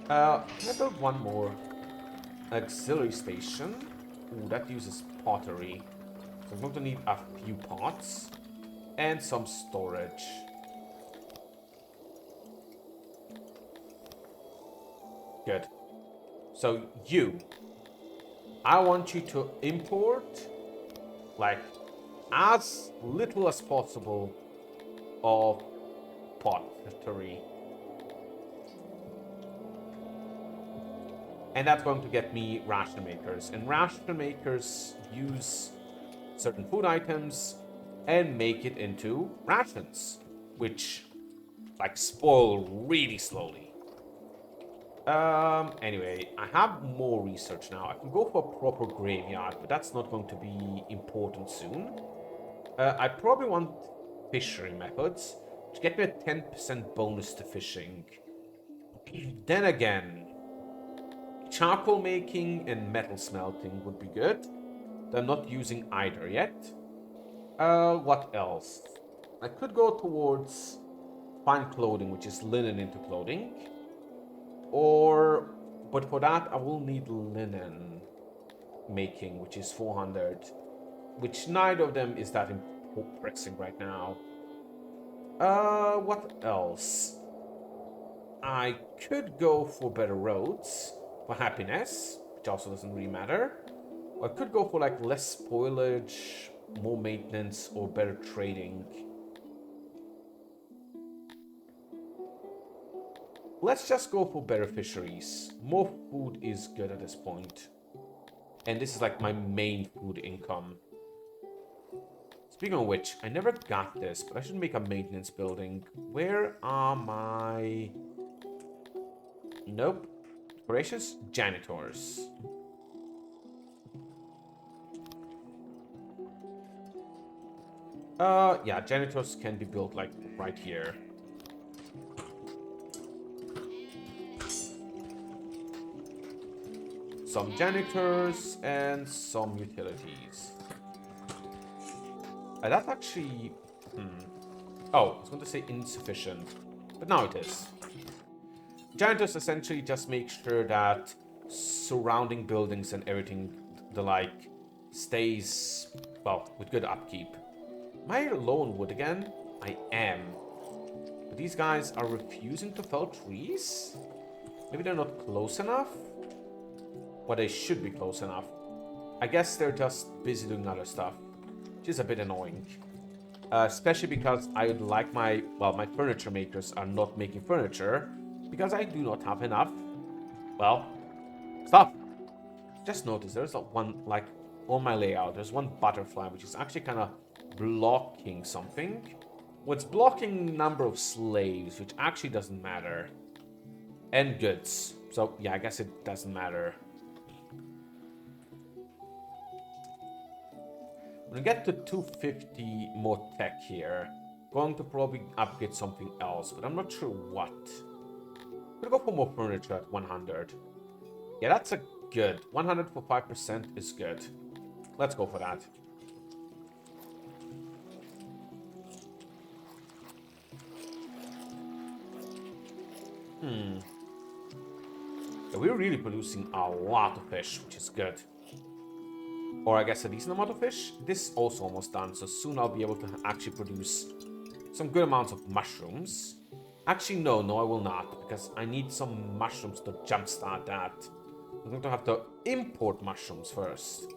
Can I build one more auxiliary station? Ooh, that uses pottery. So I'm going to need a few pots and some storage. Good. So I want you to import like as little as possible of pottery. And that's going to get me ration makers. And ration makers use certain food items and make it into rations, which like spoil really slowly. Anyway, I have more research now. I can go for a proper graveyard, but that's not going to be important soon. I probably want fishery methods to get me a 10% bonus to fishing. Then again, charcoal making and metal smelting would be good. I'm not using either yet. What else? I could go towards fine clothing, which is linen into clothing. But for that, I will need linen making, which is 400. Which neither of them is that pressing right now. What else? I could go for better roads for happiness, which also doesn't really matter. Or I could go for like less spoilage, more maintenance, or better trading. Let's just go for better fisheries. More food is good at this point. And this is like my main food income. Speaking of which, I never got this, but I should make a maintenance building. Where are my... Nope. Decorations? Janitors. Yeah, janitors can be built like right here. Some janitors and some utilities. That's actually... Oh, I was going to say insufficient, but now it is. Janitors essentially just make sure that surrounding buildings and everything the like stays, well, with good upkeep. Am I low on wood again? I am. But these guys are refusing to fell trees? Maybe they're not close enough? Well, they should be close enough. I guess they're just busy doing other stuff, which is a bit annoying. Especially because I would like my furniture makers are not making furniture because I do not have enough. Well, stop. Just notice there's one, like, on my layout, there's one butterfly which is actually kind of blocking something. Well, it's blocking number of slaves, which actually doesn't matter. And goods. So, yeah, I guess it doesn't matter. When we get to 250 more tech here, going to probably upgrade something else, but I'm not sure what. I'm gonna go for more furniture at 100. Yeah, that's a good. 100 for 5% is good. Let's go for that. Yeah, we're really producing a lot of fish, which is good. Or I guess a decent amount of fish. This is also almost done, so soon I'll be able to actually produce some good amounts of mushrooms. Actually, no, I will not, because I need some mushrooms to jumpstart that. I'm going to have to import mushrooms first.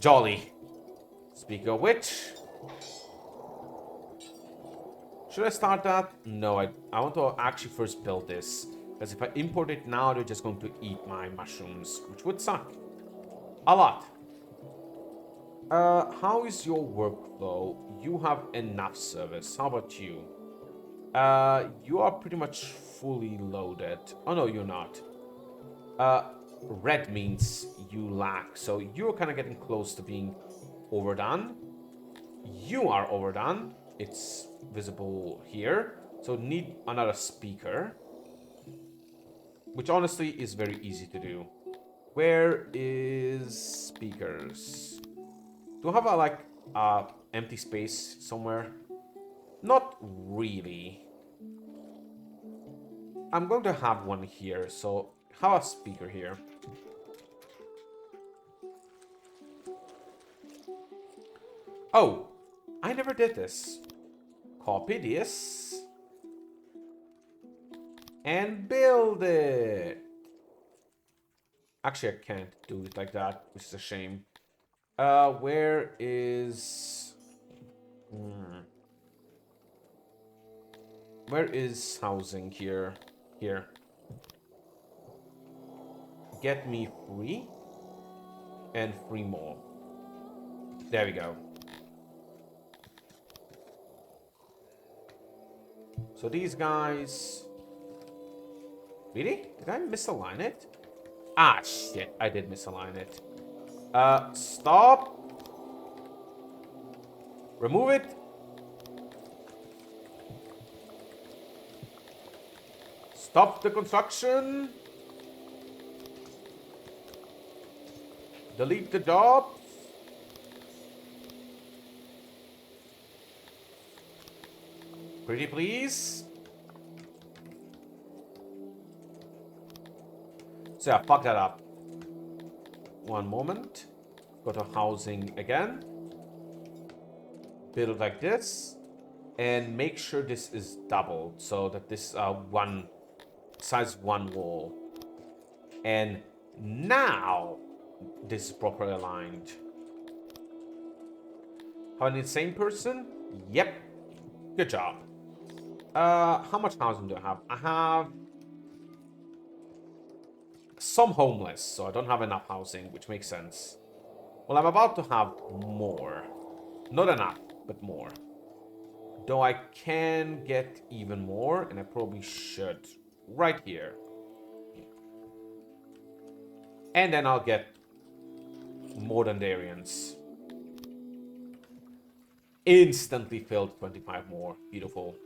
Jolly. Speaking of which... Should I start that? No, I want to actually first build this. Because if I import it now, they're just going to eat my mushrooms, which would suck. A lot. How is your workflow? You have enough service. How about you? You are pretty much fully loaded. Oh no, you're not. Red means you lack. So you're kind of getting close to being overdone. You are overdone. It's visible here. So need another speaker. Which honestly is very easy to do. Where is speakers? Do I have a like empty space somewhere? Not really. I'm going to have one here, so have a speaker here. Oh, I never did this. Copy this. And build it. Actually, I can't do it like that, which is a shame. Where is... Where is housing here? Here. Get me 3. And 3 more. There we go. So these guys... Really? Did I misalign it? Ah, shit. I did misalign it. Stop. Remove it. Stop the construction. Delete the job. Pretty please. So yeah, fuck that up. One moment. Go to housing again. Build it like this. And make sure this is doubled so that this size 1 wall. And now this is properly aligned. Have an insane person? Yep. Good job. How much housing do I have? I have some homeless, so I don't have enough housing, which makes sense. Well, I'm about to have more. Not enough, but more. Though I can get even more, and I probably should. Right here. And then I'll get more than Darians. Instantly filled 25 more. Beautiful.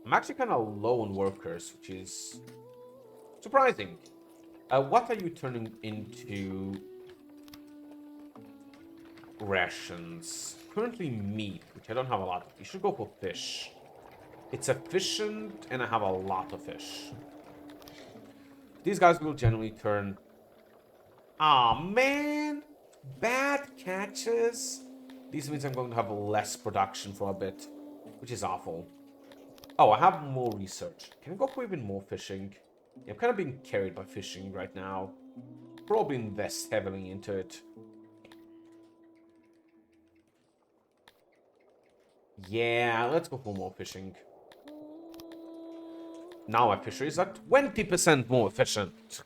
I'm actually kind of low on workers, which is surprising. What are you turning into rations? Currently meat, which I don't have a lot of. You should go for fish. It's efficient, and I have a lot of fish. These guys will generally turn... Aw, man! Bad catches. This means I'm going to have less production for a bit, which is awful. Oh, I have more research. Can I go for even more fishing? Yeah, I'm kind of being carried by fishing right now. Probably invest heavily into it. Yeah, let's go for more fishing. Now my fisheries are 20% more efficient.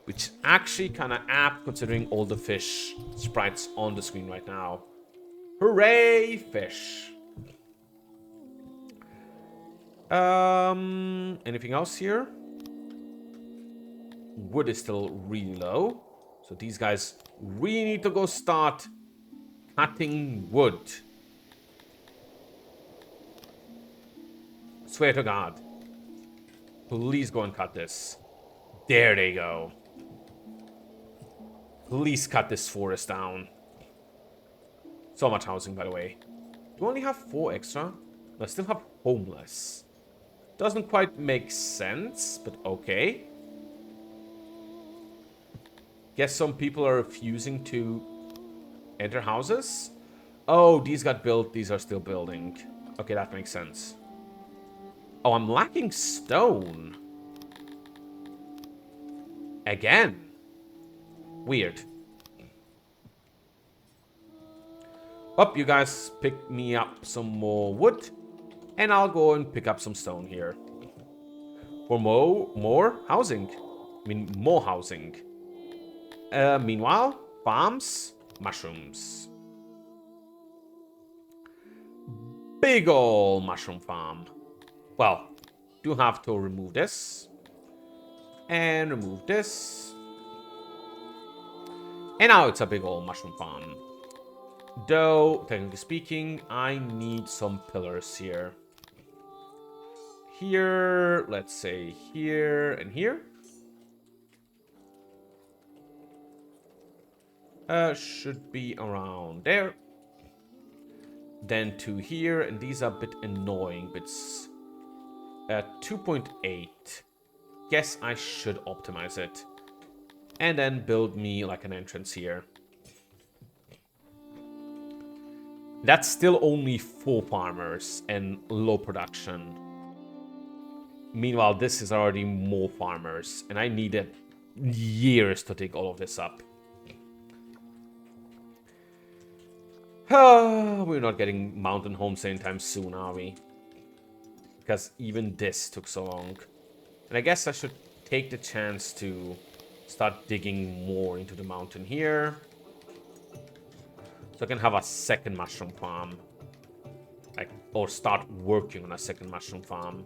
Which is actually kind of apt considering all the fish sprites on the screen right now. Hooray, fish. Anything else here? Wood is still really low. So these guys really need to go start cutting wood. Swear to God. Please go and cut this. There they go. Please cut this forest down. So much housing, by the way. Do we only have 4 extra? No, I still have homeless. Doesn't quite make sense, but okay. Guess some people are refusing to enter houses. Oh, these got built. These are still building. Okay, that makes sense. Oh, I'm lacking stone. Again. Weird. Up, you guys pick me up some more wood. And I'll go and pick up some stone here. For more housing. I mean, more housing. Meanwhile, farms, mushrooms. Big ol' mushroom farm. Well, do have to remove this. And remove this. And now it's a big old mushroom farm. Though, technically speaking, I need some pillars here. Here, let's say here and here. Should be around there. Then 2 here, and these are a bit annoying, but it's 2.8. Guess I should optimize it. And then build me like an entrance here. That's still only 4 farmers and low production. Meanwhile, this is already more farmers. And I needed years to dig all of this up. We're not getting mountain homes anytime soon, are we? Because even this took so long. And I guess I should take the chance to start digging more into the mountain here. So I can have a second mushroom farm. Like, or start working on a second mushroom farm.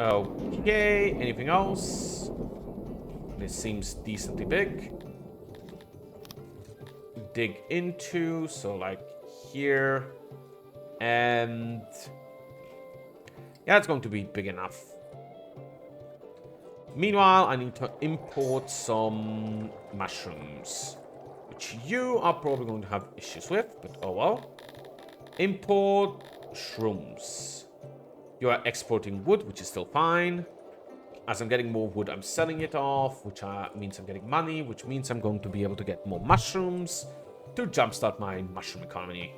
Okay, anything else? This seems decently big. Dig into, so like here. And yeah, it's going to be big enough. Meanwhile, I need to import some mushrooms, which you are probably going to have issues with, but oh well. Import shrooms. You are exporting wood, which is still fine. As I'm getting more wood, I'm selling it off, which means I'm getting money, which means I'm going to be able to get more mushrooms to jumpstart my mushroom economy.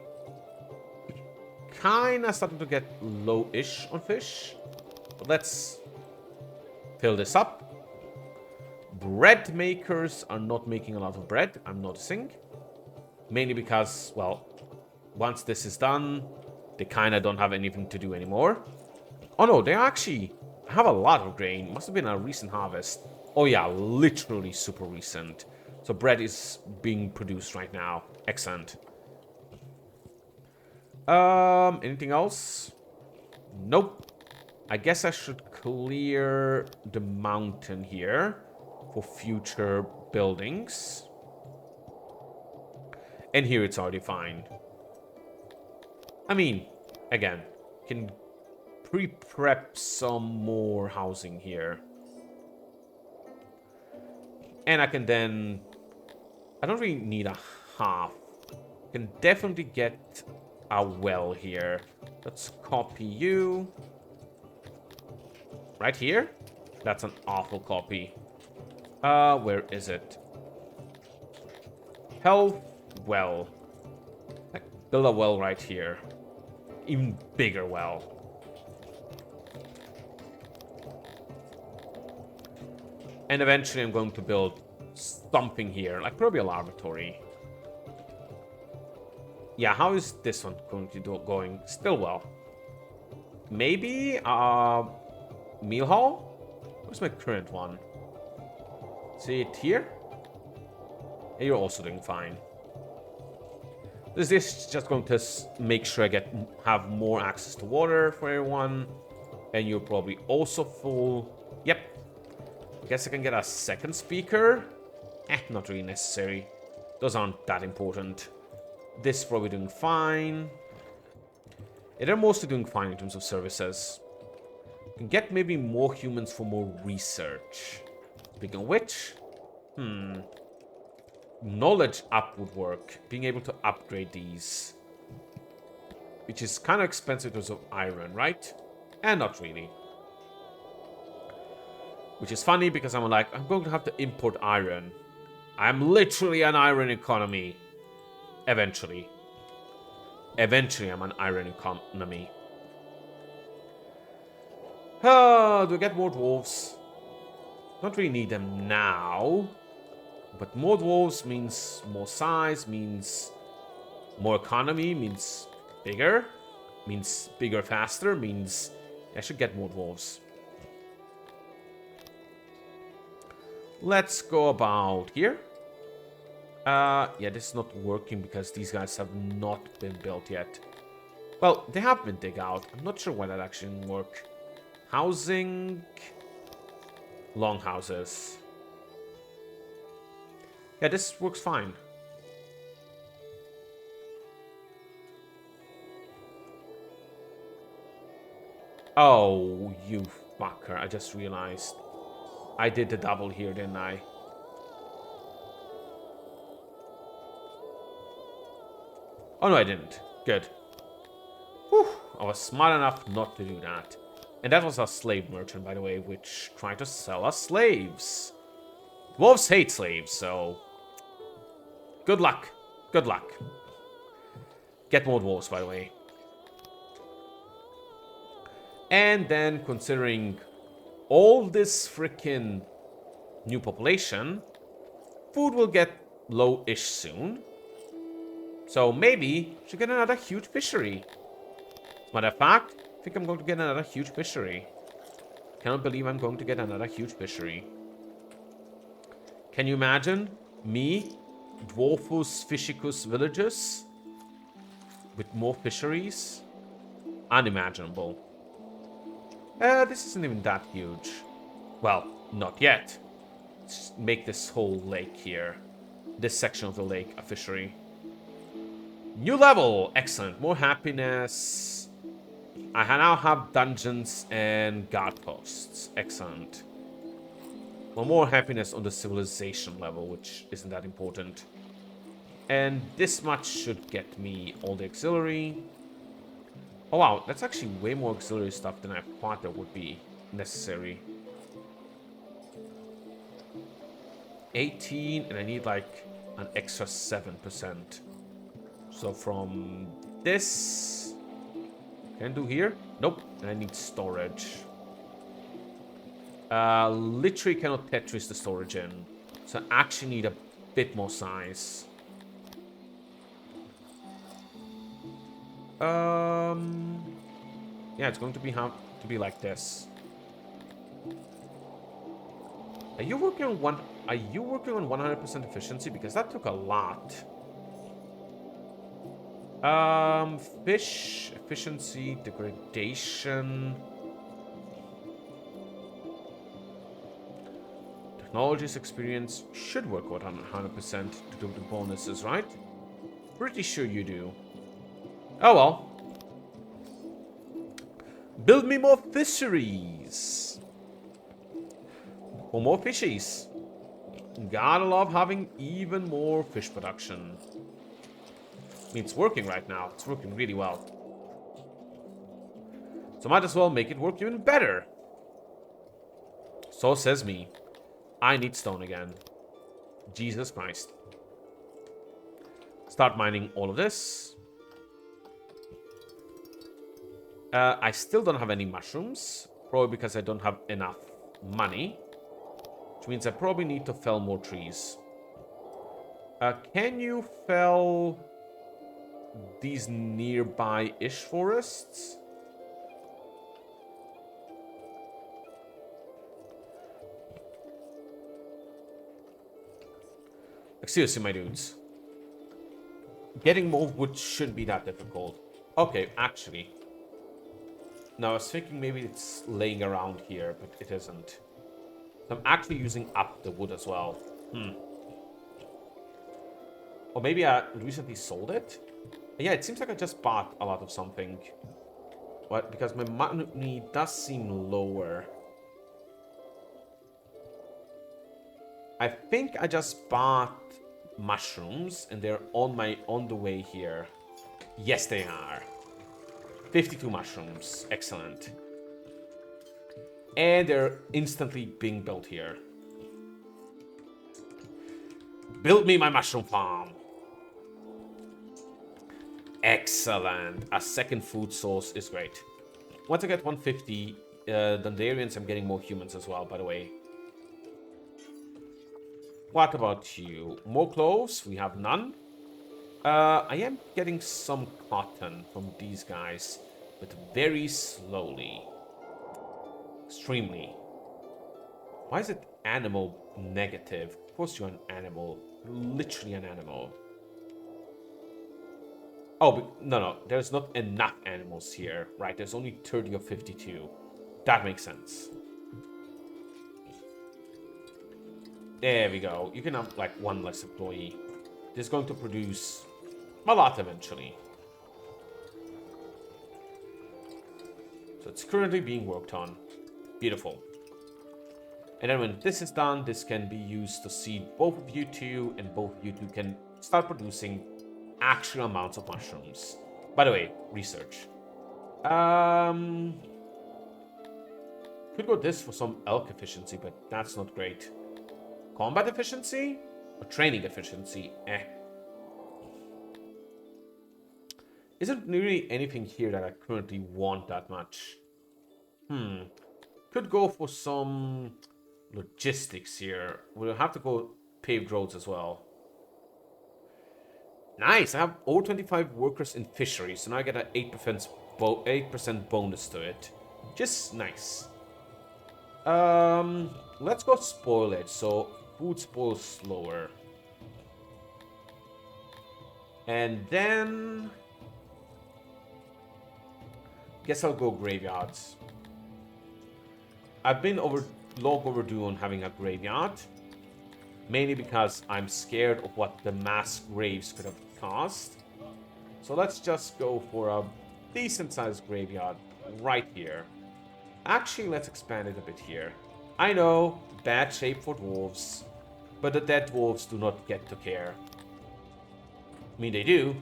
Kinda starting to get low-ish on fish. But let's fill this up. bread makers are not making a lot of bread, I'm noticing. Mainly because, well, once this is done, they kind of don't have anything to do anymore. Oh no, they actually have a lot of grain. Must have been a recent harvest. Oh yeah, literally super recent. So bread is being produced right now. Excellent. Anything else? Nope. I guess I should clear the mountain here for future buildings. And here it's already fine. I mean, again, can pre-prep some more housing here. And I can then... I don't really need a half. I can definitely get a well here. Let's copy you. Right here? That's an awful copy. Where is it? Health well. Like, build a well right here. Even bigger well. And eventually I'm going to build something here, like probably a laboratory. Yeah, how is this one going to going? Still well. Maybe meal hall? Where's my current one? See it here? And you're also doing fine. This is just going to make sure I have more access to water for everyone. And you're probably also full. Yep. I guess I can get a second speaker. Not really necessary. Those aren't that important. This is probably doing fine. Yeah, they're mostly doing fine in terms of services. Can get maybe more humans for more research. Speaking of which, knowledge up would work. Being able to upgrade these. Which is kind of expensive in terms of iron, right? And not really. Which is funny because I'm like, I'm going to have to import iron. I'm literally an iron economy. Eventually. Eventually I'm an iron economy. Do I get more dwarves? Don't really need them now. But more dwarves means more size, means more economy, means bigger. Means bigger faster, means I should get more dwarves. Let's go about here. Yeah, this is not working because these guys have not been built yet. Well, they have been dig out. I'm not sure why that actually didn't work. Housing. Longhouses. Yeah, this works fine. Oh, you fucker. I just realized. I did the double here, didn't I? Oh, no, I didn't. Good. Whew. I was smart enough not to do that. And that was a slave merchant, by the way, which tried to sell us slaves. Dwarves hate slaves, so... Good luck. Good luck. Get more dwarves, by the way. And then, considering all this freaking new population, food will get low-ish soon. So maybe we should get another huge fishery. Matter of fact, I think I'm going to get another huge fishery. Cannot believe I'm going to get another huge fishery. Can you imagine me, Dwarfus Fishicus villages, with more fisheries? Unimaginable. This isn't even that huge. Well, not yet. Let's make this whole lake here, this section of the lake, a fishery. New level! Excellent. More happiness. I now have dungeons and guard posts. Excellent. Well, more happiness on the civilization level, which isn't that important. And this much should get me all the auxiliary. Oh wow, that's actually way more auxiliary stuff than I thought that would be necessary. 18, and I need like an extra 7%. So from this... Can I do here? Nope. And I need storage. Literally cannot Tetris the storage in. So I actually need a bit more size. Yeah, it's going to be have to be like this. Are you working on 100% efficiency? Because that took a lot. Fish efficiency, degradation, technologies experience should work out 100% to do the bonuses, right? Pretty sure you do. Oh well. Build me more fisheries. For more fishies. Gotta love having even more fish production. I mean, it's working right now. It's working really well. So might as well make it work even better. So says me. I need stone again. Jesus Christ. Start mining all of this. I still don't have any mushrooms. Probably because I don't have enough money. Which means I probably need to fell more trees. Can you fell these nearby-ish forests? Like, seriously, my dudes. Getting more wood shouldn't be that difficult. Okay, actually. No, I was thinking maybe it's laying around here, but it isn't. So I'm actually using up the wood as well. Or maybe I recently sold it? Yeah, it seems like I just bought a lot of something. What? Because my money does seem lower. I think I just bought mushrooms and they're on the way here. Yes, they are. 52 mushrooms. Excellent. And they're instantly being built here. Build me my mushroom farm. Excellent. A second food source is great. Once I get 150 Dundarians, I'm getting more humans as well, by the way. What about you? More clothes? We have none. I am getting some cotton from these guys, but very slowly. Extremely. Why is it animal negative? Of course you're an animal. Literally an animal. Oh, but no. There's not enough animals here, right? There's only 30 or 52. That makes sense. There we go. You can have, like, one less employee. This is going to produce a lot eventually. So it's currently being worked on. Beautiful. And then when this is done, this can be used to seed both of you two, and both of you two can start producing actual amounts of mushrooms. By the way, research. Could go this for some elk efficiency, but that's not great. Combat efficiency? Or training efficiency? Isn't really anything here that I currently want that much. Could go for some logistics here. We'll have to go paved roads as well. Nice, I have over 25 workers in fisheries, so now I get an 8% bonus to it. Just nice. Let's go spoilage, so food spoils slower. And then guess I'll go graveyards. I've been long overdue on having a graveyard. Mainly because I'm scared of what the mass graves could have caused. So let's just go for a decent sized graveyard right here. Actually, let's expand it a bit here. I know, bad shape for dwarves. But the dead dwarves do not get to care. I mean, they do.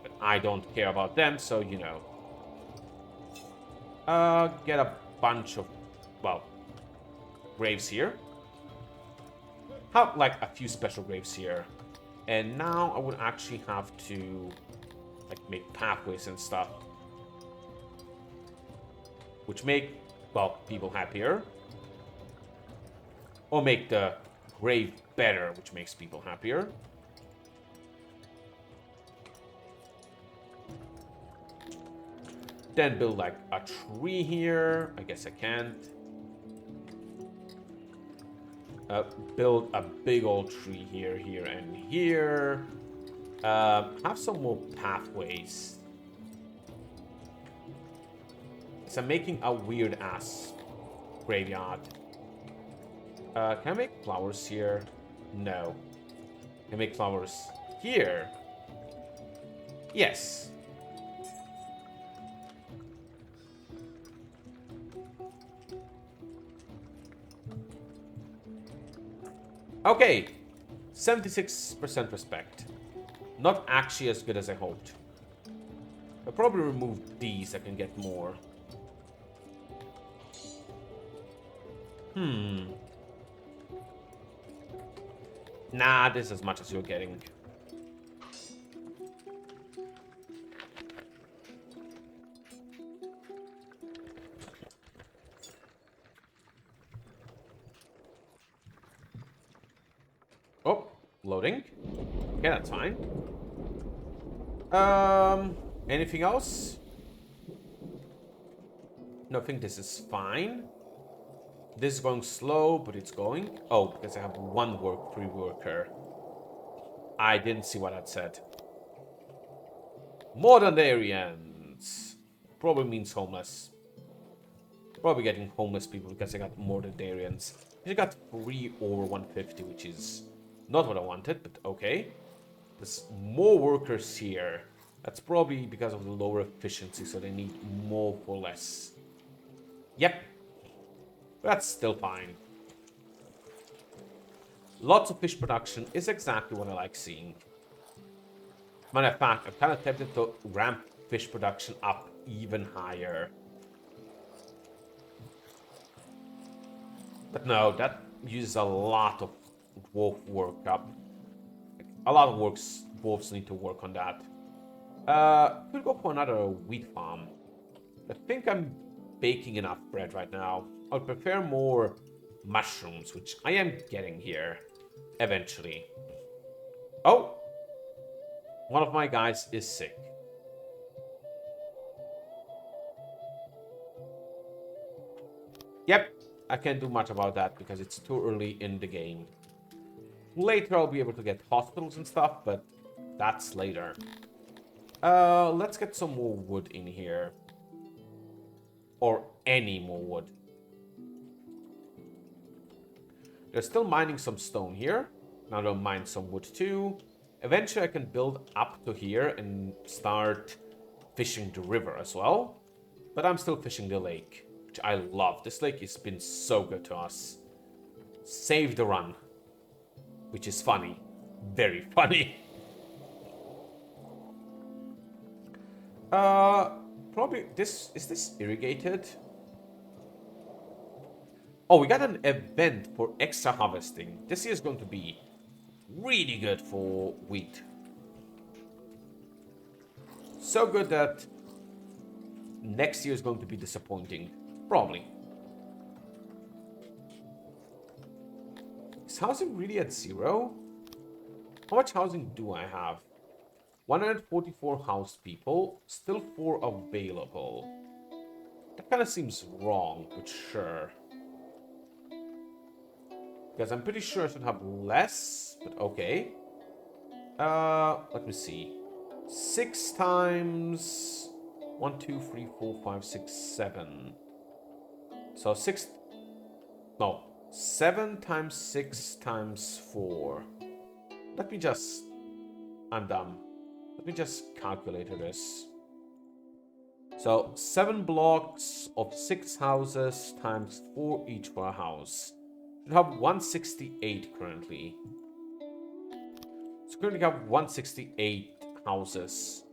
But I don't care about them, so you know. Get a bunch of, well, graves here. Have like a few special graves here. And now I would actually have to like make pathways and stuff. Which make, well, people happier. Or make the grave better, which makes people happier. Then build like a tree here. I guess I can't. Build a big old tree here, here, and here. Have some more pathways. So I'm making a weird ass graveyard. Can I make flowers here? No. Can I make flowers here? Yes. Okay. 76% respect. Not actually as good as I hoped. I'll probably remove these. I can get more. Nah, this is as much as you're getting. Oh, loading. Okay, that's fine. Anything else? No, I think this is fine. This is going slow, but it's going. Oh, because I have one free worker. I didn't see what that said. Modernarians. Probably means homeless. Probably getting homeless people because I got Modernarians. I got 3 over 150, which is not what I wanted, but okay. There's more workers here. That's probably because of the lower efficiency, so they need more for less. Yep. That's still fine. Lots of fish production is exactly what I like seeing. Matter of fact, I'm kind of tempted to ramp fish production up even higher. But no, that uses a lot of dwarf work up. A lot of dwarves need to work on that. Could go for another wheat farm. I think I'm baking enough bread right now. I'll prepare more mushrooms, which I am getting here eventually. Oh! One of my guys is sick. Yep, I can't do much about that because it's too early in the game. Later I'll be able to get hospitals and stuff, but that's later. Let's get some more wood in here. Or any more wood. They're still mining some stone here. Now they'll mine some wood too. Eventually I can build up to here and start fishing the river as well. But I'm still fishing the lake, which I love. This lake has been so good to us. Save the run. Which is funny. Very funny. Probably this... Is this irrigated? Oh, we got an event for extra harvesting. This year is going to be really good for wheat. So good that next year is going to be disappointing. Probably. Is housing really at 0? How much housing do I have? 144 house people, still 4 available. That kind of seems wrong, but sure. Because I'm pretty sure I should have less, but okay. Let me see. 6 times 1, 2, 3, 4, 5, 6, 7. So 6. No. 7 times 6 times 4. Let me just... I'm dumb. Let me just calculate this. So 7 blocks of 6 houses times 4 each per house. We have 168 currently. So currently have 168 houses.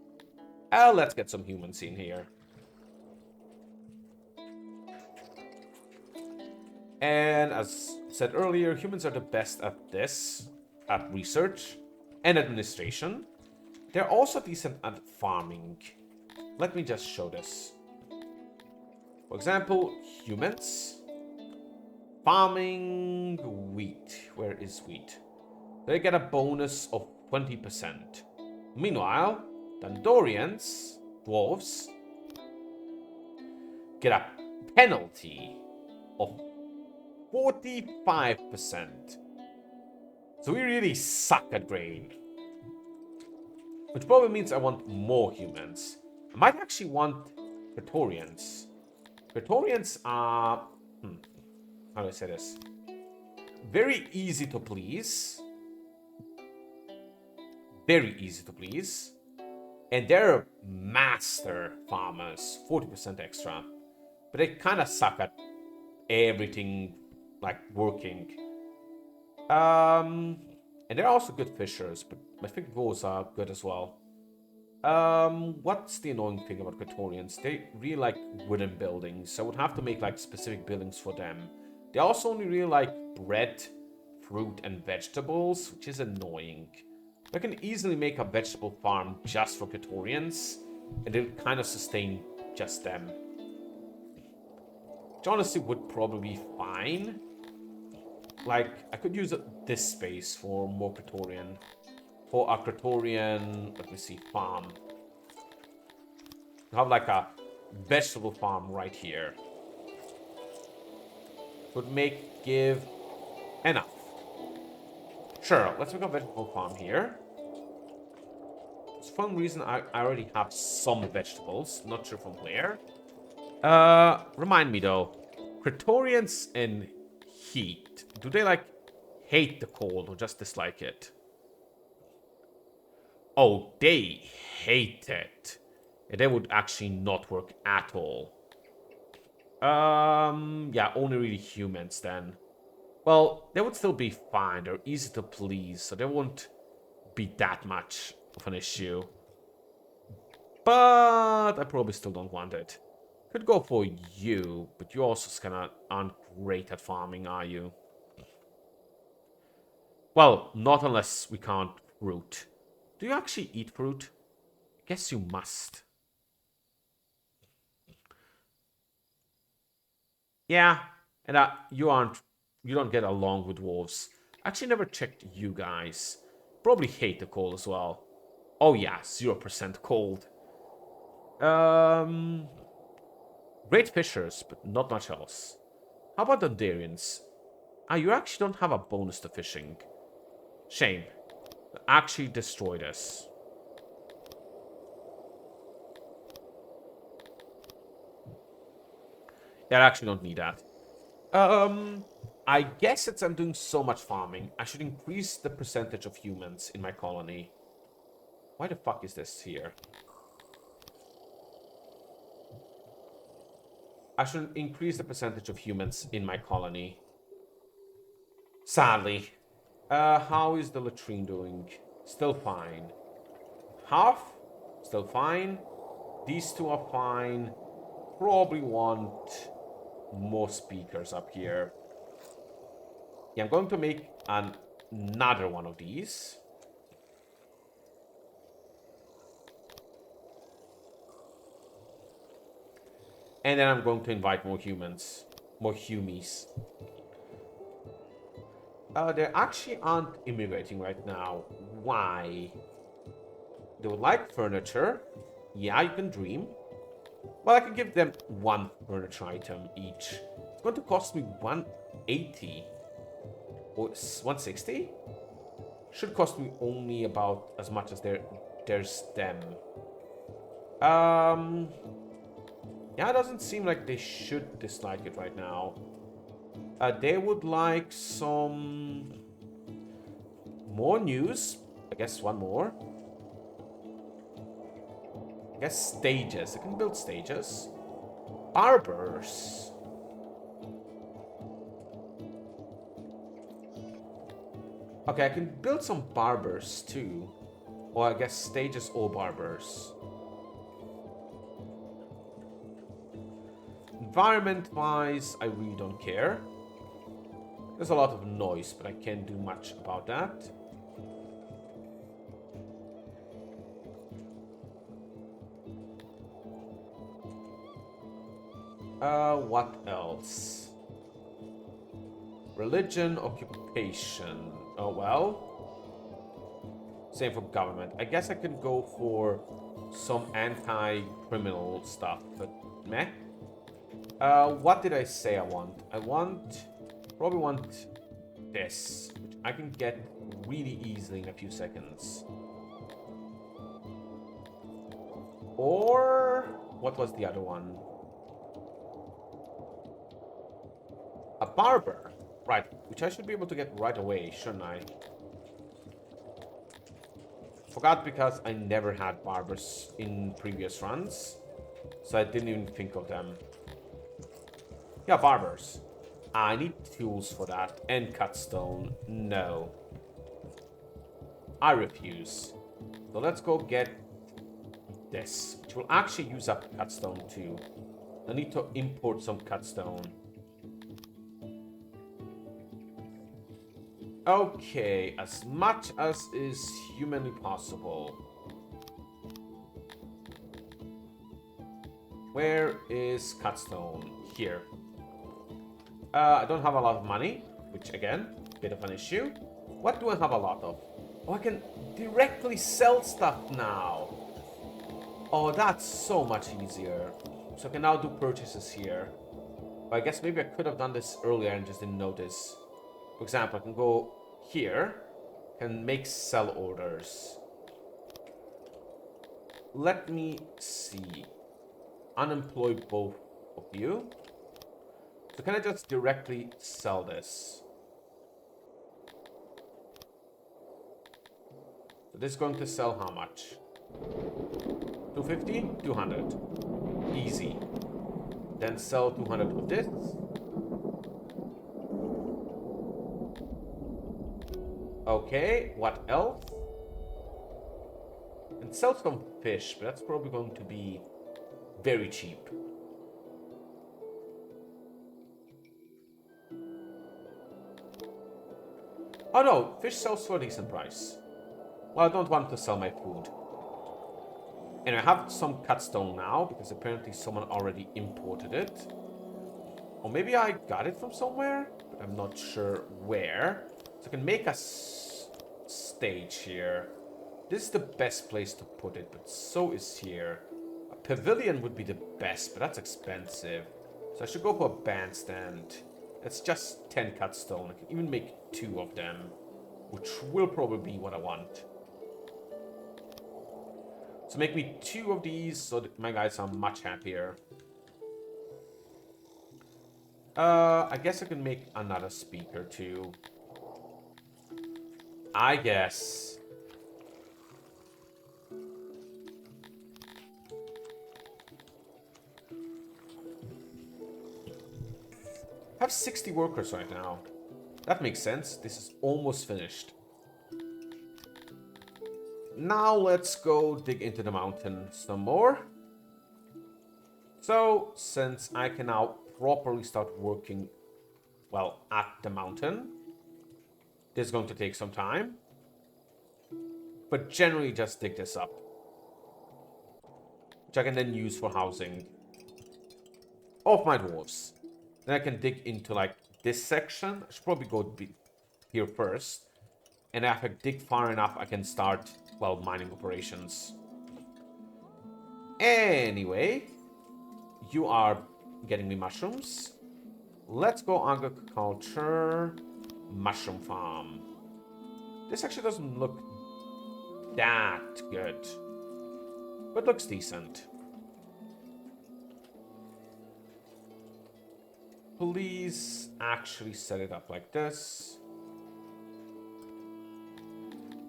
Let's get some humans in here. And as said earlier, humans are the best at this, at research and administration. They're also decent at farming. Let me just show this. For example, humans. Farming wheat. Where is wheat? They get a bonus of 20%. Meanwhile, Dandorians, dwarves, get a penalty of 45%. So we really suck at grain. Which probably means I want more humans. I might actually want Praetorians. Praetorians are... how do I say this? Very easy to please. Very easy to please. And they're master farmers. 40% extra. But they kind of suck at everything, like, working. And they're also good fishers, but I think those are good as well. What's the annoying thing about Praetorians? They really like wooden buildings, so I would have to make like specific buildings for them. They also only really like bread, fruit, and vegetables, which is annoying. I can easily make a vegetable farm just for Praetorians, and it'll kind of sustain just them. Which honestly would probably be fine. Like, I could use this space for more Praetorian. For a Praetorian, let me see, farm. I have like a vegetable farm right here. Would give enough. Sure, let's make a vegetable farm here. For some reason, I already have some vegetables. Not sure from where. Remind me though. Praetorians in heat. Do they like hate the cold or just dislike it? Oh, they hate it. They would actually not work at all. Yeah, only really humans then. Well, they would still be fine. They're easy to please, so they won't be that much of an issue. But I probably still don't want it. Could go for you, but you also kind of aren't great at farming, are you? Well, not unless we can't fruit. Do you actually eat fruit? I guess you must. Yeah, and you don't get along with wolves. Actually, never checked you guys. Probably hate the cold as well. Oh yeah, 0% cold. Great fishers, but not much else. How about the Darians? You actually don't have a bonus to fishing. Shame. They actually destroyed us. Yeah, I actually don't need that. I guess since I'm doing so much farming, I should increase the percentage of humans in my colony. Why the fuck is this here? I should increase the percentage of humans in my colony. Sadly. How is the latrine doing? Still fine. Half? Still fine. These two are fine. Probably want more speakers up here. Yeah, I'm going to make another one of these. And then I'm going to invite more humans. More humies. They actually aren't immigrating right now. Why? They would like furniture. Yeah, you can dream. Well, I can give them one furniture item each. It's going to cost me 180. Or 160? Should cost me only about as much as their stem. Yeah, it doesn't seem like they should dislike it right now. They would like some more news. I guess one more. I guess stages. I can build stages. Barbers. Okay, I can build some barbers too. Or I guess stages or barbers. Environment-wise, I really don't care. There's a lot of noise, but I can't do much about that. What else? Religion, occupation. Oh, well. Same for government. I guess I can go for some anti-criminal stuff, but meh. What did I say I want? Probably want this, which I can get really easily in a few seconds. Or, what was the other one? A barber. Right, which I should be able to get right away, shouldn't I? Forgot because I never had barbers in previous runs, so I didn't even think of them. Yeah, barbers. I need tools for that. And cut stone. No. I refuse. So let's go get this, which will actually use up cut stone too. I need to import some cut stone. Okay, as much as is humanly possible. Where is cut stone? Here. I don't have a lot of money, which again, bit of an issue. What do I have a lot of? Oh, I can directly sell stuff now. Oh, that's so much easier. So I can now do purchases here. But I guess maybe I could have done this earlier and just didn't notice. For example, I can go here and make sell orders. Let me see. Unemploy both of you. So can I just directly sell this? So this is going to sell how much? 250? 200. Easy. Then sell 200 of this. Okay, what else? And sell some fish, but that's probably going to be very cheap. Oh no, fish sells for a decent price. Well, I don't want to sell my food. And I have some cut stone now, because apparently someone already imported it. Or maybe I got it from somewhere, but I'm not sure where. So I can make a stage here. This is the best place to put it, but so is here. A pavilion would be the best, but that's expensive. So I should go for a bandstand. That's just 10 cut stone. I can even make 2 of them, which will probably be what I want. So make me 2 of these so that my guys are much happier. I guess I can make another speaker too. I guess. I have 60 workers right now. That makes sense. This is almost finished. Now let's go dig into the mountain some more. So, since I can now properly start working, well, at the mountain, this is going to take some time. But generally just dig this up, which I can then use for housing of my dwarves. Then I can dig into like this section. I should probably go here first. And if I dig far enough, I can start, well, mining operations. Anyway, you are getting me mushrooms. Let's go agriculture, mushroom farm. This actually doesn't look that good, but looks decent. Please actually set it up like this.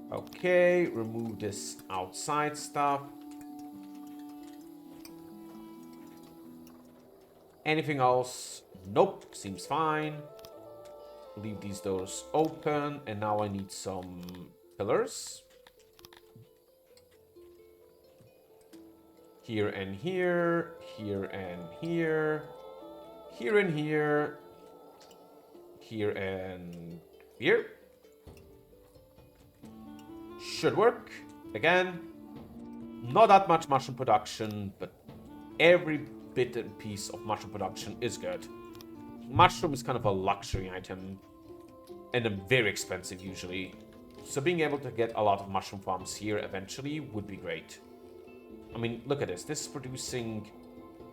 Okay, remove this outside stuff. Anything else? Nope, seems fine. Leave these doors open, and now I need some pillars. Here and here, here and here, here and here, here and here. Should work. Again, not that much mushroom production, but every bit and piece of mushroom production is good. Mushroom is kind of a luxury item. And they're very expensive usually. So being able to get a lot of mushroom farms here eventually would be great. I mean, look at this. This is producing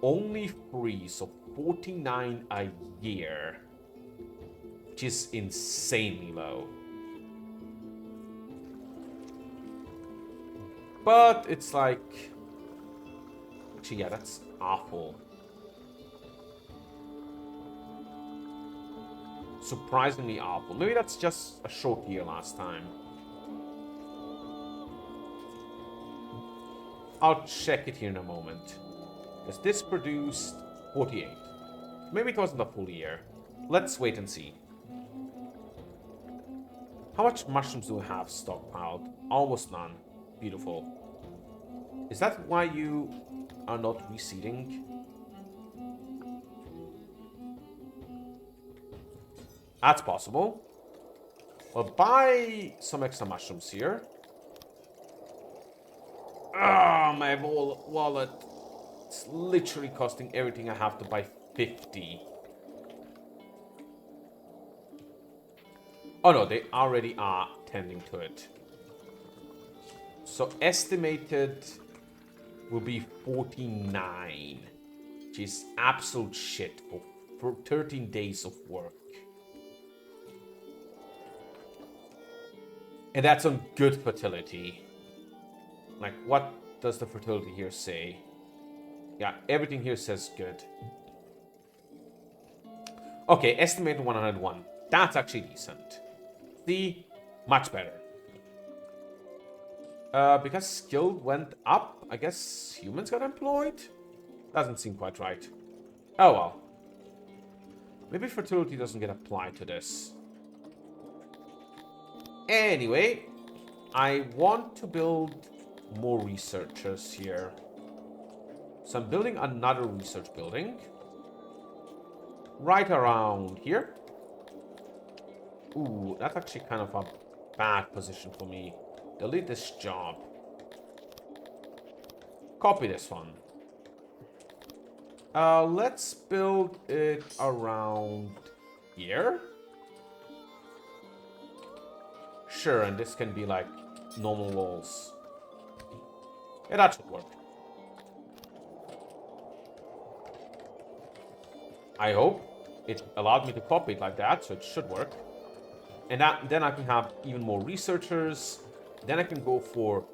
only 3, so 49 a year. Which is insanely low. But it's like... Actually, yeah, that's awful. Surprisingly awful. Maybe that's just a short year last time. I'll check it here in a moment. Because this produced 48. Maybe it wasn't a full year. Let's wait and see. How much mushrooms do we have stockpiled? Almost none. Beautiful. Is that why you are not reseeding? That's possible. Well, buy some extra mushrooms here. Ah, my wallet. It's literally costing everything I have to buy 50. Oh no, they already are tending to it. So estimated will be 49. Which is absolute shit for 13 days of work. And that's on good fertility. Like, what does the fertility here say? Yeah, everything here says good. Okay, estimated 101. That's actually decent. See? Much better. Because skill went up, I guess humans got employed? Doesn't seem quite right. Oh well. Maybe fertility doesn't get applied to this. Anyway, I want to build more researchers here. So I'm building another research building. Right around here. Ooh, that's actually kind of a bad position for me. Delete this job. Copy this one. Let's build it around here. Sure, and this can be like normal walls. Yeah, that should work. I hope it allowed me to copy it like that, so it should work. And then I can have even more researchers. Then I can go for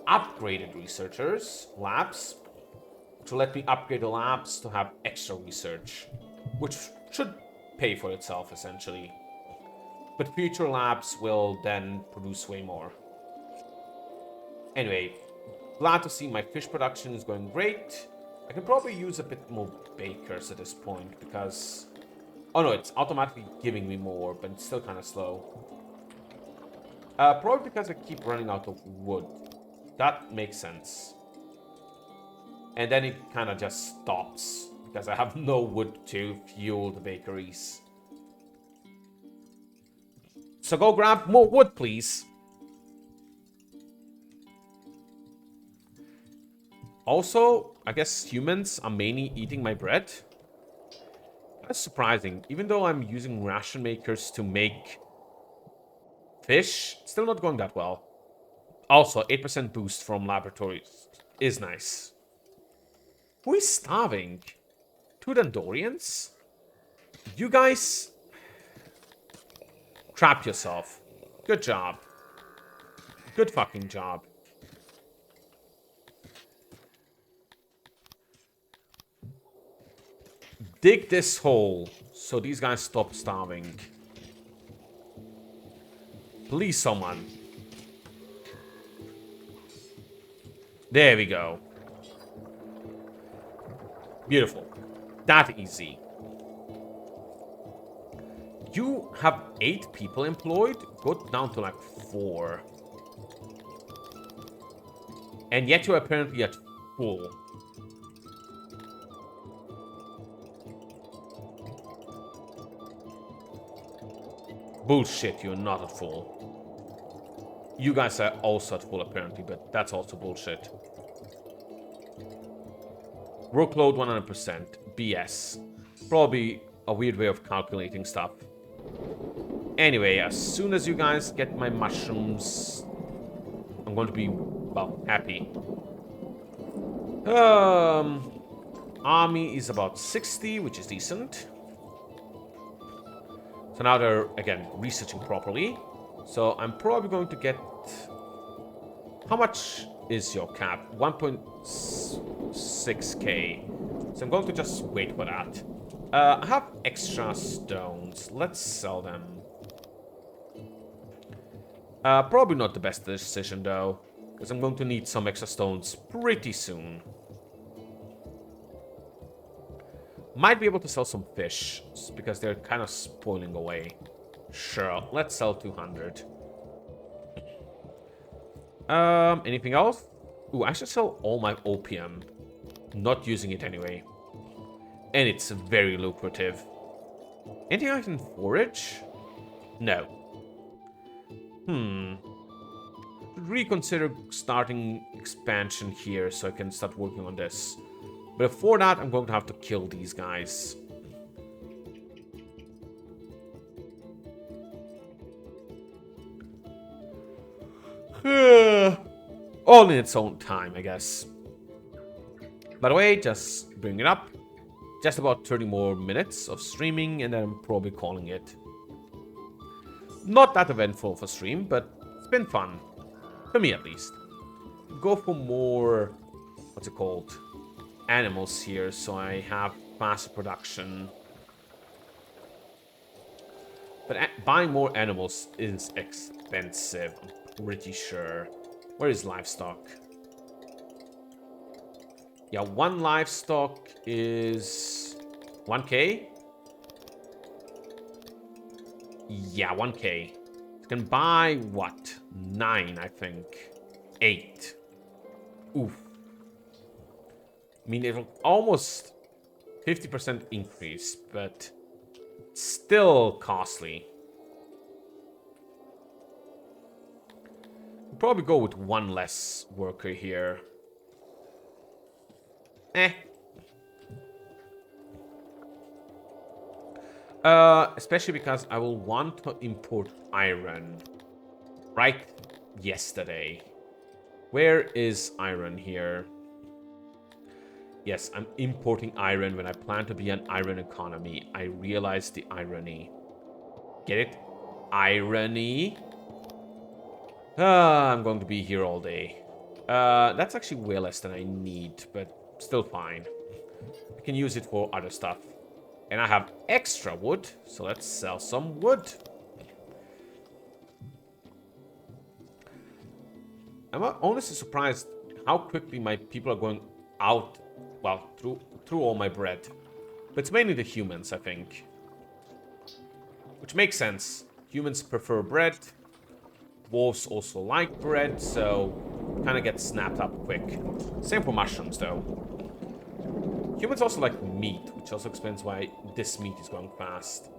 upgraded researchers, labs, to let me upgrade the labs to have extra research, which should pay for itself, essentially. But future labs will then produce way more. Anyway, glad to see my fish production is going great. I can probably use a bit more bakers at this point, because... Oh no, it's automatically giving me more, but it's still kind of slow. Probably because I keep running out of wood. That makes sense. And then it kind of just stops, because I have no wood to fuel the bakeries. So go grab more wood, please. Also, I guess humans are mainly eating my bread. That's surprising. Even though I'm using ration makers to make fish, it's still not going that well. Also, 8% boost from laboratories is nice. Who is starving? Two Dandorians? You guys... Trap yourself. Good job. Good fucking job. Dig this hole so these guys stop starving. Please, someone. There we go. Beautiful. That easy. You have 8 people employed? Go down to like 4. And yet you're apparently at full. Bullshit, you're not at full. You guys are also at full apparently, but that's also bullshit. Workload 100%. BS. Probably a weird way of calculating stuff. Anyway, as soon as you guys get my mushrooms, I'm going to be, well, happy. Army is about 60, which is decent. So now they're, again, researching properly. So I'm probably going to get... How much is your cap? 1.6k. So I'm going to just wait for that. I have extra stones. Let's sell them. Probably not the best decision, though. Because I'm going to need some extra stones pretty soon. Might be able to sell some fish, because they're kind of spoiling away. Sure, let's sell 200. Anything else? Ooh, I should sell all my opium. Not using it anyway. And it's very lucrative. Anything I can forage? No. Reconsider starting expansion here so I can start working on this. But before that, I'm going to have to kill these guys. All in its own time, I guess. By the way, just bring it up. Just about 30 more minutes of streaming, and then I'm probably calling it. Not that eventful for stream, but it's been fun. For me, at least. Go for more... What's it called? Animals here, so I have faster production. But buying more animals is expensive, I'm pretty sure. Where is livestock? Yeah, one livestock is 1k. Yeah, 1k. You can buy what? 9, I think. 8. Oof. I mean, it'll almost 50% increase, but still costly. We'll probably go with one less worker here. Especially because I will want to import iron. Right yesterday. Where is iron here? Yes, I'm importing iron when I plan to be an iron economy. I realize the irony. Get it? Irony. I'm going to be here all day. That's actually way less than I need, but still fine. I can use it for other stuff. And I have extra wood, so let's sell some wood. I'm honestly surprised how quickly my people are going out, well, through all my bread. But it's mainly the humans, I think. Which makes sense. Humans prefer bread. Dwarves also like bread, so kind of gets snapped up quick. Same for mushrooms, though. Humans also like meat, which also explains why this meat is going fast.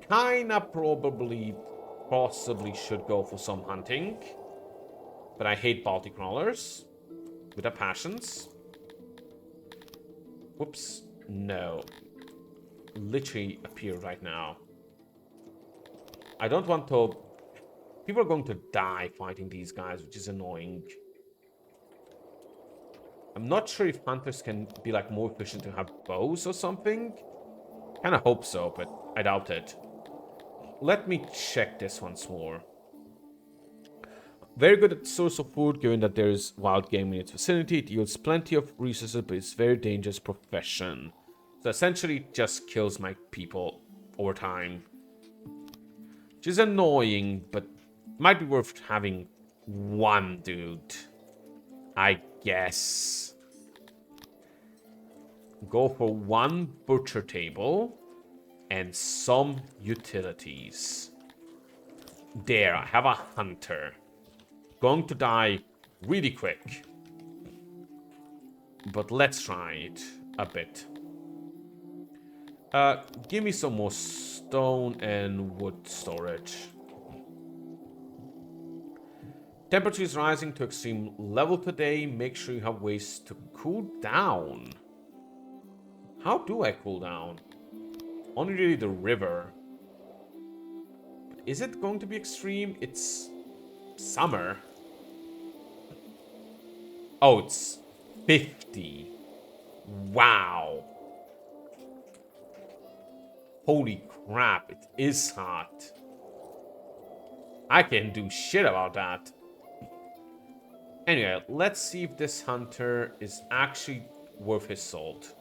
Kinda possibly should go for some hunting. But I hate bounty crawlers. With a passions. Whoops. No. Literally appear right now. I don't want to... People are going to die fighting these guys, which is annoying. I'm not sure if hunters can be like more efficient to have bows or something. Kind of hope so, but I doubt it. Let me check this once more. Very good at source of food, given that there is wild game in its vicinity. It yields plenty of resources, but it's a very dangerous profession. So essentially, it just kills my people over time. Which is annoying, but might be worth having one dude. I guess. Go for one butcher table and some utilities. There, I have a hunter. Going to die really quick. But let's try it a bit. Give me some more stone and wood storage. Temperature is rising to extreme level today. Make sure you have ways to cool down. How do I cool down? Only really the river. is it going to be extreme? It's summer. Oh, it's 50. Wow. Holy crap, it is hot. I can't do shit about that. Anyway, let's see if this hunter is actually worth his salt.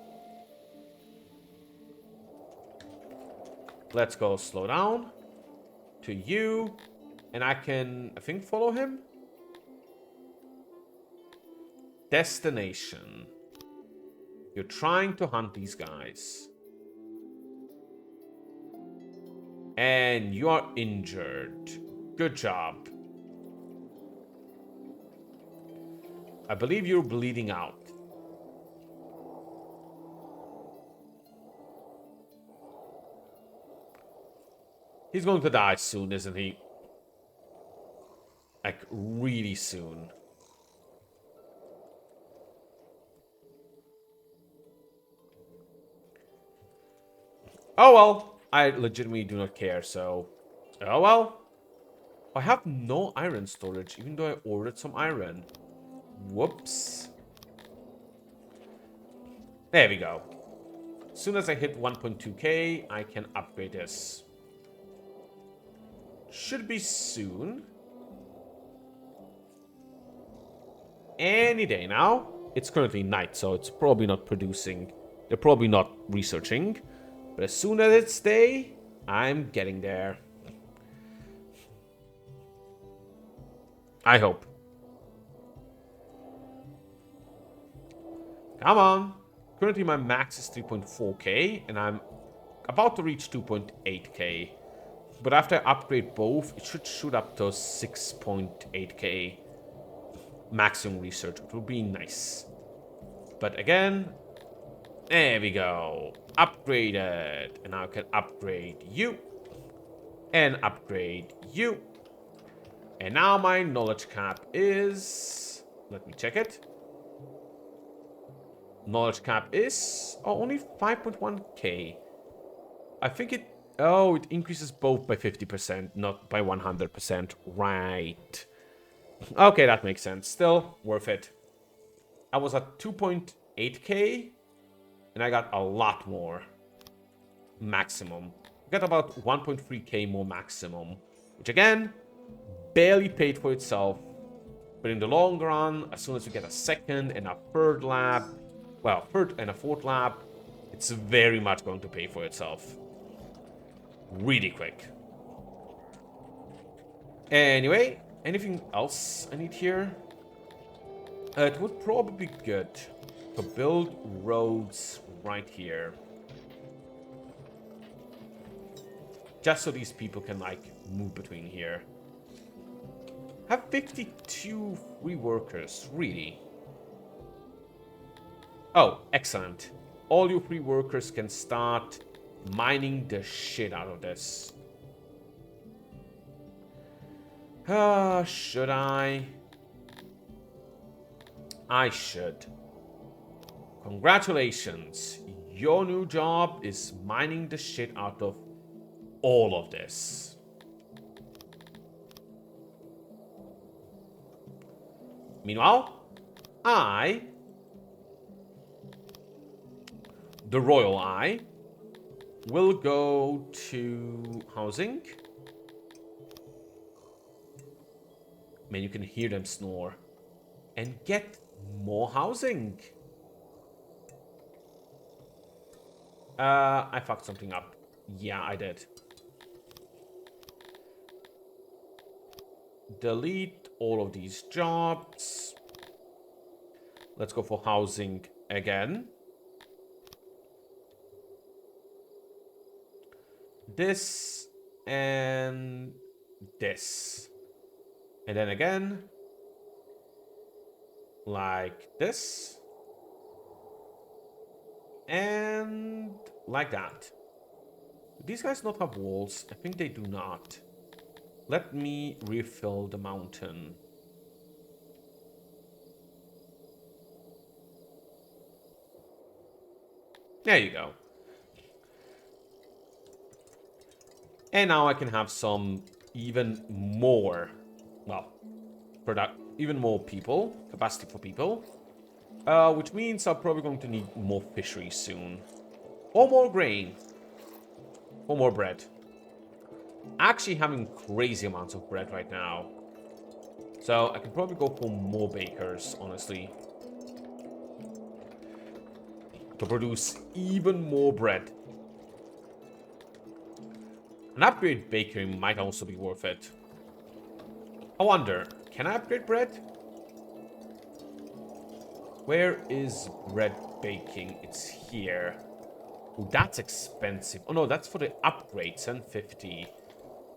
Let's go slow down to you. And I can, I think, follow him. Destination. You're trying to hunt these guys. And you are injured. Good job. I believe you're bleeding out. He's going to die soon, isn't he? Like, really soon. Oh well. I legitimately do not care, so... Oh well. I have no iron storage, even though I ordered some iron. Whoops. There we go. As soon as I hit 1.2k, I can upgrade this. Should be soon. Any day now. It's currently night, so it's probably not producing. They're probably not researching. But as soon as it's day, I'm getting there. I hope. Come on. Currently my max is 3.4k, and I'm about to reach 2.8k. But after I upgrade both, it should shoot up to 6.8k. Maximum research. It will be nice. But again, there we go. Upgraded. And now I can upgrade you. And upgrade you. And now my knowledge cap is... Let me check it. Knowledge cap is... Oh, only 5.1k. I think it... Oh, it increases both by 50%, not by 100%. Right. Okay, that makes sense. Still, worth it. I was at 2.8k, and I got a lot more. Maximum. I got about 1.3k more maximum. Which, again, barely paid for itself. But in the long run, as soon as we get a second and a third lab... Well, third and a fourth lab, it's very much going to pay for itself. Really quick. Anyway, anything else I need here? It would probably be good to build roads right here. Just so these people can, like, move between here. Have 52 free workers, really? Oh, excellent. All you free workers can start mining the shit out of this. Should I? I should. Congratulations. Your new job is mining the shit out of all of this. Meanwhile, the royal eye, will go to housing. Man, you can hear them snore. And get more housing. I fucked something up. Yeah, I did. Delete all of these jobs. Let's go for housing again. This and this. And then again, like this. And like that. Do these guys not have walls? I think they do not. Let me refill the mountain. There you go. And now I can have some even more, well, even more people, capacity for people, which means I'm probably going to need more fisheries soon, or more grain, or more bread. Actually having crazy amounts of bread right now, so I can probably go for more bakers, honestly, to produce even more bread. An upgrade bakery might also be worth it. I wonder, can I upgrade bread? Where is bread baking? It's here. Oh, that's expensive. Oh no, that's for the upgrade, 750.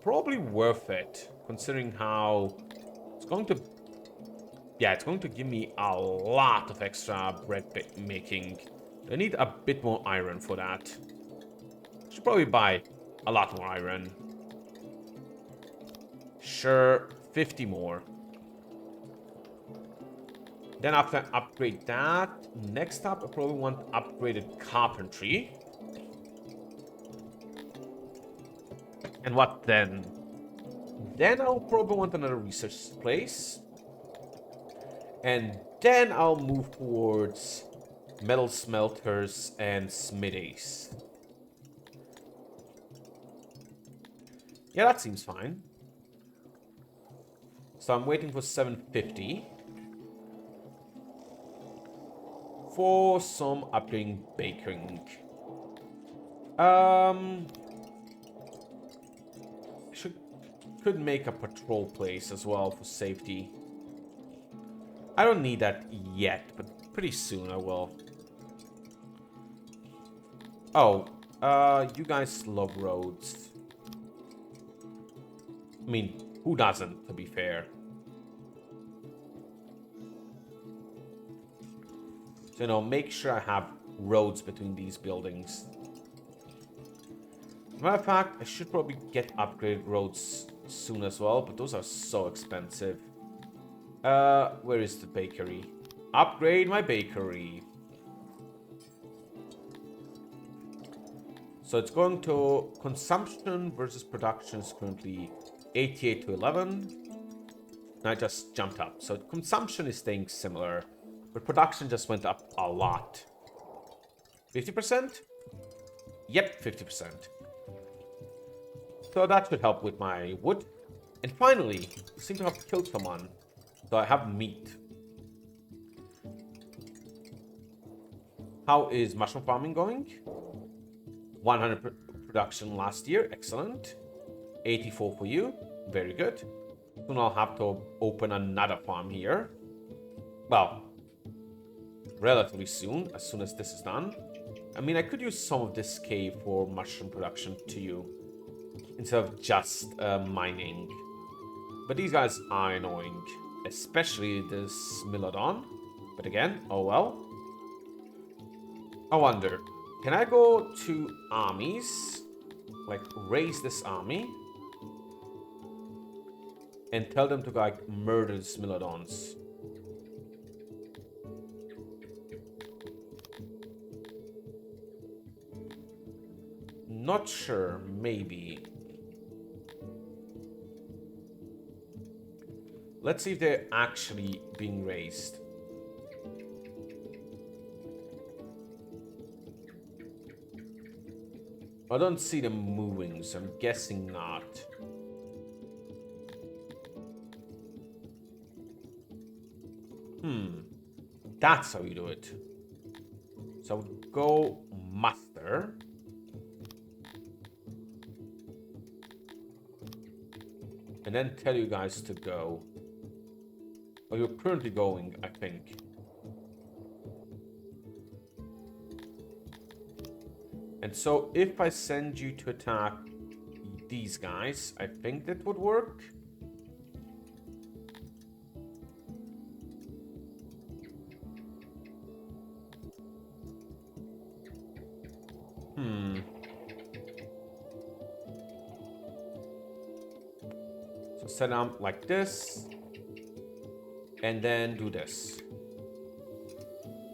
Probably worth it, considering how it's going to... Yeah, it's going to give me a lot of extra bread making. I need a bit more iron for that. Should probably buy a lot more iron. Sure, 50 more. Then after I upgrade that, next up I probably want upgraded carpentry. And what then? Then I'll probably want another research place. And then I'll move towards metal smelters and smithies. Yeah, that seems fine. So I'm waiting for 750 for some upgrading baking. Could make a patrol place as well for safety. I don't need that yet, but pretty soon I will. Oh, you guys love roads. I mean, who doesn't, to be fair? So, you know, make sure I have roads between these buildings. Matter of fact, I should probably get upgraded roads soon as well, but those are so expensive. Where is the bakery? Upgrade my bakery. So it's going to consumption versus production is currently 88 to 11. And I just jumped up. So consumption is staying similar, but production just went up a lot. 50%? Yep, 50%. So that should help with my wood. And finally, I seem to have killed someone. So I have meat. How is mushroom farming going? 100 production last year. Excellent. 84 for you. Very good. Soon I'll have to open another farm here. Well, relatively soon as this is done. I mean, I could use some of this cave for mushroom production too, instead of just mining. But these guys are annoying, especially this Smilodon. But again, oh well. I wonder, can I go to armies, like raise this army, and tell them to like murder the Smilodons? Not sure, maybe. Let's see if they're actually being raised. I don't see them moving, so I'm guessing not. That's how you do it. So go muster. And then tell you guys to go. Well, you're currently going, I think. And so if I send you to attack these guys, I think that would work. So set them like this. And then do this.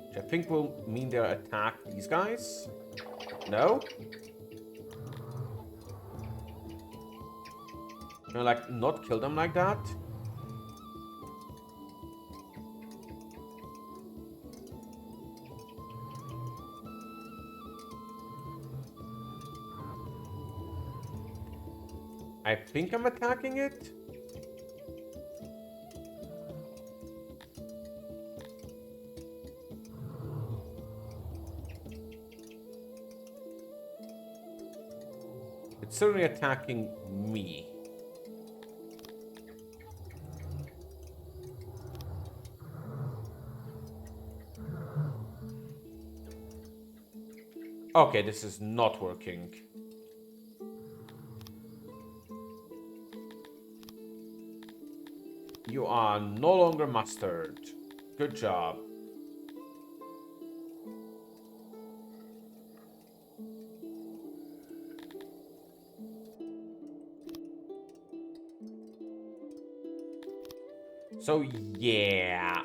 Which I think will mean they'll attack these guys. No? Can I, like, not kill them like that? I think I'm attacking it. It's certainly attacking me. Okay, this is not working. You are no longer mastered. Good job. So, yeah.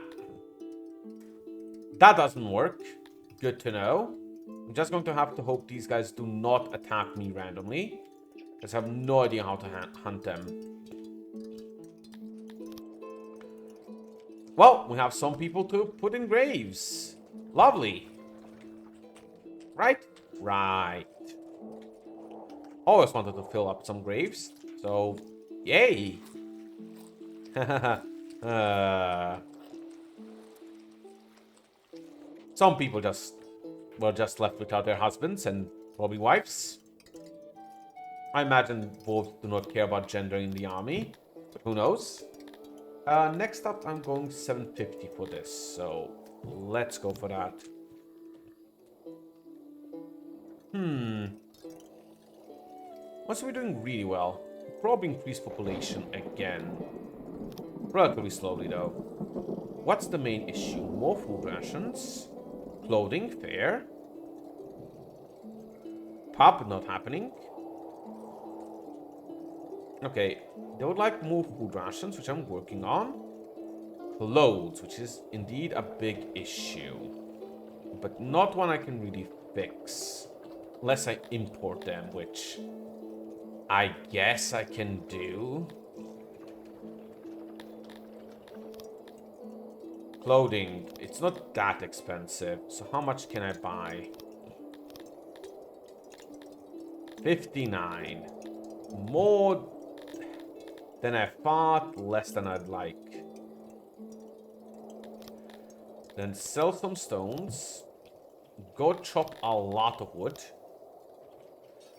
That doesn't work. Good to know. I'm just going to have to hope these guys do not attack me randomly, because I have no idea how to hunt them. Well, we have some people to put in graves. Lovely. Right? Right. Always wanted to fill up some graves. So, yay. Some people were just left without their husbands and probably wives. I imagine both do not care about gender in the army, but who knows? Next up, I'm going 750 for this, so let's go for that. Once we're doing really well, probably increase population again. Relatively slowly, though. What's the main issue? More food rations. Clothing, fair. Pub, not happening. Okay, they would like more food rations, which I'm working on. Clothes, which is indeed a big issue. But not one I can really fix. Unless I import them, which I guess I can do. Clothing, it's not that expensive. So how much can I buy? 59. More than I thought, less than I'd like. Then sell some stones. Go chop a lot of wood.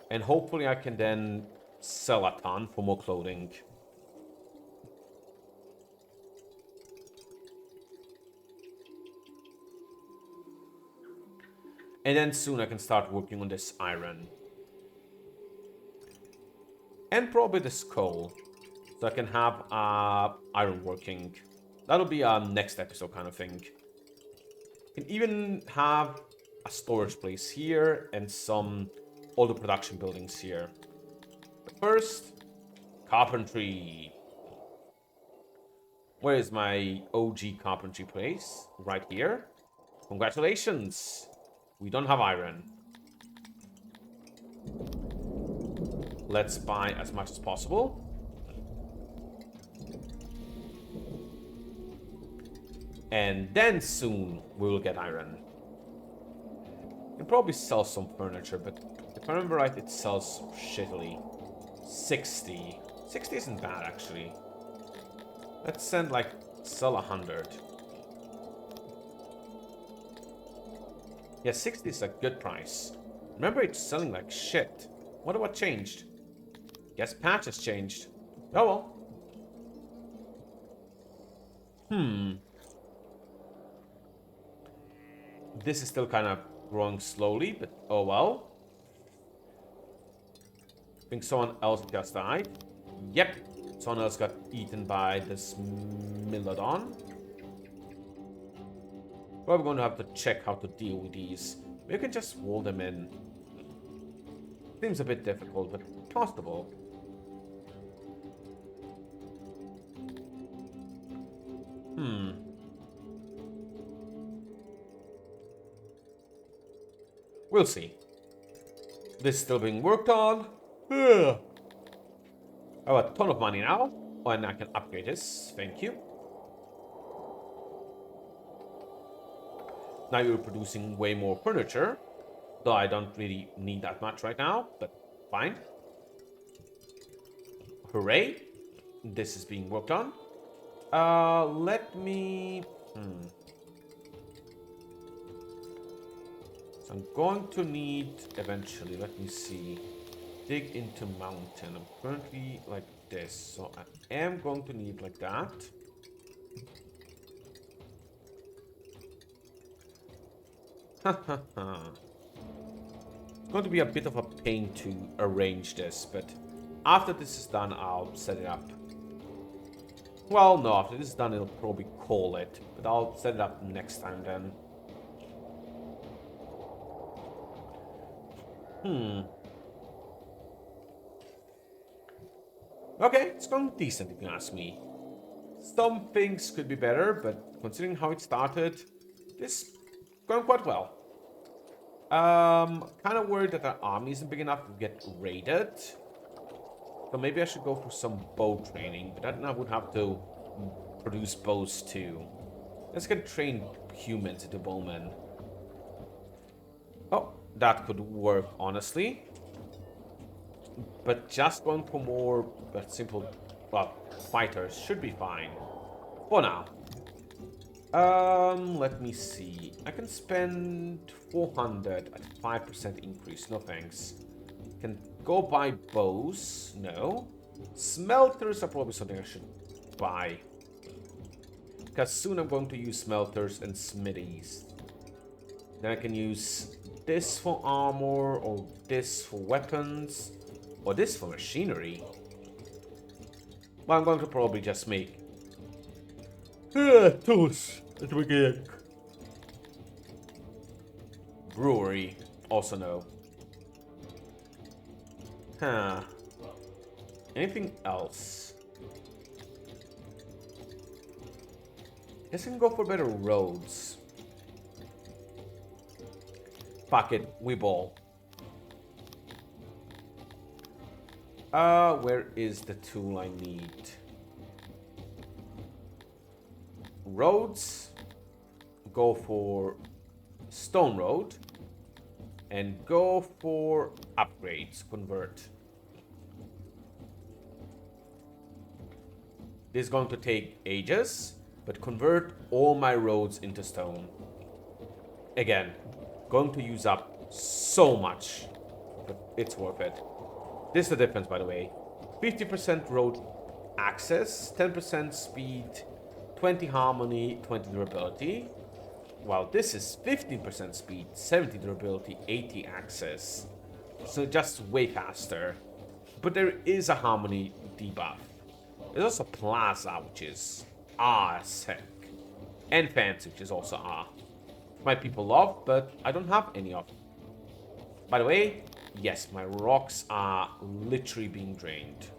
And hopefully I can then sell a ton for more clothing. And then soon I can start working on this iron. And probably this coal. So I can have iron working. That'll be a next episode kind of thing. Can even have a storage place here and all the production buildings here. But first, carpentry. Where is my OG carpentry place? Right here. Congratulations. We don't have iron. Let's buy as much as possible. And then soon we will get iron. Can probably sell some furniture, but if I remember right, it sells shittily. 60. 60 isn't bad, actually. Let's sell 100. Yeah, 60 is a good price. Remember, it's selling like shit. Wonder what changed. Guess patch has changed. Oh well. This is still kind of growing slowly, but oh well. I think someone else just died. Yep, someone else got eaten by this Milodon. We're going to have to check how to deal with these. We can just wall them in. Seems a bit difficult, but possible. We'll see. This is still being worked on. Ugh. I have a ton of money now. Oh, and I can upgrade this. Thank you. Now you're producing way more furniture. Though I don't really need that much right now, but fine. Hooray. This is being worked on. Let me... So I'm going to need eventually, let me see, dig into mountain. I'm currently like this, so I am going to need like that. It's going to be a bit of a pain to arrange this, but after this is done, I'll set it up. Well, no, after this is done, it'll probably call it, but I'll set it up next time then. Okay, it's going decent if you ask me. Some things could be better, but considering how it started, this is going quite well. Kind of worried that our army isn't big enough to get raided. So maybe I should go for some bow training, but then I would have to produce bows too. Let's get trained humans into bowmen. Oh, that could work, honestly. But just going for more simple, well, fighters should be fine. For now. Let me see. I can spend 400 at 5% increase. No thanks. Can go buy bows. No. Smelters are probably something I should buy. Because soon I'm going to use smelters and smithies. Then I can use this for armor, or this for weapons, or this for machinery. Well, I'm going to probably just make tools at the beginning. Brewery, also no. Huh. Anything else? Guess I can go for better roads. Fuck it, we ball. Where is the tool I need? Roads. Go for stone road. And go for upgrades. Convert. This is going to take ages, but convert all my roads into stone. Again, going to use up so much, but it's worth it. This is the difference, by the way. 50% road access, 10% speed, 20 harmony, 20 durability. While this is 15% speed, 70 durability, 80 access. So just way faster. But there is a harmony debuff. There's also plaza, which is sick. And fancy, which is also my people love, but I don't have any of them. By the way, yes, my rocks are literally being drained.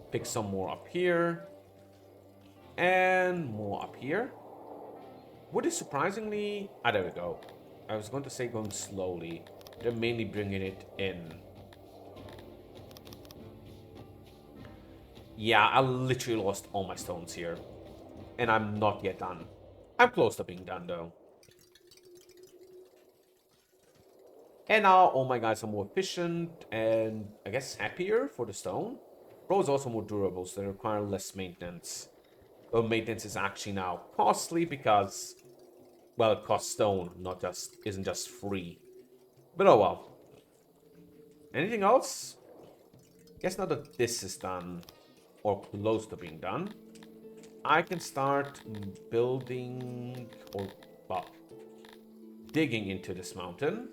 Pick some more up here. And more up here. Wood is surprisingly... there we go. I was going to say going slowly. They're mainly bringing it in. Yeah, I literally lost all my stones here. And I'm not yet done. I'm close to being done, though. And now all my guys are more efficient and, I guess, happier for the stone. Bro is also more durable, so they require less maintenance. Well, maintenance is actually now costly because, well, it costs stone, isn't just free. But oh well. Anything else? Guess now that this is done, or close to being done, I can start building, or, well, digging into this mountain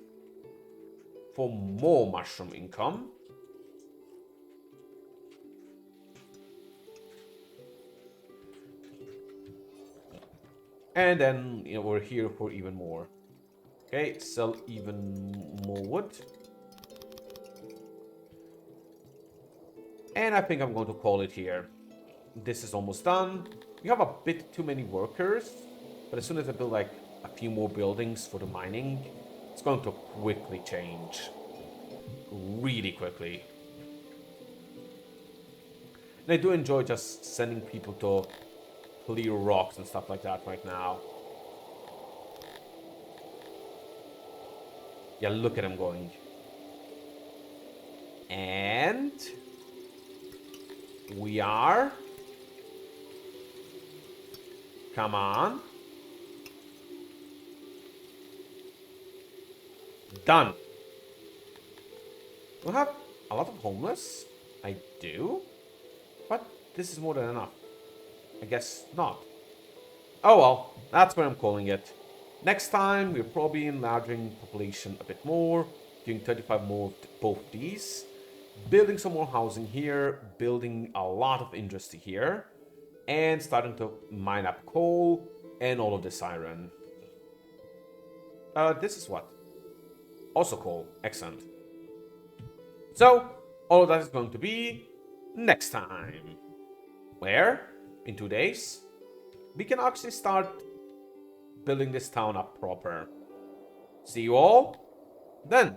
for more mushroom income. And then, we're here for even more. Okay, sell even more wood. And I think I'm going to call it here. This is almost done. We have a bit too many workers, but as soon as I build like a few more buildings for the mining, it's going to quickly change. Really quickly. And I do enjoy just sending people to clear rocks and stuff like that right now. Yeah, look at him going. And we are... Come on. Done. We have a lot of homeless. I do. But this is more than enough. I guess not. Oh well, that's what I'm calling it. Next time, we're probably enlarging population a bit more, doing 35 more of both these, building some more housing here, building a lot of industry here, and starting to mine up coal and all of this iron. This is what? Also coal. Excellent. So, all of that is going to be next time. Where? In 2 days, we can actually start building this town up proper. See you all then.